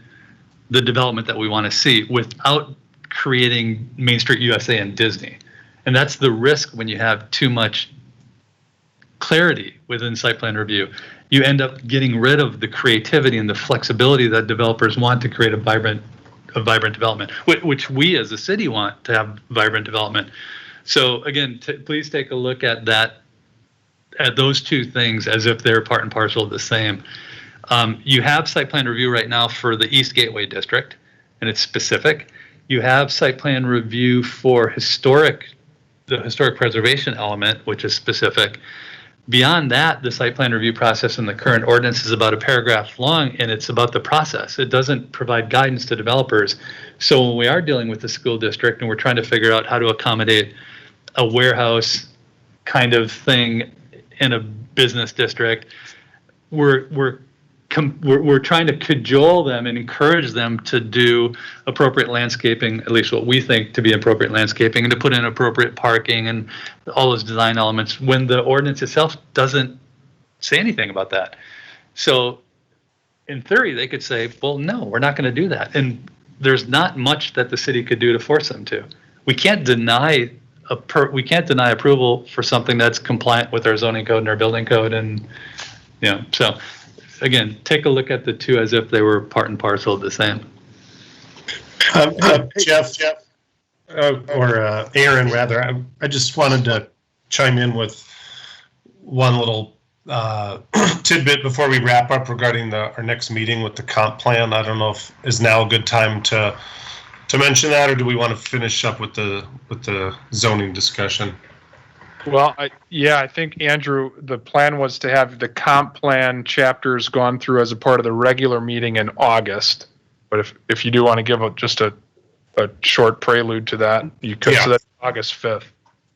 the development that we want to see without creating Main Street USA and Disney. And that's the risk when you have too much clarity within site plan review. You end up getting rid of the creativity and the flexibility that developers want to create a vibrant development, which we as a city want to have vibrant development. So again, please take a look at those two things as if they're part and parcel of the same. You have site plan review right now for the East Gateway District, and it's specific. You have site plan review for the historic preservation element, which is specific. Beyond that, the site plan review process in the current ordinance is about a paragraph long, and it's about the process. It doesn't provide guidance to developers. So when we are dealing with the school district and we're trying to figure out how to accommodate a warehouse kind of thing in a business district, we're trying to cajole them and encourage them to do appropriate landscaping, at least what we think to be appropriate landscaping, and to put in appropriate parking and all those design elements when the ordinance itself doesn't say anything about that. So in theory, they could say, well, no, we're not going to do that. And there's not much that the city could do to force them to. We can't deny approval for something that's compliant with our zoning code and our building code. And, so again, take a look at the two as if they were part and parcel of the same. Jeff, or Aaron, rather, I just wanted to chime in with one little tidbit before we wrap up regarding our next meeting with the comp plan. I don't know if is now a good time to mention that, or do we want to finish up with the zoning discussion? Well, I think, Andrew, the plan was to have the comp plan chapters gone through as a part of the regular meeting in August. But if you do want to give just a short prelude to that, you could. Yeah. So that's August 5th.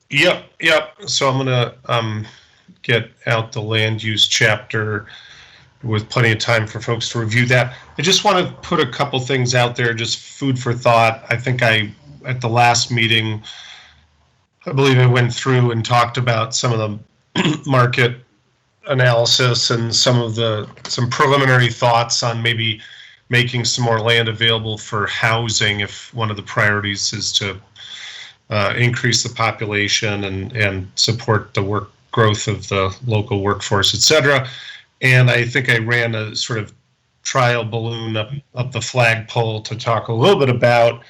Yep. So I'm going to get out the land use chapter with plenty of time for folks to review that. I just want to put a couple things out there, just food for thought. I think at the last meeting, I believe I went through and talked about some of the market analysis and some preliminary thoughts on maybe making some more land available for housing if one of the priorities is to increase the population and support the growth of the local workforce, et cetera. And I think I ran a sort of trial balloon up the flagpole to talk a little bit about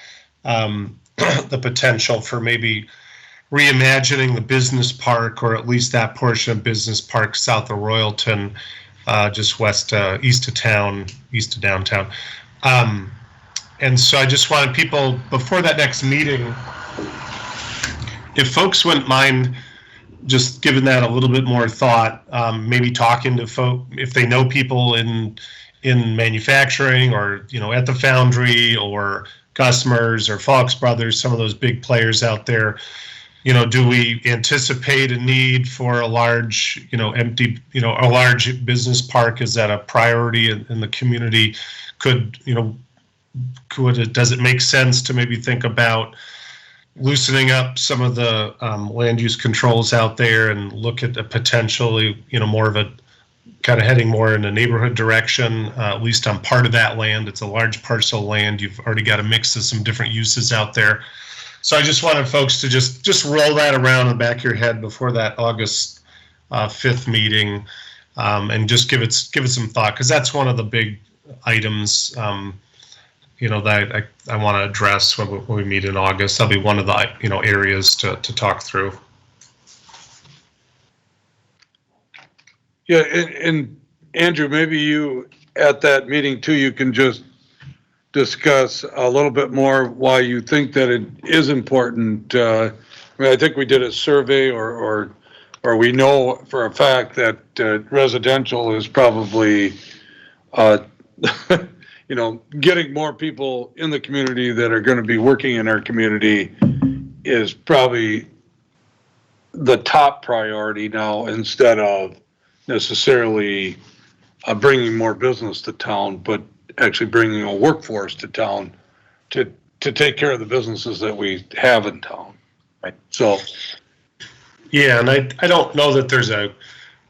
the potential for maybe reimagining the business park, or at least that portion of business park south of Royalton, just east of downtown. And so I just wanted people, before that next meeting, if folks wouldn't mind just giving that a little bit more thought, maybe talking to folk, if they know people in manufacturing, or at the foundry, or customers, or Fox Brothers, some of those big players out there. Do we anticipate a need for a large, empty, a large business park? Is that a priority in the community? Does it make sense to maybe think about loosening up some of the land use controls out there and look at a potentially, more of a kind of heading more in a neighborhood direction, at least on part of that land? It's a large parcel of land. You've already got a mix of some different uses out there. So I just wanted folks to just roll that around in the back of your head before that August 5th meeting, and just give it some thought, because that's one of the big items, that I want to address when we meet in August. That'll be one of the areas to talk through. Yeah, and Andrew, maybe you at that meeting too, you can just discuss a little bit more why you think that it is important. I think we did a survey, or we know for a fact that residential is probably, getting more people in the community that are going to be working in our community is probably the top priority now, instead of necessarily bringing more business to town, but actually bringing a workforce to town to take care of the businesses that we have in town. Right. So. Yeah, and I don't know that there's a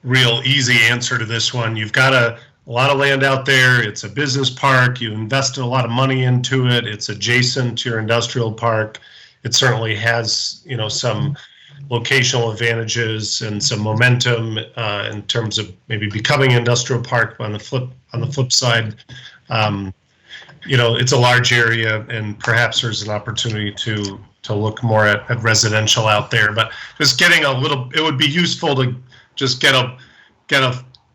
real easy answer to this one. You've got a lot of land out there. It's a business park. You invested a lot of money into it. It's adjacent to your industrial park. It certainly has, some locational advantages and some momentum in terms of maybe becoming an industrial park. On the flip side, it's a large area, and perhaps there's an opportunity to look more at residential out there. But just getting it would be useful to just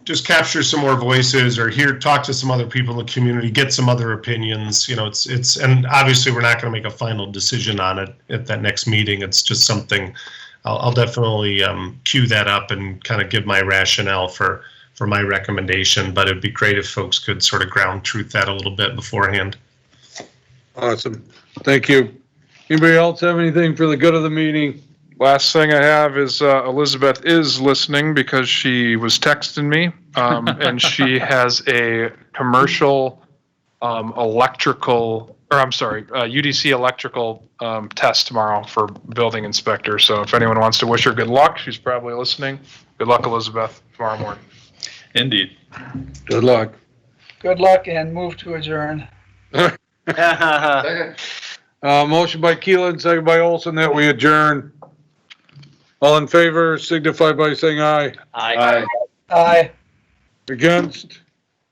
just capture some more voices, or talk to some other people in the community, get some other opinions. And obviously we're not going to make a final decision on it at that next meeting. It's just something I'll definitely queue that up and kind of give my rationale for my recommendation, but it'd be great if folks could sort of ground truth that a little bit beforehand. Awesome. Thank you. Anybody else have anything for the good of the meeting? Last thing I have is Elizabeth is listening because she was texting me, and she has a commercial UDC electrical test tomorrow for building inspector. So if anyone wants to wish her good luck, she's probably listening. Good luck, Elizabeth, tomorrow morning. Indeed. Good luck. Good luck, and move to adjourn. Motion by Keelan, second by Olson, that we adjourn. All in favor, signify by saying aye. Aye. Aye. Against?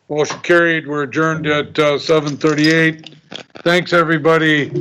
Motion carried. We're adjourned at 7:38. Thanks, everybody.